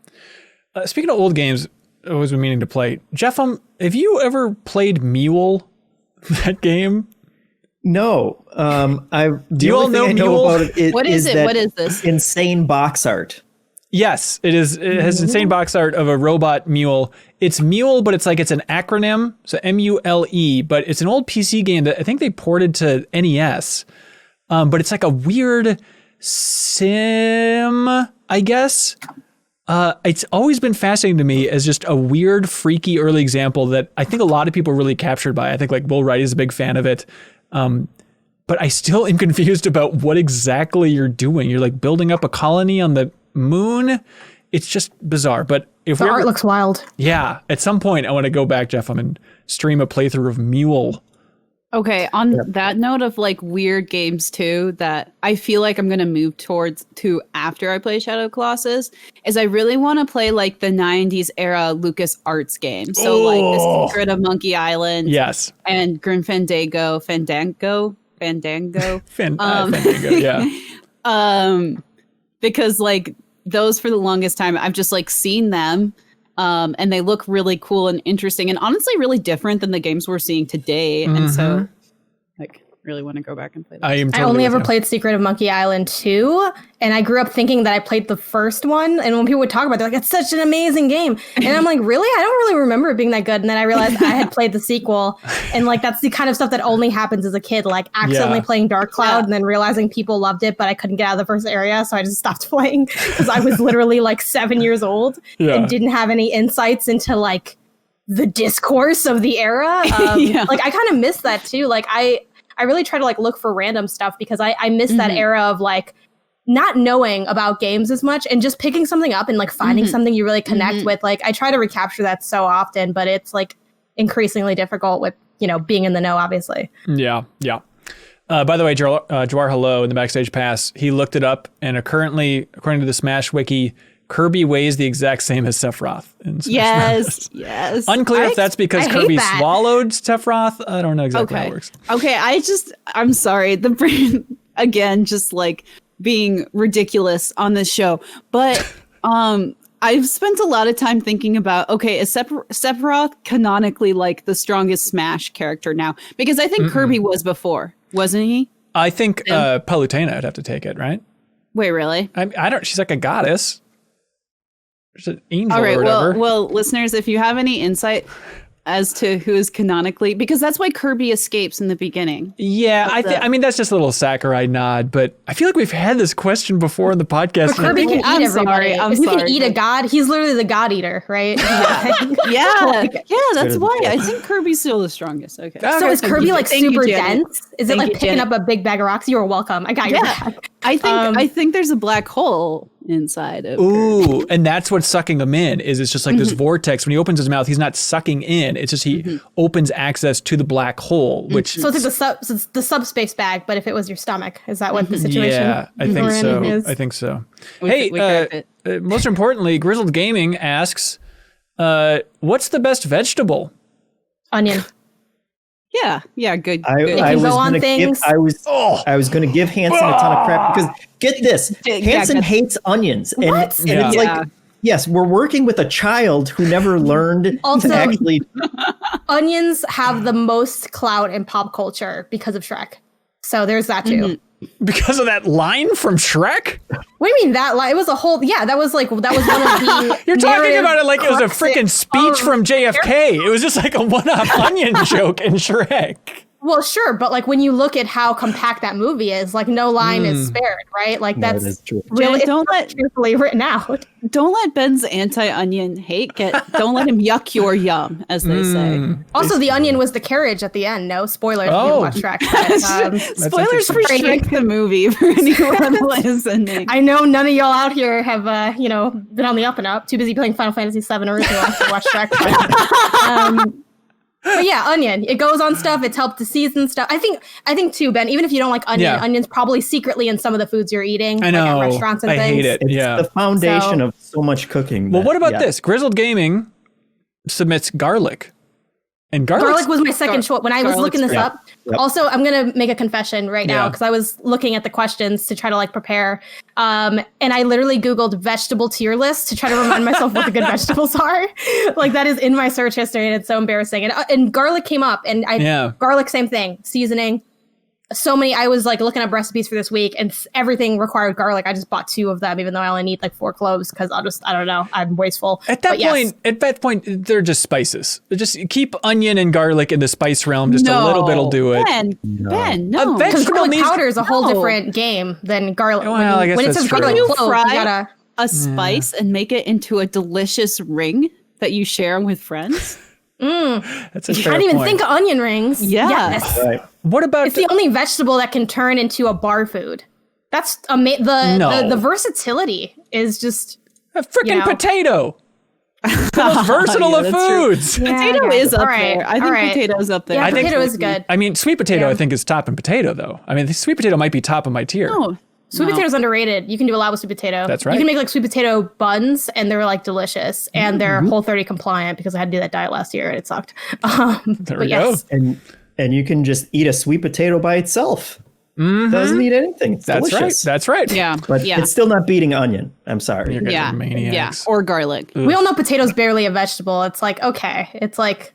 Speaking of old games, I've always been meaning to play. Jeff, have you ever played Mule, that game? No. Do you all know Mule? What is it? What is this? Insane box art. Yes, it is. It has insane box art of a robot mule. It's Mule, but it's an acronym. So MULE, but it's an old PC game that I think they ported to NES. But it's like a weird sim, I guess. It's always been fascinating to me as just a weird, freaky early example that I think a lot of people are really captured by. I think like Will Wright is a big fan of it. But I still am confused about what exactly you're doing. You're like building up a colony on the moon. It's just bizarre. But if the art looks wild. Yeah. At some point I want to go back, Jeff, and stream a playthrough of Mule. Okay, on that note of like weird games too, that I feel like I'm gonna move towards to after I play Shadow Colossus, is I really want to play like the 90s era Lucas Arts games. So like The Secret of Monkey Island, and Grim Fandango, Fandango, yeah. Because like those for the longest time, I've just like seen them. And they look really cool and interesting and honestly really different than the games we're seeing today. And so like really want to go back and play that. I only ever played Secret of Monkey Island 2, and I grew up thinking that I played the first one. And when people would talk about it, they're like, it's such an amazing game. And I'm like, really? I don't really remember it being that good. And then I realized I had played the sequel. And like, that's the kind of stuff that only happens as a kid, like accidentally playing Dark Cloud and then realizing people loved it, but I couldn't get out of the first area. So I just stopped playing because I was literally like 7 years old and didn't have any insights into like the discourse of the era. Like I kind of miss that too. Like I really try to like look for random stuff because I miss that era of like not knowing about games as much and just picking something up and like finding something you really connect with. Like I try to recapture that so often, but it's like increasingly difficult with, you know, being in the know, obviously. Yeah. By the way, Jawarhello in the Backstage Pass, he looked it up and currently, according to the Smash Wiki, Kirby weighs the exact same as Sephiroth. Yes. Unclear if that's because Kirby swallowed Sephiroth. I don't know exactly how it works. Okay, I'm sorry. The brain, again, just like being ridiculous on this show. But I've spent a lot of time thinking about, okay, is Sephiroth canonically like the strongest Smash character now? Because I think Kirby was before, wasn't he? I think Palutena would have to take it, right? Wait, really? I don't, she's like a goddess. There's an angel all right, or whatever. Well, listeners, if you have any insight as to who is canonically, because that's why Kirby escapes in the beginning. Yeah, I mean, that's just a little Sakurai nod, but I feel like we've had this question before in the podcast. But Kirby can eat everybody. If you can eat a god, he's literally the god eater, right? Yeah, that's why. I think Kirby's still the strongest. Okay. So is Kirby like super dense? Is it like picking up a big bag of rocks? You're welcome. I got your back. I think there's a black hole inside of Kirby. And that's what's sucking him in, is it's just like this vortex. When he opens his mouth, he's not sucking in. It's just he opens access to the black hole, which so it's like the subspace bag, but if it was your stomach, is that what the situation? Yeah, I think so. I think so. Hey, most importantly, Grizzled Gaming asks, what's the best vegetable? Onion. Yeah, good. I was going to give Hanson a ton of crap because get this, Hanson hates onions, and it's like, yes, we're working with a child who never learned to actually. Onions have the most clout in pop culture because of Shrek, so there's that too. Because of that line from Shrek? What do you mean that line? It was a whole, that was one of the You're talking about it like it was a freaking speech from JFK. It was just like a one-off onion joke in Shrek. Well, sure, but like when you look at how compact that movie is, like no line is spared, right? Like that's really carefully written out. Don't let Ben's anti-onion hate don't let him yuck your yum, as they say. Also, the onion was the carriage at the end. No spoilers if you watch Shrek. But, spoilers for Shrek the movie for anyone listening. I know none of y'all out here have been on the up and up. Too busy playing Final Fantasy VII original to watch Shrek. But yeah, onion. It goes on stuff. It's helped to season stuff. I think too, Ben, even if you don't like onion's probably secretly in some of the foods you're eating. I know. Like at restaurants and I things. hate it. It's the foundation of so much cooking. Well, what about this? Grizzled Gaming submits garlic. And garlic was my second choice. When I was looking this up, also, I'm going to make a confession right now because I was looking at the questions to try to like prepare. And I literally Googled vegetable tier list to try to remind myself what the good vegetables are. Like that is in my search history and it's so embarrassing. And garlic came up and garlic, same thing, seasoning. So many, I was like looking up recipes for this week and everything required garlic. I just bought 2 of them, even though I only need like 4 cloves because I don't know, I'm wasteful. At that point, they're just spices. Just keep onion and garlic in the spice realm. Just a little bit will do it. Ben, no. Because garlic powder is a whole different game than garlic. Well, I guess when it says garlic you clove, fry you gotta a spice and make it into a delicious ring that you share with friends. That's a you fair can't even point. think of onion rings. Yeah. Yes. Right. What about it's the only vegetable that can turn into a bar food. That's the versatility is just a freaking potato. The most versatile of foods. Potato is up there. I think potato's up there. Yeah, I think potato is good. I mean, sweet potato, I think, is top in potato, though. I mean, the sweet potato might be top of my tier. No. Sweet potato's underrated. You can do a lot with sweet potato. That's right. You can make like sweet potato buns, and they're like delicious, and they're Whole30 compliant because I had to do that diet last year and it sucked. There we go. And you can just eat a sweet potato by itself. Doesn't need anything. It's delicious. That's right. Yeah. But it's still not beating onion. I'm sorry. You guys Yeah. are maniacs. Or garlic. We all know potato's barely a vegetable. It's like, okay. It's like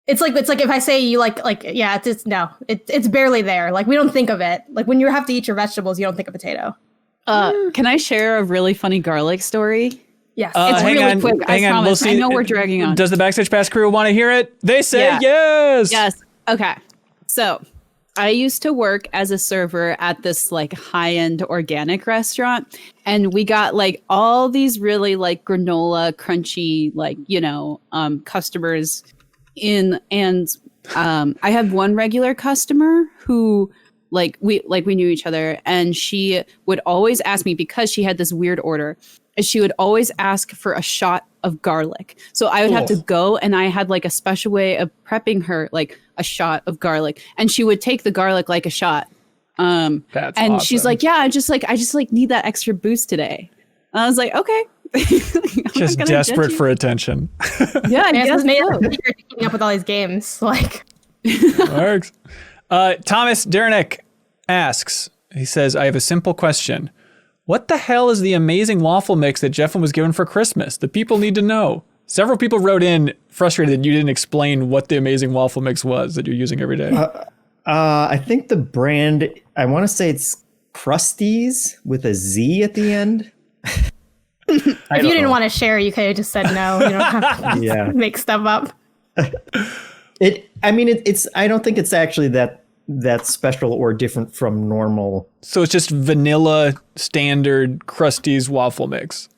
if I say you like it's barely there. Like we don't think of it. Like when you have to eat your vegetables, you don't think of potato. Can I share a really funny garlic story? Yes. It's hang really on, quick. I hang on. promise. We'll see. I know we're dragging on. Does the Backstage Pass crew want to hear it? They say yes. Yes. Okay. So I used to work as a server at this like high-end organic restaurant, and we got like all these really like granola crunchy like customers in, and I had one regular customer who we knew each other, and she would always ask me, because she had this weird order, she would always ask for a shot of garlic. So I would have to go, and I had like a special way of prepping her like a shot of garlic, and she would take the garlic like a shot. That's and awesome. she's like, yeah, I just need that extra boost today. And I was like, okay. Just desperate for attention. Yeah, I guess so. Keeping up with all these games, like Works. Thomas Derenick asks, he says, I have a simple question. What the hell is the amazing waffle mix that Jeffin was given for Christmas? The people need to know. Several people wrote in frustrated that you didn't explain what the amazing waffle mix was that you're using every day. I think the brand, I want to say it's Krusty's with a Z at the end. if you didn't want to share, you could have just said no. You don't have to make stuff up. It's I don't think it's actually that special or different from normal. So it's just vanilla standard Krusty's waffle mix.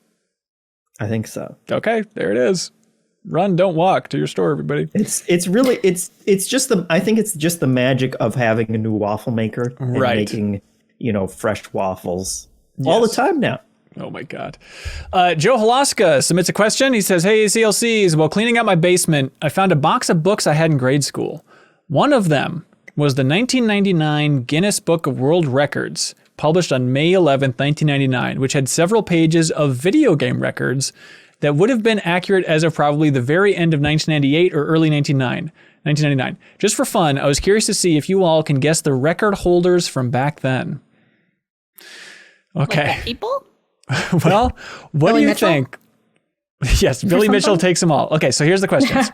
I think so. Okay, there it is. Run, don't walk to your store, everybody. It's really just I think it's just the magic of having a new waffle maker and making, fresh waffles all the time now. Oh my God. Joe Halaska submits a question. He says, hey, CLCs, while cleaning out my basement, I found a box of books I had in grade school. One of them was the 1999 Guinness Book of World Records, published on May 11th, 1999, which had several pages of video game records that would have been accurate as of probably the very end of 1998 or early 1999. Just for fun, I was curious to see if you all can guess the record holders from back then. Okay. Like the people? Well, what Billy do you Mitchell? think? Yes, Billy Mitchell takes them all. Okay, so here's the questions.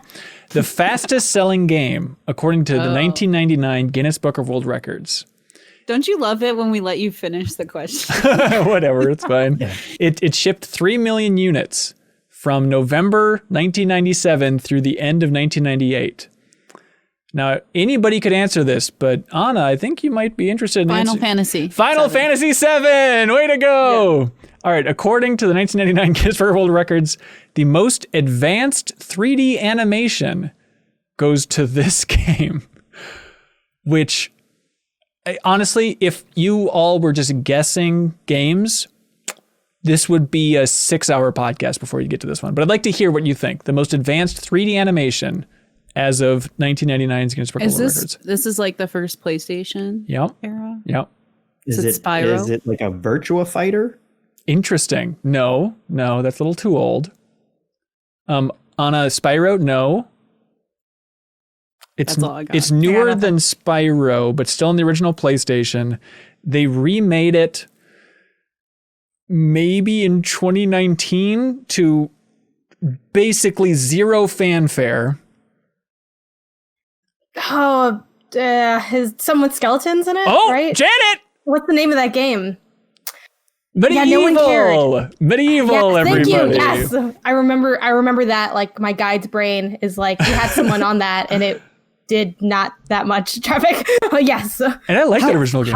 The fastest selling game, according to the 1999 Guinness Book of World Records. Don't you love it when we let you finish the question? Whatever, it's fine. It shipped 3 million units from November 1997 through the end of 1998. Now, anybody could answer this, but Anna, I think you might be interested in Final answering. Fantasy. Final Fantasy 7. Way to go. Yeah. All right. According to the 1999 Guinness Book of World Records, the most advanced 3D animation goes to this game, which honestly, if you all were just guessing games, this would be a 6-hour podcast before you get to this one. But I'd like to hear what you think. The most advanced 3D animation as of 1999's Guinness Book of World Records. This is like the first PlayStation era? Yep. Is it Spyro? Is it like a Virtua Fighter? Interesting. No, that's a little too old. On a Spyro, no. That's all I got. It's newer than Spyro, but still in the original PlayStation. They remade it maybe in 2019 to basically zero fanfare. Oh, is some with skeletons in it? Oh, right? Janet! What's the name of that game? Medieval. Yeah, no one cared. Medieval, yes, everybody. Thank you. Yes, I remember that. Like my guide's brain is like, we had someone on that, and it did not that much traffic. Yes. And I like that original game.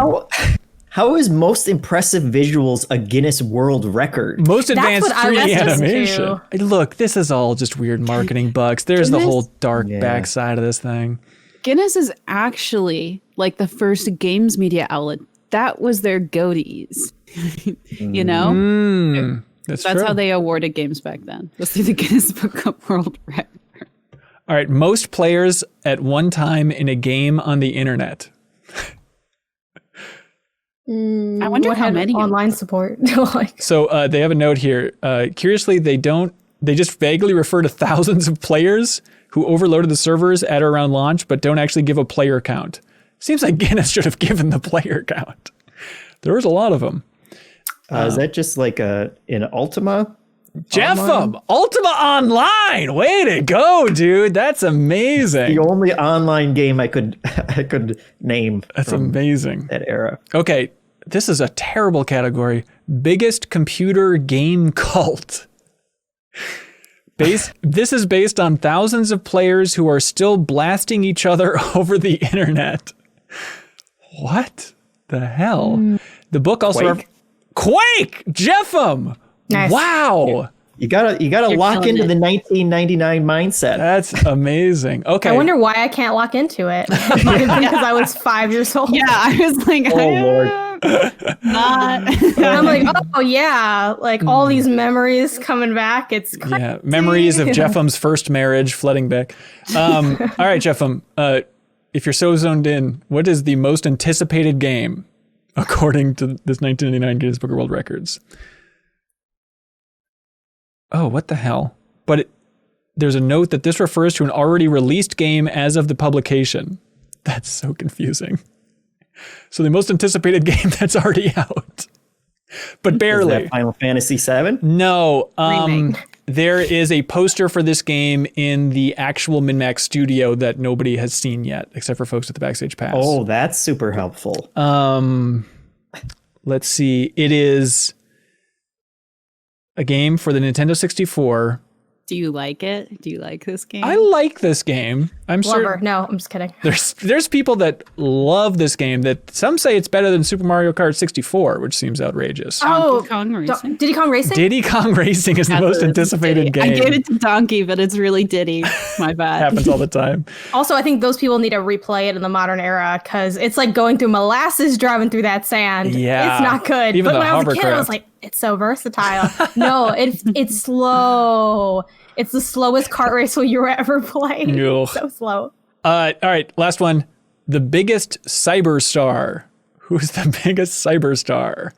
How is most impressive visuals a Guinness World Record? Most advanced That's what 3D I listened animation. Look, this is all just weird marketing bugs. There's the whole dark backside of this thing. Guinness is actually like the first games media outlet. That was their goatees. You know? That's That's true. how they awarded games back then. Was through the Guinness Book of World Records. All right, most players at one time in a game on the internet. I wonder what how had many online support. Like, So they have a note here. Curiously, they just vaguely refer to thousands of players who overloaded the servers at or around launch, but don't actually give a player count. Seems like Guinness should have given the player count. There was a lot of them. Is that just like in Ultima? Jeffem, Ultima Online. Way to go, dude. That's amazing. The only online game I could name. That's amazing. That era. Okay, this is a terrible category. Biggest computer game cult. This is based on thousands of players who are still blasting each other over the internet. What the hell? The book also Quake, Jeffem. Nice. Wow. You gotta lock into the 1999 mindset. That's amazing. Okay. I wonder why I can't lock into it. Because I was 5 years old. Yeah, I was like, Oh Lord. not. I'm like, oh yeah, like all these memories coming back. It's crazy. Yeah, memories of Jeffem's first marriage flooding back. All right, Jeffem, if you're so zoned in, what is the most anticipated game according to this 1999 Guinness Book of World Records? Oh, what the hell? But there's a note that this refers to an already released game as of the publication. That's so confusing. So the most anticipated game that's already out, but barely. Is that Final Fantasy VII? No. Remake. There is a poster for this game in the actual MinnMax studio that nobody has seen yet, except for folks at the Backstage Pass. Oh, that's super helpful. Let's see. It is a game for the Nintendo 64. Do you like it? Do you like this game? I like this game. I'm Lover. certain No, I'm just kidding. there's people that love this game that some say it's better than Super Mario Kart 64, which seems outrageous. Donkey Kong Racing. Diddy Kong Racing? Diddy Kong Racing is the most anticipated game. I gave it to Donkey, but it's really Diddy. My bad. Happens all the time. Also, I think those people need to replay it in the modern era because it's like going through molasses driving through that sand. Yeah. It's not good. Even but the when I was a kid, I hovercraft. was like, it's so versatile. No, it's slow. It's the slowest kart race you'll ever play. Ugh. So slow. All right, last one. The biggest cyberstar. Who's the biggest cyberstar?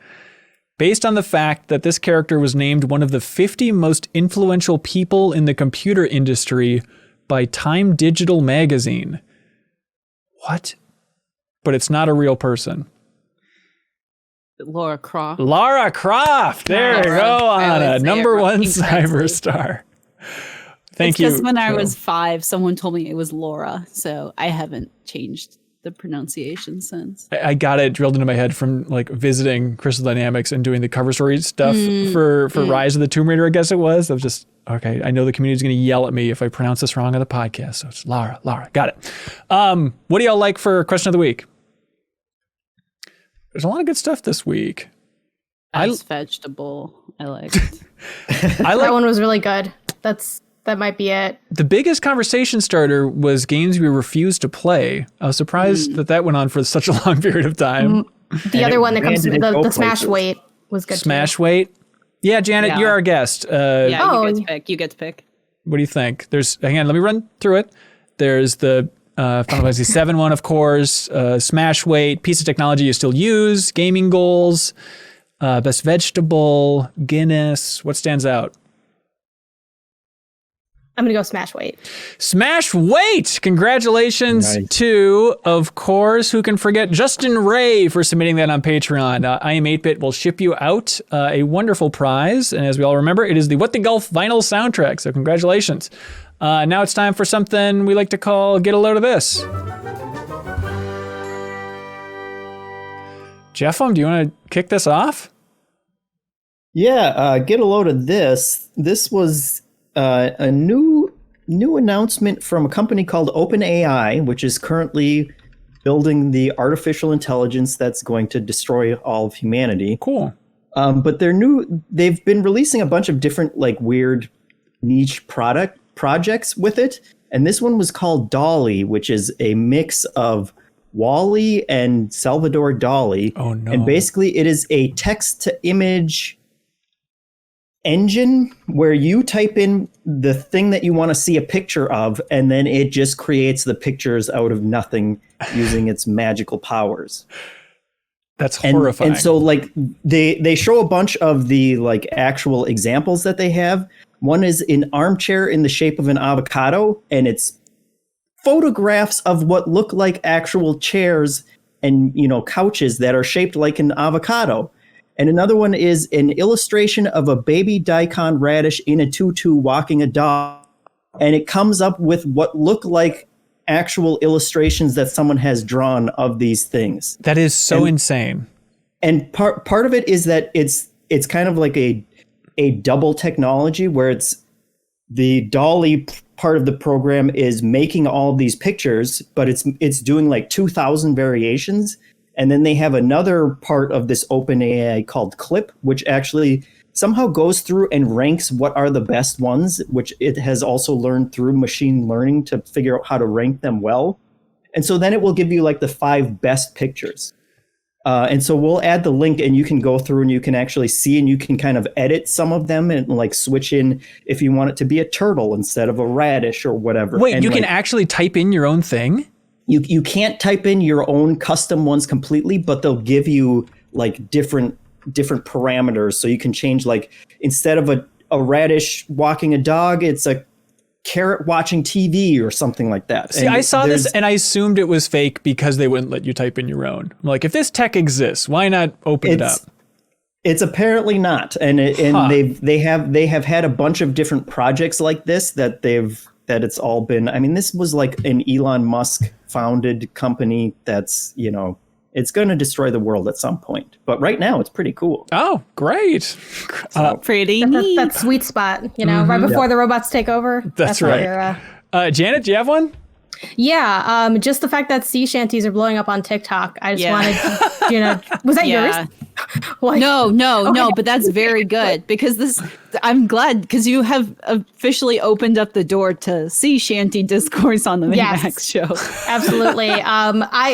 Based on the fact that this character was named one of the 50 most influential people in the computer industry by Time Digital magazine. What? But it's not a real person. Lara Croft. Lara Croft. There you go, I Anna. always say it Number wrong. one Exactly. cyberstar. Thank you. Because when I Joe. was 5, someone told me it was Laura, so I haven't changed the pronunciation since. I got it drilled into my head from like visiting Crystal Dynamics and doing the cover story stuff for Rise of the Tomb Raider, I guess it was. I was just, okay, I know the community's going to yell at me if I pronounce this wrong on the podcast. So it's Lara. Got it. What do y'all like for question of the week? There's a lot of good stuff this week. Ice vegetable. I liked. That one was really good. That might be it. The biggest conversation starter was games we refused to play. I was surprised that went on for such a long period of time. The other one that comes to landed in the both Smash places. Weight was good Smash too. Weight. Yeah, Janet, Yeah. you're our guest. Yeah, Oh. you get to pick. You get to pick. What do you think? Hang on, let me run through it. There's the Final Fantasy VII one, of course, Smash Weight, piece of technology you still use, gaming goals, best vegetable, Guinness. What stands out? I'm gonna go Smash Weight. Smash Weight! Congratulations Nice. to, of course, who can forget, Justin Ray for submitting that on Patreon. I Am 8-Bit will ship you out a wonderful prize. And as we all remember, it is the What the Golf vinyl soundtrack. So congratulations. Now it's time for something we like to call Get a Load of This. Jeffem, do you want to kick this off? Yeah, get a load of this. This was a new announcement from a company called OpenAI, which is currently building the artificial intelligence that's going to destroy all of humanity. Cool. But they've been releasing a bunch of different like weird niche projects with it. And this one was called Dolly, which is a mix of Wall-E and Salvador Dali. Oh, no. And basically it is a text to image engine where you type in the thing that you want to see a picture of, and then it just creates the pictures out of nothing using its magical powers. That's horrifying. And so like they show a bunch of the like actual examples that they have. One is an armchair in the shape of an avocado, and it's photographs of what look like actual chairs and, you know, couches that are shaped like an avocado. And another one is an illustration of a baby daikon radish in a tutu walking a dog. And it comes up with what look like actual illustrations that someone has drawn of these things. That is so insane. And part of it is that it's kind of like a double technology where it's the DALL-E part of the program is making all of these pictures, but it's doing like 2,000 variations. And then they have another part of this OpenAI called Clip, which actually somehow goes through and ranks what are the best ones, which it has also learned through machine learning to figure out how to rank them well. And so then it will give you like the 5 best pictures. And so we'll add the link, and you can go through and you can actually see, and you can kind of edit some of them and like switch in if you want it to be a turtle instead of a radish or whatever. Wait, and you can actually type in your own thing? You can't type in your own custom ones completely, but they'll give you like different parameters. So you can change, like, instead of a radish walking a dog, it's a carrot watching TV or something like that. See, I saw this and I assumed it was fake because they wouldn't let you type in your own. I'm like, if this tech exists, why not open it up? It's apparently not. And they have had a bunch of different projects like this that it's all been, I mean, this was like an Elon Musk founded company that's, you know, it's going to destroy the world at some point. But right now, it's pretty cool. Oh, great. So, pretty neat. That sweet spot, you know, right before the robots take over. That's right. Janet, do you have one? Yeah, just the fact that sea shanties are blowing up on TikTok. I just wanted, you know, was that yours? Like, no, but that's very good because I'm glad because you have officially opened up the door to sea shanty discourse on the MinnMax show. Absolutely.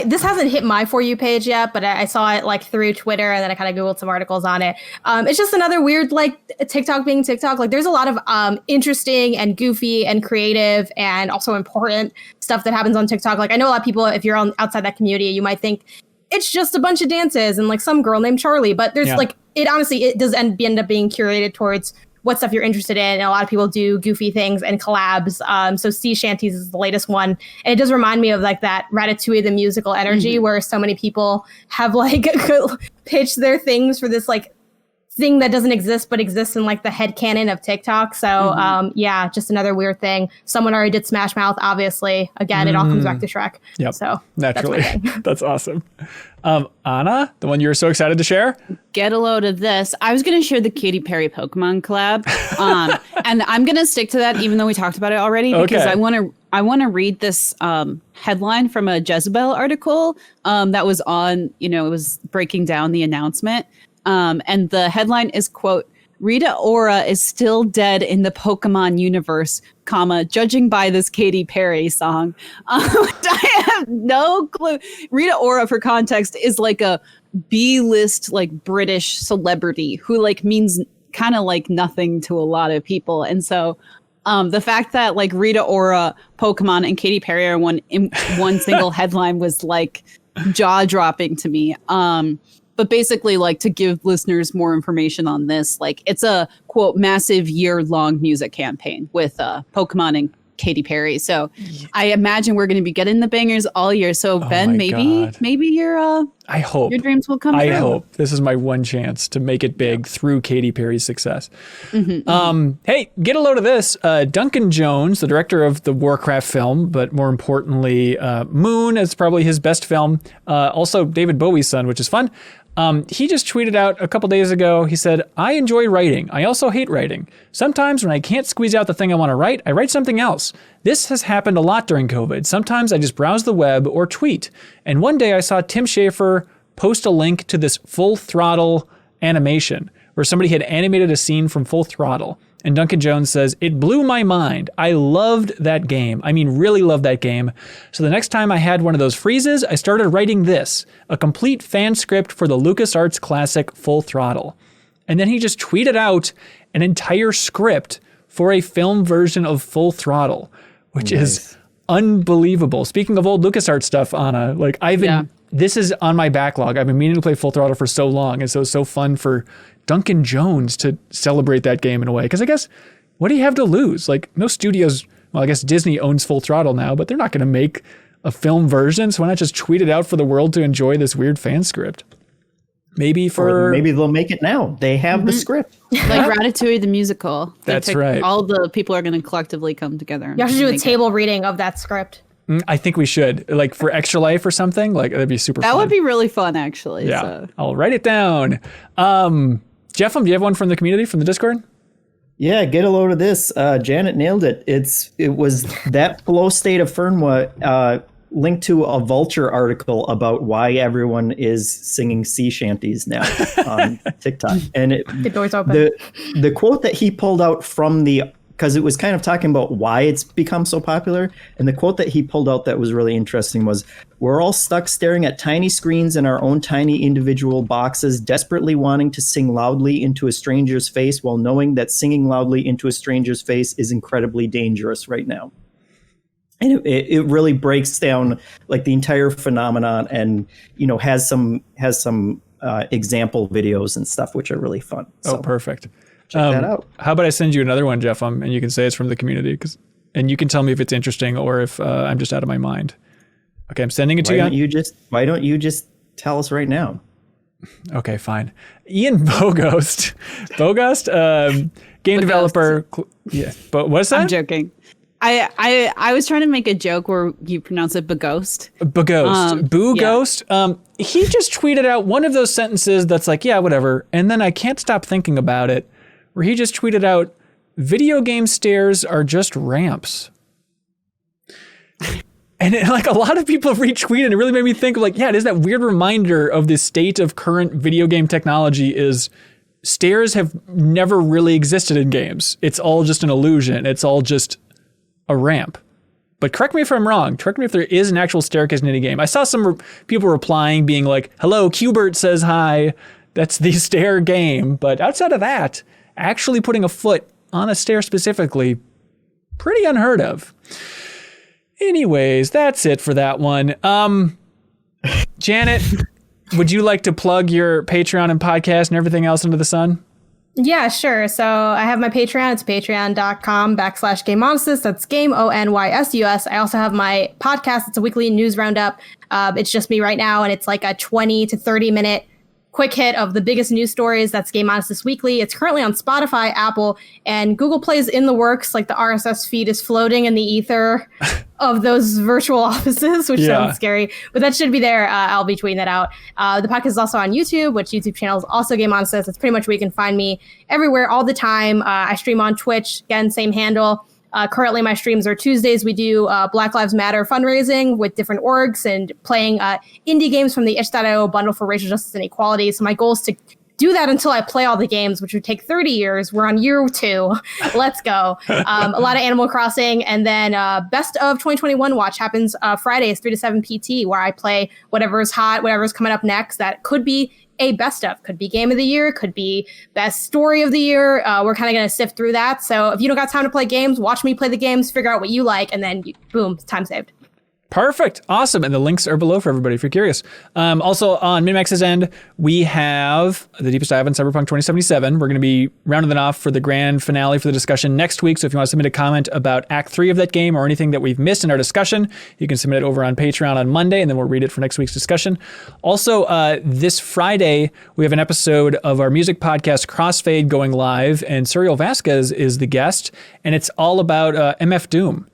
This hasn't hit my For You page yet, but I saw it like through Twitter, and then I kind of Googled some articles on it. It's just another weird, like, TikTok being TikTok. Like, there's a lot of interesting and goofy and creative and also important stuff that happens on TikTok. Like, I know a lot of people, if you're outside that community, you might think it's just a bunch of dances and like some girl named Charlie, but there's like, it honestly, it does end up being curated towards what stuff you're interested in. And a lot of people do goofy things and collabs. So Sea Shanties is the latest one. And it does remind me of like that Ratatouille the musical energy where so many people have like pitched their things for this like thing that doesn't exist but exists in like the headcanon of TikTok. So just another weird thing. Someone already did Smash Mouth, obviously. Again, it all comes back to Shrek. Yep. So naturally. That's awesome. Anna, the one you were so excited to share? Get a load of this. I was going to share the Katy Perry Pokemon collab. And I'm going to stick to that even though we talked about it already because I want to read this headline from a Jezebel article that was on, it was breaking down the announcement. And the headline is, quote, Rita Ora is still dead in the Pokemon universe, judging by this Katy Perry song. I have no clue. Rita Ora, for context, is like a B-list, like British celebrity who like means kind of like nothing to a lot of people. And so the fact that like Rita Ora, Pokemon, and Katy Perry are in one single headline was like jaw-dropping to me. But basically, like, to give listeners more information on this, like, it's a, quote, massive year-long music campaign with Pokemon and Katy Perry. So I imagine we're going to be getting the bangers all year. So Ben, maybe your I hope your dreams will come true. I hope this is my one chance to make it big through Katy Perry's success. Hey, get a load of this. Duncan Jones, the director of the Warcraft film, but more importantly, Moon is probably his best film. Also, David Bowie's son, which is fun. He just tweeted out a couple days ago, he said, I enjoy writing. I also hate writing. Sometimes when I can't squeeze out the thing I want to write, I write something else. This has happened a lot during COVID. Sometimes I just browse the web or tweet. And one day I saw Tim Schafer post a link to this Full Throttle animation where somebody had animated a scene from Full Throttle. And Duncan Jones says, it blew my mind. I loved that game. I mean, really loved that game. So the next time I had one of those freezes, I started writing this, a complete fan script for the LucasArts classic Full Throttle. And then he just tweeted out an entire script for a film version of Full Throttle, which is unbelievable. Speaking of old LucasArts stuff, Anna, like this is on my backlog. I've been meaning to play Full Throttle for so long. And so it's so fun for Duncan Jones to celebrate that game in a way. Because I guess, what do you have to lose? Like, no studios, well, I guess Disney owns Full Throttle now, but they're not going to make a film version. So why not just tweet it out for the world to enjoy this weird fan script? Maybe they'll make it now. They have the script. Like Ratatouille the musical. That's right. All the people are going to collectively come together. You have to do a table reading of that script. I think we should, like for Extra Life or something. Like that'd be super fun. That would be really fun, actually. Yeah, so. I'll write it down. Jeff, do you have one from the community, from the Discord? Yeah, get a load of this. Janet nailed it. It was that flow state of Fernwa linked to a Vulture article about why everyone is singing sea shanties now on TikTok. And the door's open. The quote that he pulled out from because it was kind of talking about why it's become so popular. And the quote that he pulled out that was really interesting was, "We're all stuck staring at tiny screens in our own tiny individual boxes, desperately wanting to sing loudly into a stranger's face while knowing that singing loudly into a stranger's face is incredibly dangerous right now." And it really breaks down like the entire phenomenon, and has some example videos and stuff which are really fun. So Perfect. Check that out. How about I send you another one, Jeff, and you can say it's from the community, and you can tell me if it's interesting or if I'm just out of my mind. Okay, I'm sending it to you. Why don't you just tell us right now? Okay, fine. Ian Bogost, game developer. Yeah, but what's that? I'm joking. I was trying to make a joke where you pronounce it Bogost. Bogost. Yeah. He just tweeted out one of those sentences that's like, yeah, whatever. And then I can't stop thinking about it, where he just tweeted out, "Video game stairs are just ramps." And like a lot of people have retweeted, and it really made me think of like, yeah, it is that weird reminder of the state of current video game technology is stairs have never really existed in games. It's all just an illusion. It's all just a ramp. But correct me if I'm wrong. Correct me if there is an actual staircase in any game. I saw some people replying being like, "Hello, Qbert says hi. That's the stair game." But outside of that, actually putting a foot on a stair specifically, pretty unheard of. Anyways, that's it for that one. Janet, would you like to plug your Patreon and podcast and everything else under the sun? Yeah, sure. So I have my Patreon. It's patreon.com/GameOnysus. That's Game ONYSUS. I also have my podcast. It's a weekly news roundup. It's just me right now, and it's like a 20 to 30 minute quick hit of the biggest news stories. That's Game Honest Weekly. It's currently on Spotify, Apple, and Google Play is in the works. Like the RSS feed is floating in the ether of those virtual offices, which sounds scary, but that should be there. I'll be tweeting that out. The podcast is also on YouTube, which YouTube channel is also Game Honest. It's pretty much where you can find me everywhere all the time. I stream on Twitch, again, same handle. Currently, my streams are Tuesdays. We do Black Lives Matter fundraising with different orgs and playing indie games from the itch.io bundle for racial justice and equality. So my goal is to do that until I play all the games, which would take 30 years. We're on year 2. Let's go. A lot of Animal Crossing. And then Best of 2021 Watch happens Fridays, 3 to 7 PT, where I play whatever's hot, whatever's coming up next. That could be a best of, could be game of the year, could be best story of the year. We're kind of going to sift through that. So if you don't got time to play games, watch me play the games, figure out what you like, and then boom, time saved. Perfect. Awesome. And the links are below for everybody if you're curious. Also on MinnMax's end, we have the deepest dive on Cyberpunk 2077. We're going to be rounding it off for the grand finale for the discussion next week. So if you want to submit a comment about Act 3 of that game or anything that we've missed in our discussion, you can submit it over on Patreon on Monday, and then we'll read it for next week's discussion. Also, this Friday, we have an episode of our music podcast Crossfade going live, and Suriel Vasquez is the guest, and it's all about MF Doom.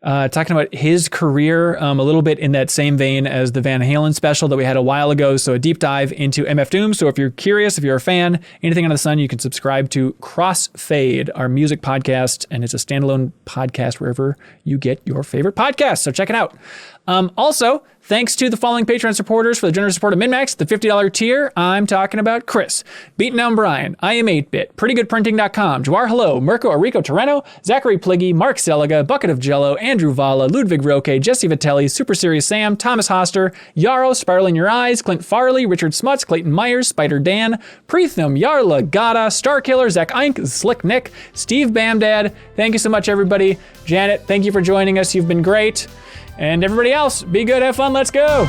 Talking about his career a little bit in that same vein as the Van Halen special that we had a while ago. So a deep dive into MF Doom. So if you're curious, if you're a fan, anything under the sun, you can subscribe to Crossfade, our music podcast. And it's a standalone podcast wherever you get your favorite podcast. So check it out. Also, Thanks to the following Patreon supporters for the generous support of MinnMax, the $50 tier. I'm talking about Kris, BeatenDownBrian, I Am 8-Bit, PrettyGoodPrinting.com, Jawarhello, Mirko Arico-Torreno, Zachary Pligge, Mark Seliga, Bucket of Jello, Andrew Vala, Ludwig Roque, Jesse Vitelli, SuperSeriousSam, Thomas Hoster, Yarrow, SpiralInYourEyes, Clint Farley, Richard Smuts, Clayton Myers, Spider Dan, Preetham Yarlagadda, Starkiller, Zach Eink, Slick Nick, Steve Bamdad. Thank you so much, everybody. Janet, thank you for joining us. You've been great. And everybody else, be good, have fun, let's go.